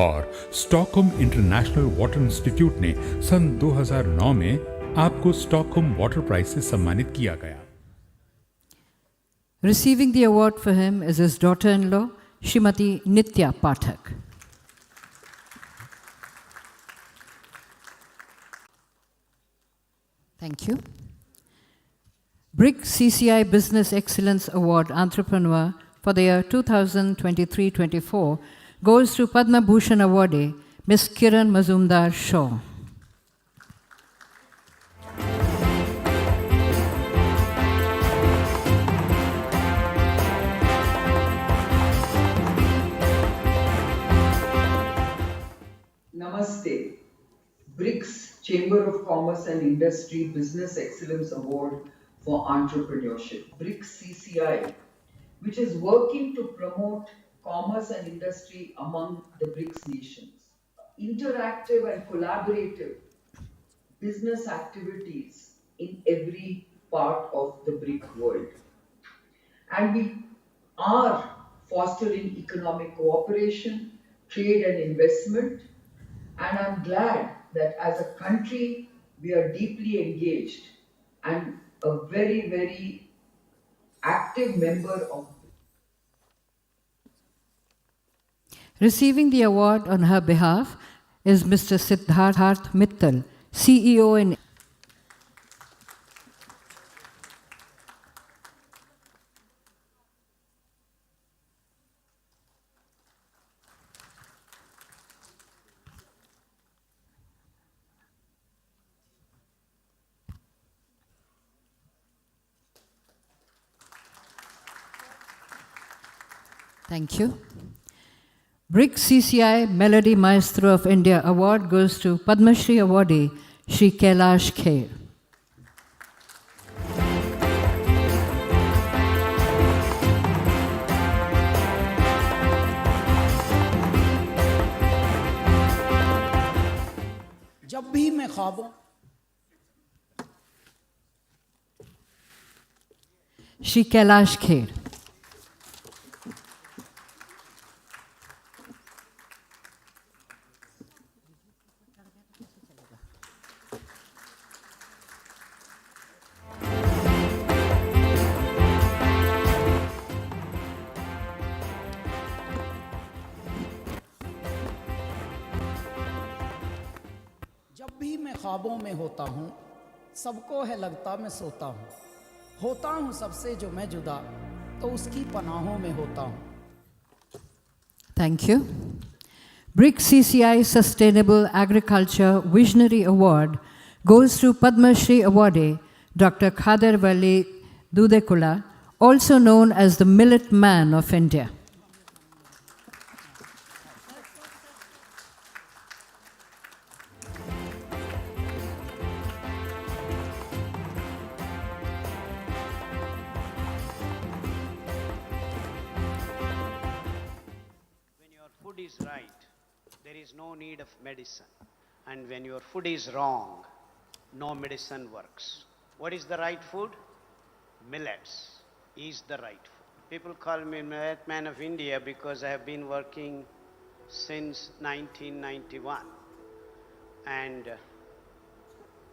और स्टॉकहोम इंटरनेशनल वाटर इंस्टीट्यूट ने सन 2009 में आपको स्टॉकहोम वाटर प्राइज से सम्मानित किया गया। Receiving the award for him is his daughter-in-law, Srimati Nitya Pathak. Thank you. BRICS CCI Business Excellence Award Entrepreneur for the year 2023-24 goes to Padma Bhushan awardee, Ms. Kiran Mazumdar Shaw. Namaste. BRICS Chamber of Commerce and Industry Business Excellence Award for Entrepreneurship. BRICS CCI, which is working to promote commerce and industry among the BRICS nations. Interactive and collaborative business activities in every part of the BRIC world. And we are fostering economic cooperation, trade and investment. And I'm glad that as a country, we are deeply engaged and a very, very active member of. Receiving the award on her behalf is Mr. Siddharth Mittal, CEO in Thank you. BRICS CCI Melody Maestro of India Award goes to Padma Shri awardee, Shri Kailash Kher. जब भी मैं ख्वाबों Shri Kailash Kher. जब भी मैं ख्वाबों में होता हूँ सबको है लगता मैं सोता हूँ होता हूँ सबसे जो मैं जुदा तो उसकी पनाहों में होता हूँ. Thank you. BRICS CCI Sustainable Agriculture Visionary Award goes to Padma Shri awardee, Dr. Khader Wali Dudekula, also known as the Millet Man of India. Food is right, there is no need of medicine. And when your food is wrong, no medicine works. What is the right food? Millets is the right food. People call me Millet Man of India because I have been working since 1991. And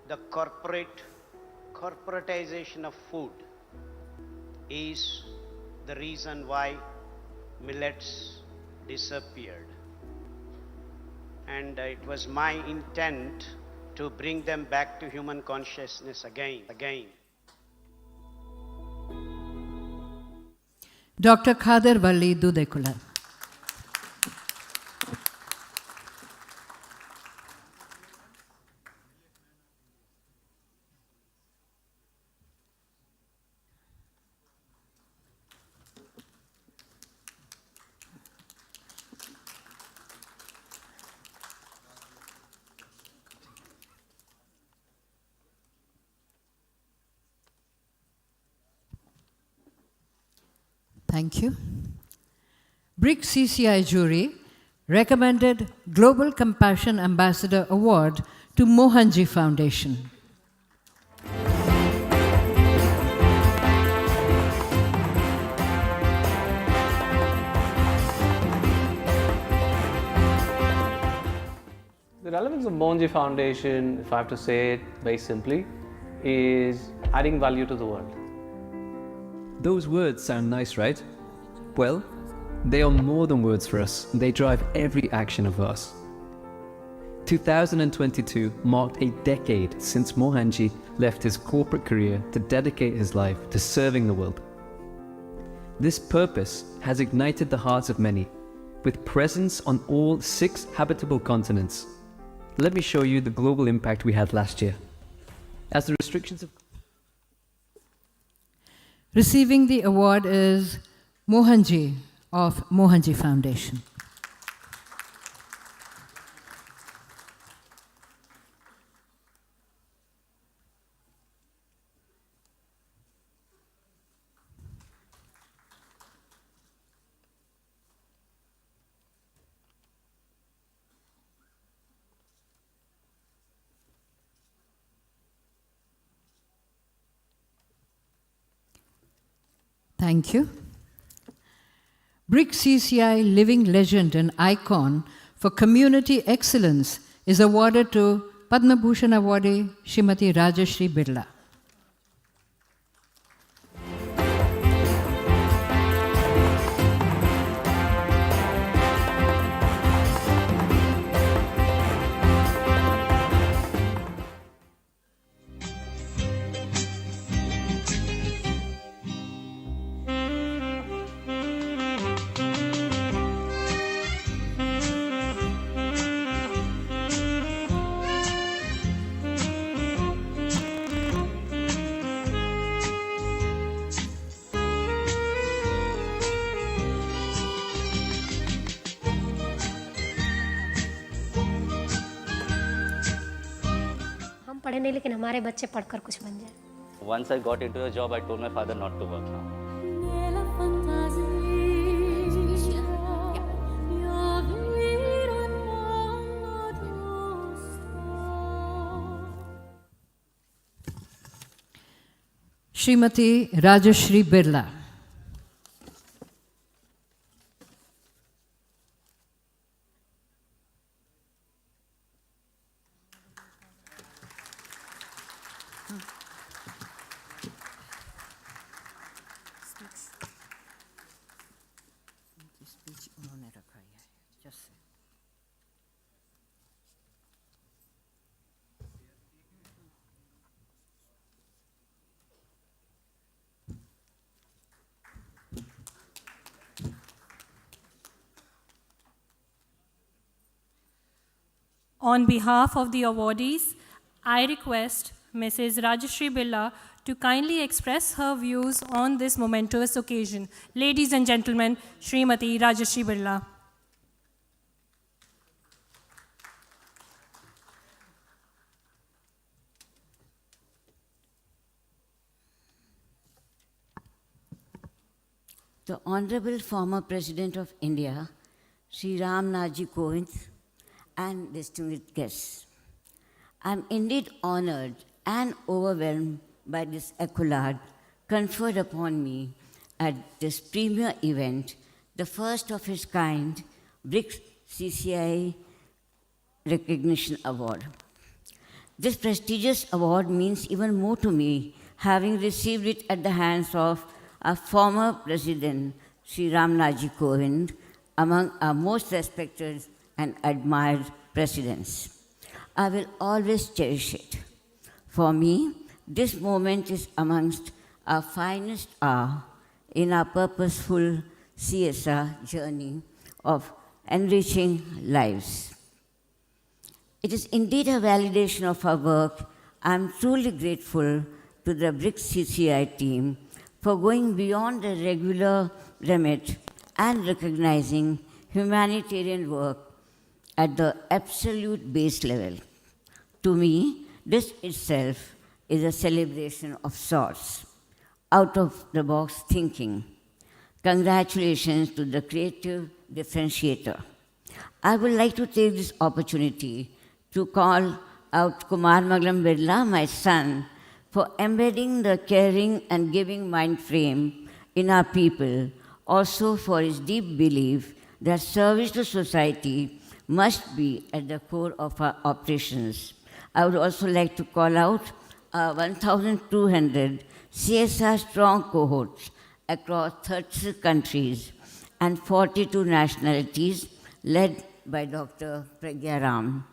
the corporatization of food is the reason why millets disappeared. And it was my intent to bring them back to human consciousness again. Dr. Khader Wali Dudekula. Thank you. BRICS CCI jury recommended Global Compassion Ambassador Award to Mohanji Foundation. The relevance of Mohanji Foundation, if I have to say it very simply, is adding value to the world. Those words sound nice, right? Well, they are more than words for us. They drive every action of us. 2022 marked a decade since Mohanji left his corporate career to dedicate his life to serving the world. This purpose has ignited the hearts of many, with presence on all 6 habitable continents. Let me show you the global impact we had last year. As the restrictions of... Receiving the award is Mohanji of Mohanji Foundation. Thank you. BRICS CCI Living Legend and Icon for Community Excellence is awarded to Padma Bhushan awardee Srimati Rajashri Birla. पढ़े नहीं लेकिन हमारे बच्चे पढ़कर कुछ बन जाए. Once I got into a job, I told my father not to work now. Srimati Rajashri Birla. On behalf of the awardees, I request Mrs. Rajashri Birla to kindly express her views on this momentous occasion. Ladies and gentlemen, Srimati Rajashri Birla. The Honorable former President of India, Sri Ram Nathji Kovind, and distinguished guests. I am indeed honored and overwhelmed by this accolade conferred upon me at this premier event, the first of its kind, BRICS CCI Recognition Award. This prestigious award means even more to me, having received it at the hands of our former President, Sri Ram Nathji Kovind, among our most respected and admired presidents. I will always cherish it. For me, this moment is amongst our finest hour in our purposeful CSR journey of enriching lives. It is indeed a validation of our work. I am truly grateful to the BRICS CCI team for going beyond the regular remit and recognizing humanitarian work at the absolute base level. To me, this itself is a celebration of sorts, out-of-the-box thinking, Congratulations to the creative differentiator. I would like to take this opportunity to call out Kumar Mangalam Birla, my son, for embedding the caring and giving mind frame in our people, also for his deep belief that service to society must be at the core of our operations. I would also like to call out our 1,200 CSR strong cohorts across 30 countries and 42 nationalities led by Dr. Pragya Ram.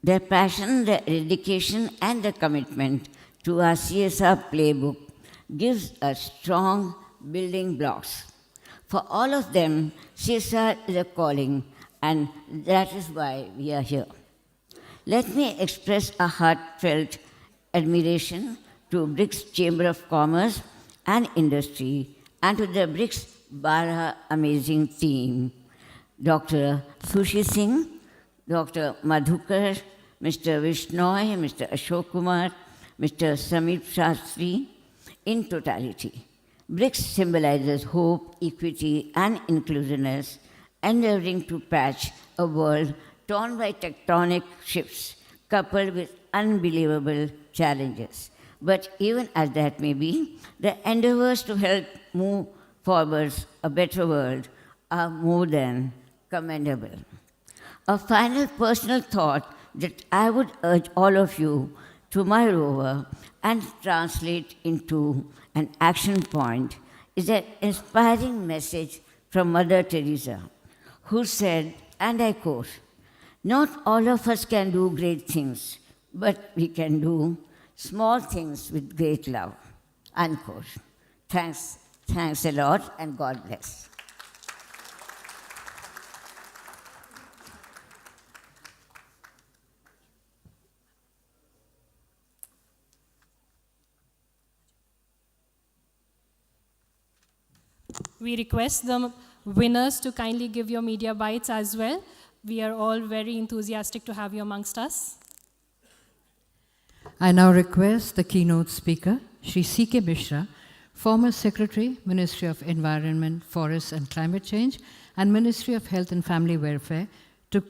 Their passion, their dedication, and their commitment to our CSR playbook gives us strong building blocks. For all of them, CSR is a calling, and that is why we are here. Let me express a heartfelt admiration to BRICS Chamber of Commerce and Industry and to the BRICS Bara amazing team, Dr. Sushi Singh, Dr. Madhukar, Mr. Vishnoy, Mr. Ashok Kumar, Mr. Samir Shastri, in totality. BRICS symbolizes hope, equity, and inclusiveness, endeavoring to patch a world torn by tectonic shifts, coupled with unbelievable challenges. But even as that may be, the endeavors to help move forward a better world are more than commendable. A final personal thought that I would urge all of you to mull over and translate into an action point is an inspiring message from Mother Teresa, who said, and I quote, "Not all of us can do great things, but we can do small things with great love," unquote. Thanks a lot, and God bless. We request the winners to kindly give your media bites as well. We are all very enthusiastic to have you amongst us. I now request the keynote speaker, Shri C.K. Mishra, former Secretary, Ministry of Environment, Forests and Climate Change, and Ministry of Health and Family Welfare, to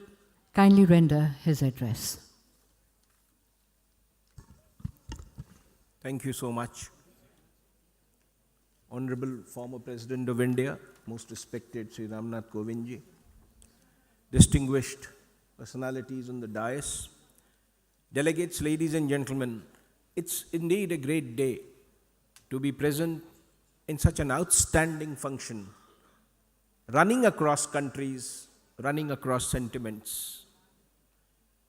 kindly render his address. Thank you so much. Honorable former President of India, most respected Sri Ramnath Kovindji, distinguished personalities on the dais, delegates, ladies and gentlemen, it's indeed a great day to be present in such an outstanding function, running across countries, running across sentiments.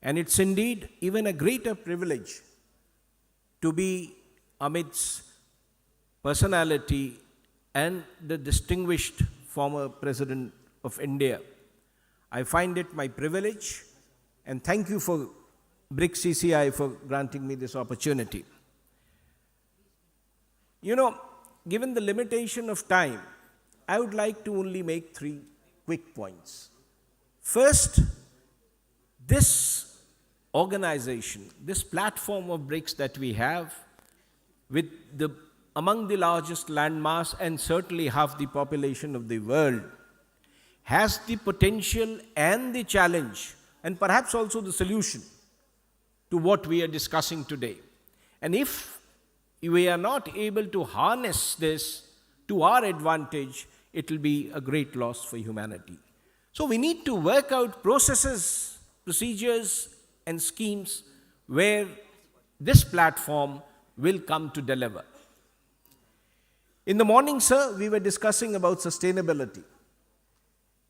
And it's indeed even a greater privilege to be amidst personality and the distinguished former President of India. I find it my privilege, and thank you for BRICS CCI for granting me this opportunity. You know, given the limitation of time, I would like to only make 3 quick points. First, this organization, this platform of BRICS that we have, with among the largest landmass and certainly half the population of the world, has the potential and the challenge, and perhaps also the solution to what we are discussing today. And if we are not able to harness this to our advantage, it will be a great loss for humanity. So we need to work out processes, procedures, and schemes where this platform will come to deliver. In the morning, sir, we were discussing about sustainability.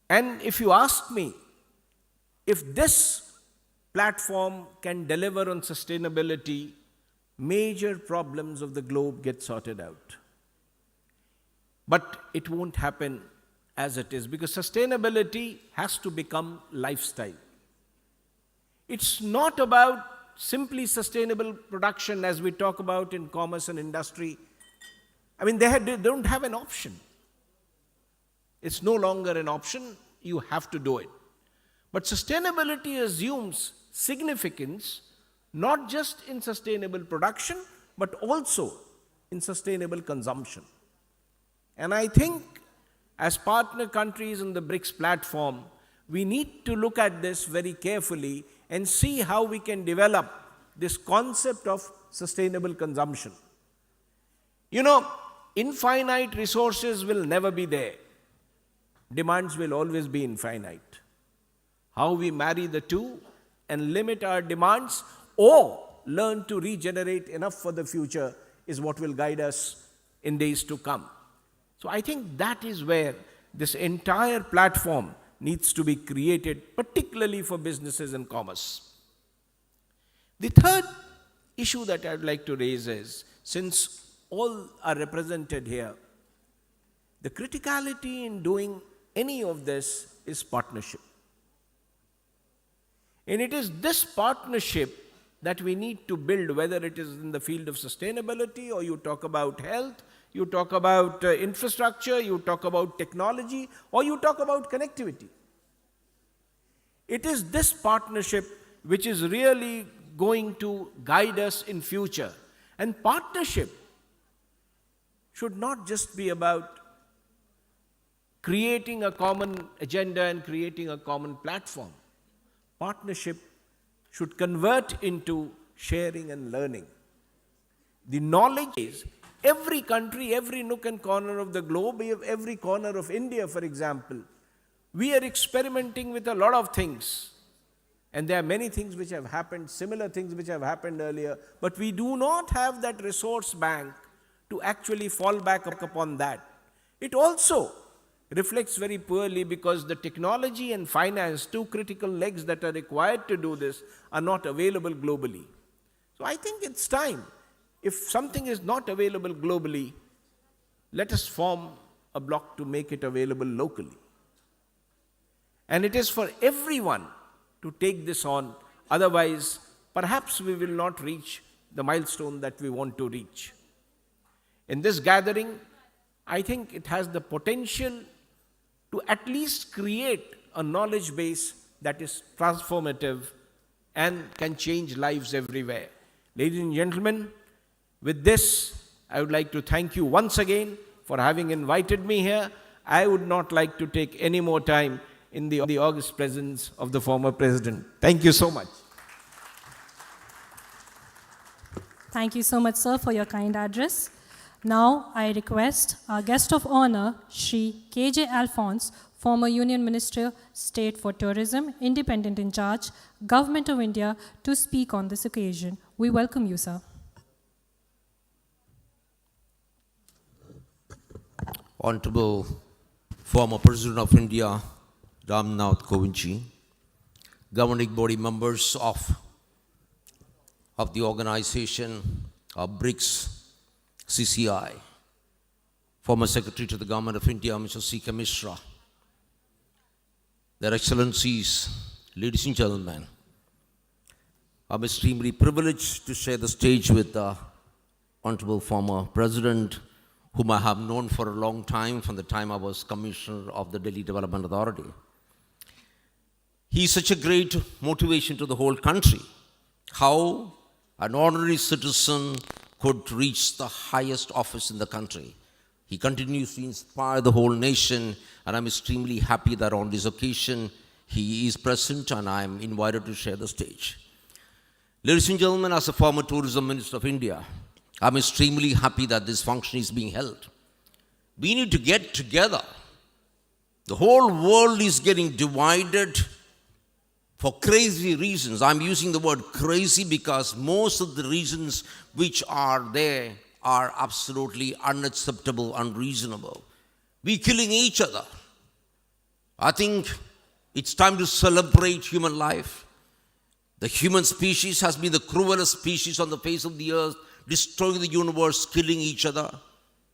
And if you ask me, if this platform can deliver on sustainability, major problems of the globe get sorted out. But it won't happen as it is, because sustainability has to become lifestyle. It's not about simply sustainable production as we talk about in commerce and industry. I mean, they don't have an option. It's no longer an option, you have to do it. But sustainability assumes significance not just in sustainable production, but also in sustainable consumption. And I think as partner countries in the BRICS platform, we need to look at this very carefully and see how we can develop this concept of sustainable consumption. You know, infinite resources will never be there. Demands will always be infinite. How we marry the two and limit our demands or learn to regenerate enough for the future is what will guide us in days to come. So I think that is where this entire platform needs to be created, particularly for businesses and commerce. The third issue that I'd like to raise is, since all are represented here, the criticality in doing any of this is partnership. And it is this partnership that we need to build, whether it is in the field of sustainability, or you talk about health, you talk about infrastructure, you talk about technology, or you talk about connectivity. It is this partnership which is really going to guide us in future. And partnership should not just be about creating a common agenda and creating a common platform. Partnership should convert into sharing and learning. The knowledge is every country, every nook and corner of the globe, every corner of India, for example, we are experimenting with a lot of things. And there are many things which have happened, similar things which have happened earlier, but we do not have that resource bank to actually fall back upon that. It also reflects very poorly because the technology and finance, two critical legs that are required to do this, are not available globally. So I think it's time. If something is not available globally, let us form a block to make it available locally. And it is for everyone to take this on. Otherwise, perhaps we will not reach the milestone that we want to reach. In this gathering, I think it has the potential to at least create a knowledge base that is transformative and can change lives everywhere. Ladies and gentlemen, with this, I would like to thank you once again for having invited me here. I would not like to take any more time in the august presence of the former president. Thank you so much. Thank you so much, sir, for your kind address. Now, I request our guest of honor, Shri K.J. Alphonse, former Union Minister, State for Tourism, Independent in Charge, Government of India, to speak on this occasion. We welcome you, sir. Honorable former President of India, Ram Nath Kovind, governing body members of the organization of BRICS, CCI, former Secretary to the Government of India, Mr. C.K. Mishra, Their Excellencies, ladies and gentlemen, I'm extremely privileged to share the stage with the Honorable former President, whom I have known for a long time, from the time I was Commissioner of the Delhi Development Authority. He is such a great motivation to the whole country. How an ordinary citizen could reach the highest office in the country. He continues to inspire the whole nation, and I'm extremely happy that on this occasion he is present and I'm invited to share the stage. Ladies and gentlemen, as a former Tourism Minister of India, I'm extremely happy that this function is being held. We need to get together. The whole world is getting divided for crazy reasons. I'm using the word crazy because most of the reasons which are there are absolutely unacceptable, unreasonable. We're killing each other. I think it's time to celebrate human life. The human species has been the cruelest species on the face of the earth, destroying the universe, killing each other.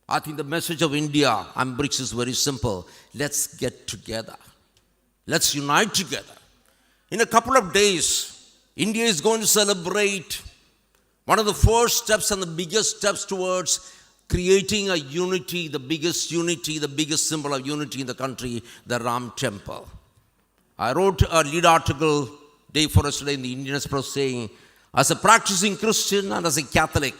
I think the message of India and BRICS is very simple. Let's get together. Let's unite together. In a couple of days, India is going to celebrate one of the first steps and the biggest steps towards creating a unity, the biggest symbol of unity in the country, the Ram Temple. I wrote a lead article day for yesterday in the Indian Express saying, as a practicing Christian and as a Catholic,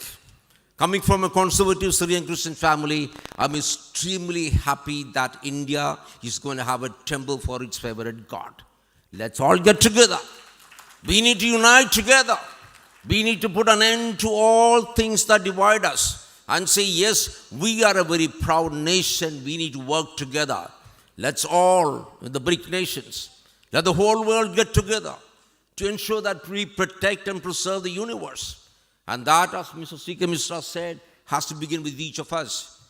Coming from a conservative Syrian Christian family, I'm extremely happy that India is going to have a temple for its favorite God. Let's all get together. We need to unite together. We need to put an end to all things that divide us and say, yes, we are a very proud nation. We need to work together. Let's all, the BRIC nations, let the whole world get together to ensure that we protect and preserve the universe. And that, as Mr. C.K. Mishra said, has to begin with each of us.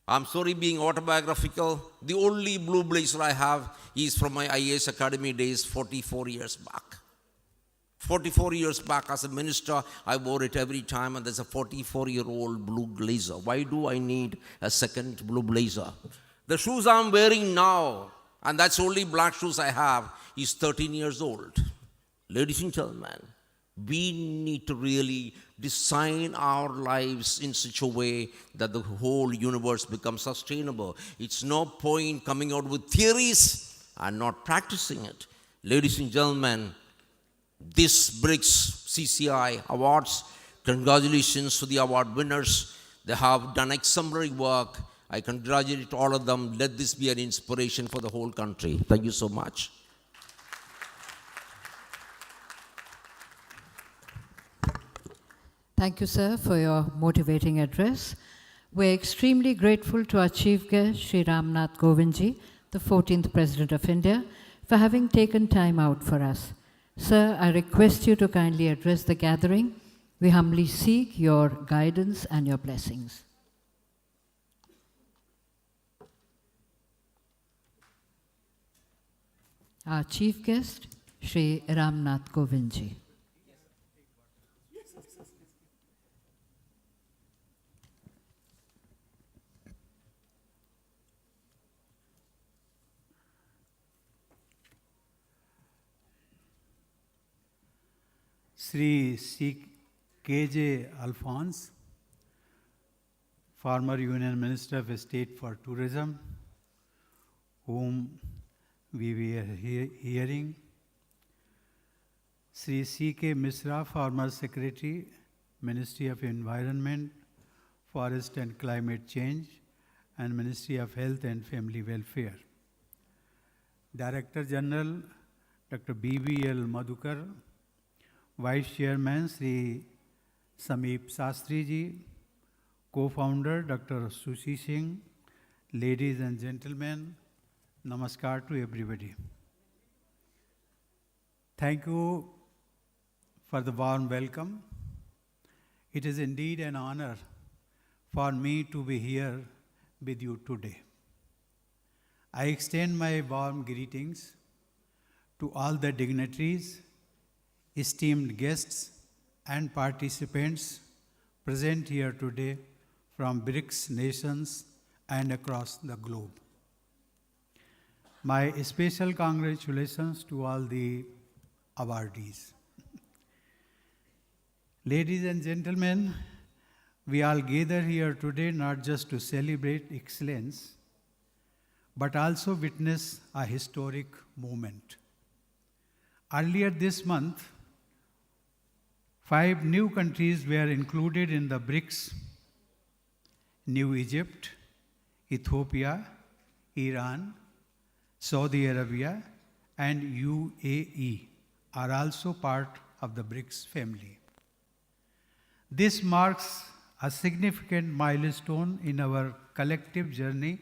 I'm sorry being autobiographical. The only blue blazer I have is from my IAS Academy days 44 years back. 44 years back as a minister, I wore it every time, and there's a 44-year-old blue blazer. Why do I need a second blue blazer? The shoes I'm wearing now, and that's only black shoes I have, is 13 years old. Ladies and gentlemen, we need to really design our lives in such a way that the whole universe becomes sustainable. It's no point coming out with theories and not practicing it. Ladies and gentlemen, this BRICS CCI awards, congratulations to the award winners. They have done exemplary work. I congratulate all of them. Let this be an inspiration for the whole country. Thank you so much. Thank you, sir, for your motivating address. We're extremely grateful to our chief guest, Sri Ramnath Kovindji, the 14th President of India, for having taken time out for us. Sir, I request you to kindly address the gathering. We humbly seek your guidance and your blessings. Our chief guest, Sri Ramnath Kovindji. Sri C.K.J. Alphonse, former Union Minister of State for Tourism, whom we were hearing. Sri C.K. Mishra, former Secretary, Ministry of Environment, Forest and Climate Change, and Ministry of Health and Family Welfare. Director General, Dr. B.B.L. Madhukar, Vice Chairman Sri Sameep Sastri ji, Co-founder Dr. Sushi Singh, ladies and gentlemen, namaskar to everybody. Thank you for the warm welcome. It is indeed an honor for me to be here with you today. I extend my warm greetings to all the dignitaries, esteemed guests and participants present here today from BRICS nations and across the globe. My special congratulations to all the awardees. Ladies and gentlemen, we all gather here today not just to celebrate excellence, but also witness a historic moment. Earlier this month, 5 new countries were included in the BRICS: New Egypt, Ethiopia, Iran, Saudi Arabia, and UAE are also part of the BRICS family. This marks a significant milestone in our collective journey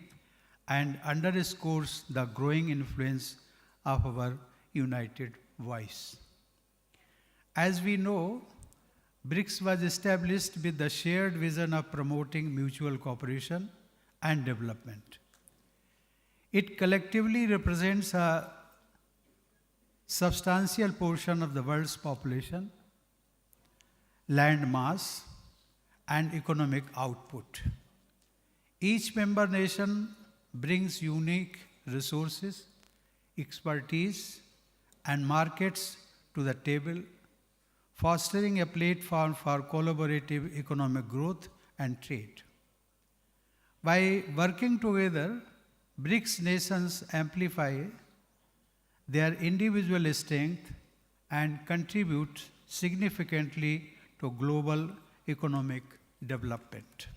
and underscores the growing influence of our united voice. As we know, BRICS was established with the shared vision of promoting mutual cooperation and development. It collectively represents a substantial portion of the world's population, land mass, and economic output. Each member nation brings unique resources, expertise, and markets to the table, fostering a platform for collaborative economic growth and trade. By working together, BRICS nations amplify their individual strength and contribute significantly to global economic development.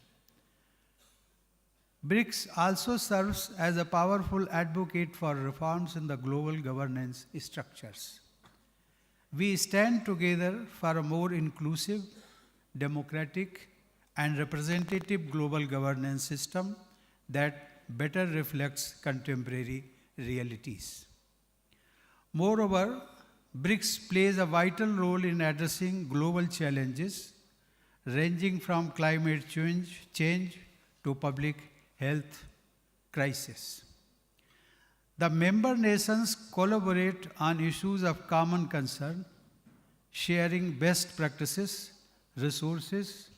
BRICS also serves as a powerful advocate for reforms in the global governance structures. We stand together for a more inclusive, democratic, and representative global governance system that better reflects contemporary realities. Moreover, BRICS plays a vital role in addressing global challenges ranging from climate change to public health crisis. The member nations collaborate on issues of common concern, sharing best practices, resources,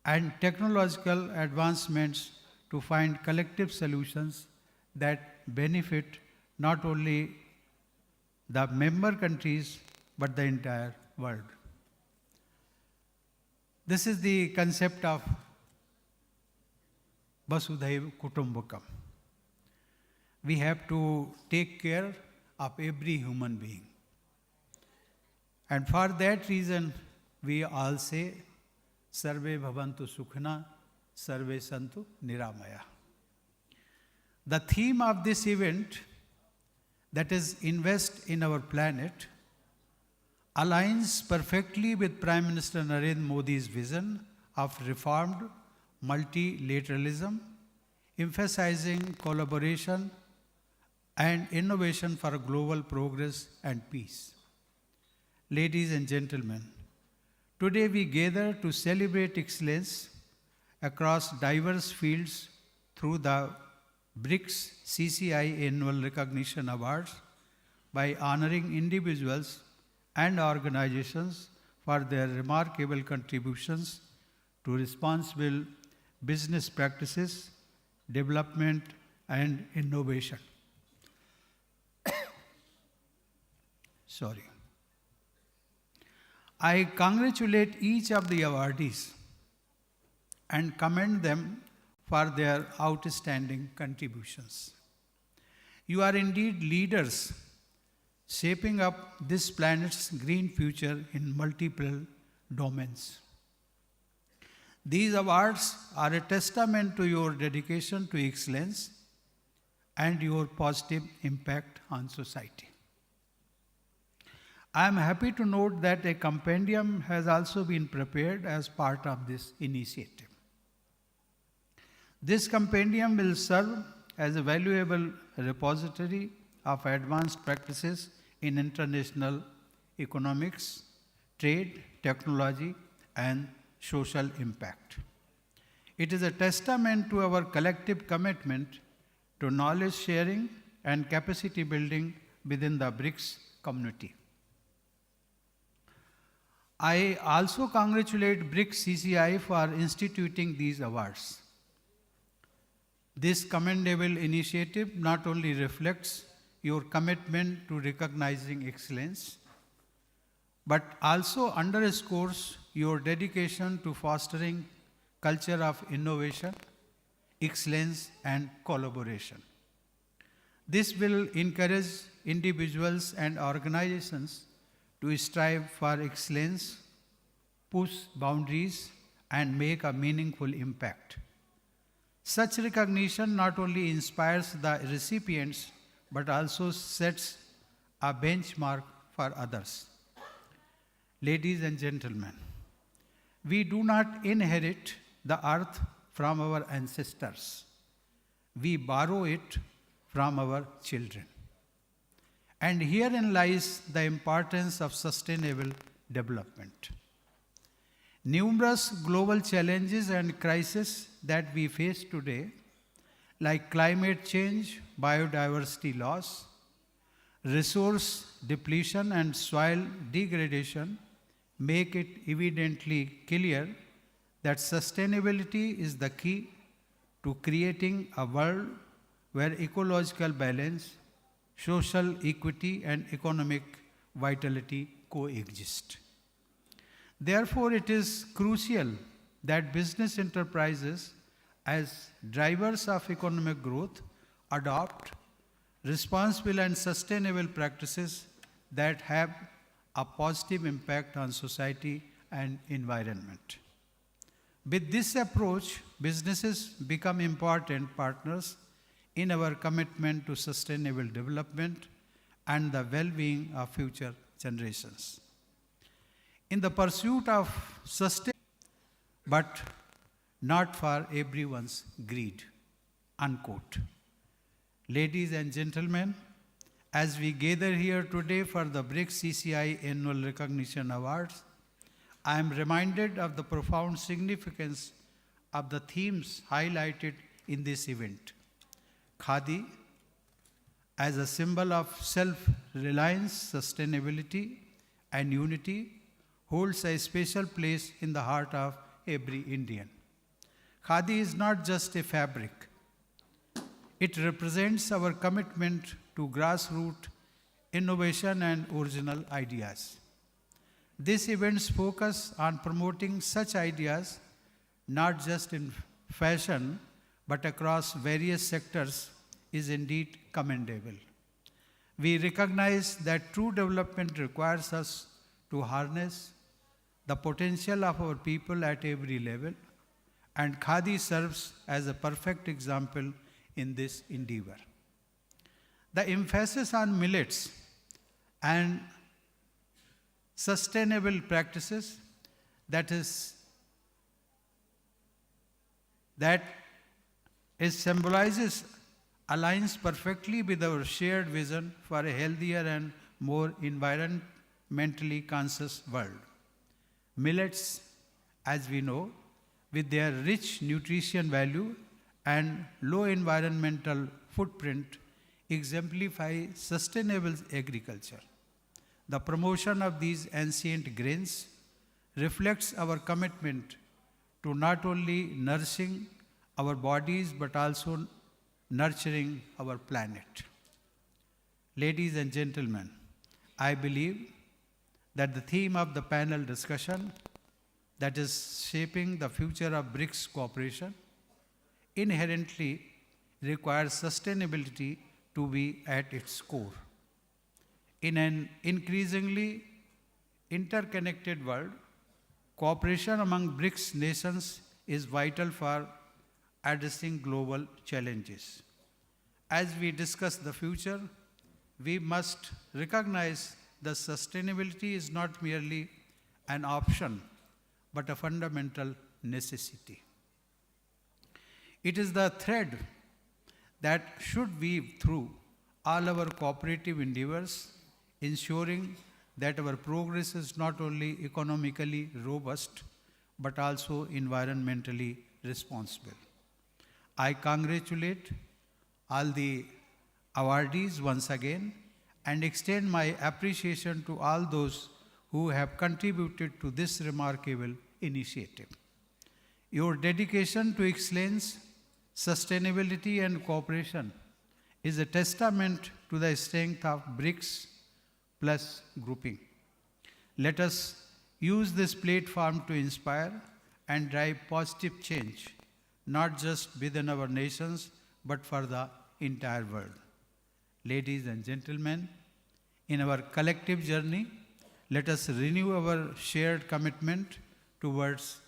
and technological advancements to find collective solutions that benefit not only the member countries but the entire world. This is the concept of Vasudhaiva Kutumbakam. We have to take care of every human being. And for that reason, we all say, Sarve Bhavantu Sukhna, Sarve Santu Niramaya. The theme of this event, that is Invest in Our Planet, aligns perfectly with Prime Minister Narendra Modi's vision of reformed multilateralism, emphasizing collaboration and innovation for global progress and peace. Ladies and gentlemen, today we gather to celebrate excellence across diverse fields through the BRICS CCI Annual Recognition Awards by honoring individuals and organizations for their remarkable contributions to responsible business practices, development, and innovation. Sorry. I congratulate each of the awardees and commend them for their outstanding contributions. You are indeed leaders shaping up this planet's green future in multiple domains. These awards are a testament to your dedication to excellence and your positive impact on society. I am happy to note that a compendium has also been prepared as part of this initiative. This compendium will serve as a valuable repository of advanced practices in international economics, trade, technology, and social impact. It is a testament to our collective commitment to knowledge sharing and capacity building within the BRICS community. I also congratulate BRICS CCI for instituting these awards. This commendable initiative not only reflects your commitment to recognizing excellence, but also underscores your dedication to fostering culture of innovation, excellence, and collaboration. This will encourage individuals and organizations to strive for excellence, push boundaries, and make a meaningful impact. Such recognition not only inspires the recipients, but also sets a benchmark for others. Ladies and gentlemen, we do not inherit the earth from our ancestors. We borrow it from our children. And herein lies the importance of sustainable development. Numerous global challenges and crises that we face today, like climate change, biodiversity loss, resource depletion, and soil degradation, make it evidently clear that sustainability is the key to creating a world where ecological balance, social equity, and economic vitality coexist. Therefore, it is crucial that business enterprises, as drivers of economic growth, adopt responsible and sustainable practices that have a positive impact on society and environment. With this approach, businesses become important partners in our commitment to sustainable development and the well-being of future generations. In the pursuit of sustainability, but not for everyone's greed, unquote. Ladies and gentlemen, as we gather here today for the BRICS CCI Annual Recognition Awards, I am reminded of the profound significance of the themes highlighted in this event. Khadi, as a symbol of self-reliance, sustainability, and unity, holds a special place in the heart of every Indian. Khadi is not just a fabric. It represents our commitment to grassroots innovation and original ideas. This event's focus on promoting such ideas, not just in fashion, but across various sectors, is indeed commendable. We recognize that true development requires us to harness the potential of our people at every level, and Khadi serves as a perfect example in this endeavor. The emphasis on millets and sustainable practices that symbolizes aligns perfectly with our shared vision for a healthier and more environmentally conscious world. Millets, as we know, with their rich nutrition value and low environmental footprint, exemplify sustainable agriculture. The promotion of these ancient grains reflects our commitment to not only nourishing our bodies but also nurturing our planet. Ladies and gentlemen, I believe that the theme of the panel discussion, that is shaping the future of BRICS cooperation, inherently requires sustainability to be at its core. In an increasingly interconnected world, cooperation among BRICS nations is vital for addressing global challenges. As we discuss the future, we must recognize that sustainability is not merely an option, but a fundamental necessity. It is the thread that should weave through all our cooperative endeavors, ensuring that our progress is not only economically robust, but also environmentally responsible. I congratulate all the awardees once again and extend my appreciation to all those who have contributed to this remarkable initiative. Your dedication to excellence, sustainability, and cooperation is a testament to the strength of BRICS plus grouping. Let us use this platform to inspire and drive positive change, not just within our nations, but for the entire world. Ladies and gentlemen, in our collective journey, let us renew our shared commitment towards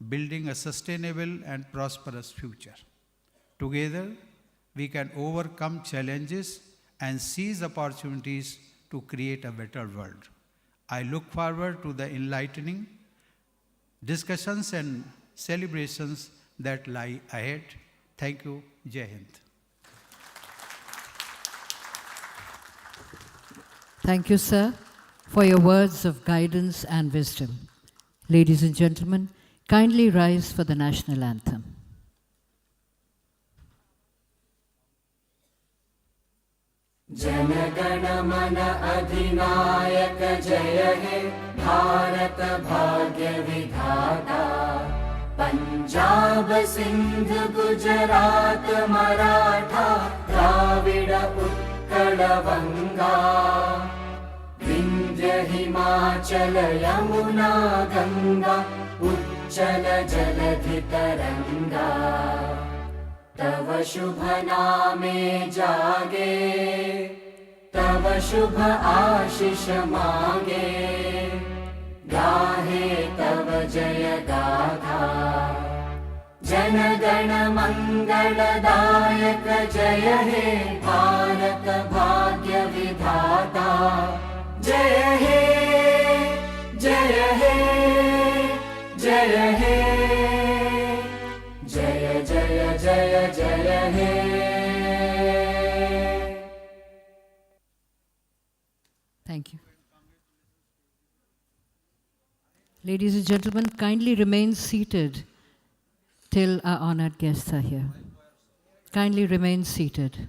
building a sustainable and prosperous future. Together, we can overcome challenges and seize opportunities to create a better world. I look forward to the enlightening discussions and celebrations that lie ahead. Thank you. Jai Hind. Thank you, sir, for your words of guidance and wisdom. Ladies and gentlemen, kindly rise for the national anthem. Jana Gana मन अधिनायक जय हे भारत भाग्य विधाता पंजाब सिंध गुजरात मराठा द्राविड उत्कल गंगा विंध्य हिमाचल यमुना गंगा उच्चल जलधि तरंगा तव शुभ नामे जागे तव शुभ आशीष मांगे गाहे तव जय गाथा जनगण मंगलदायक जय हे भारत भाग्य विधाता जय हे जय हे जय हे जय जय जय जय हे। Thank you. Ladies and gentlemen, kindly remain seated till our honored guests are here. Kindly remain seated.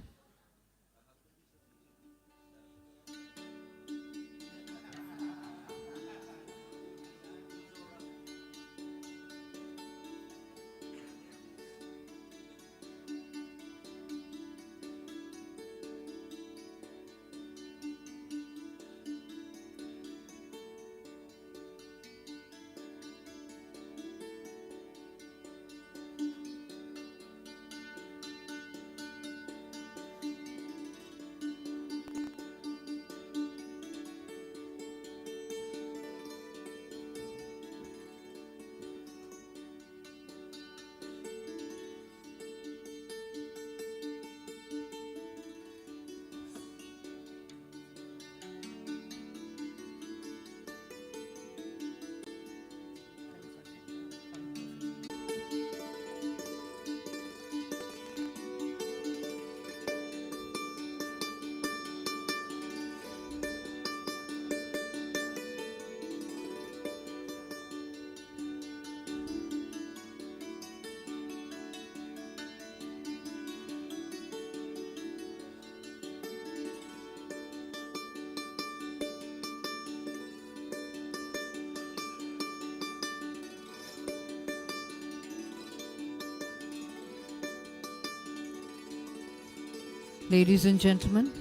Ladies and gentlemen,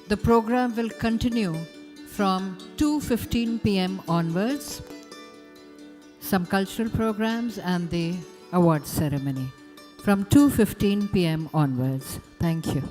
the program will continue from 2:15 p.m. onwards, some cultural programs and the awards ceremony from 2:15 p.m. onwards. Thank you.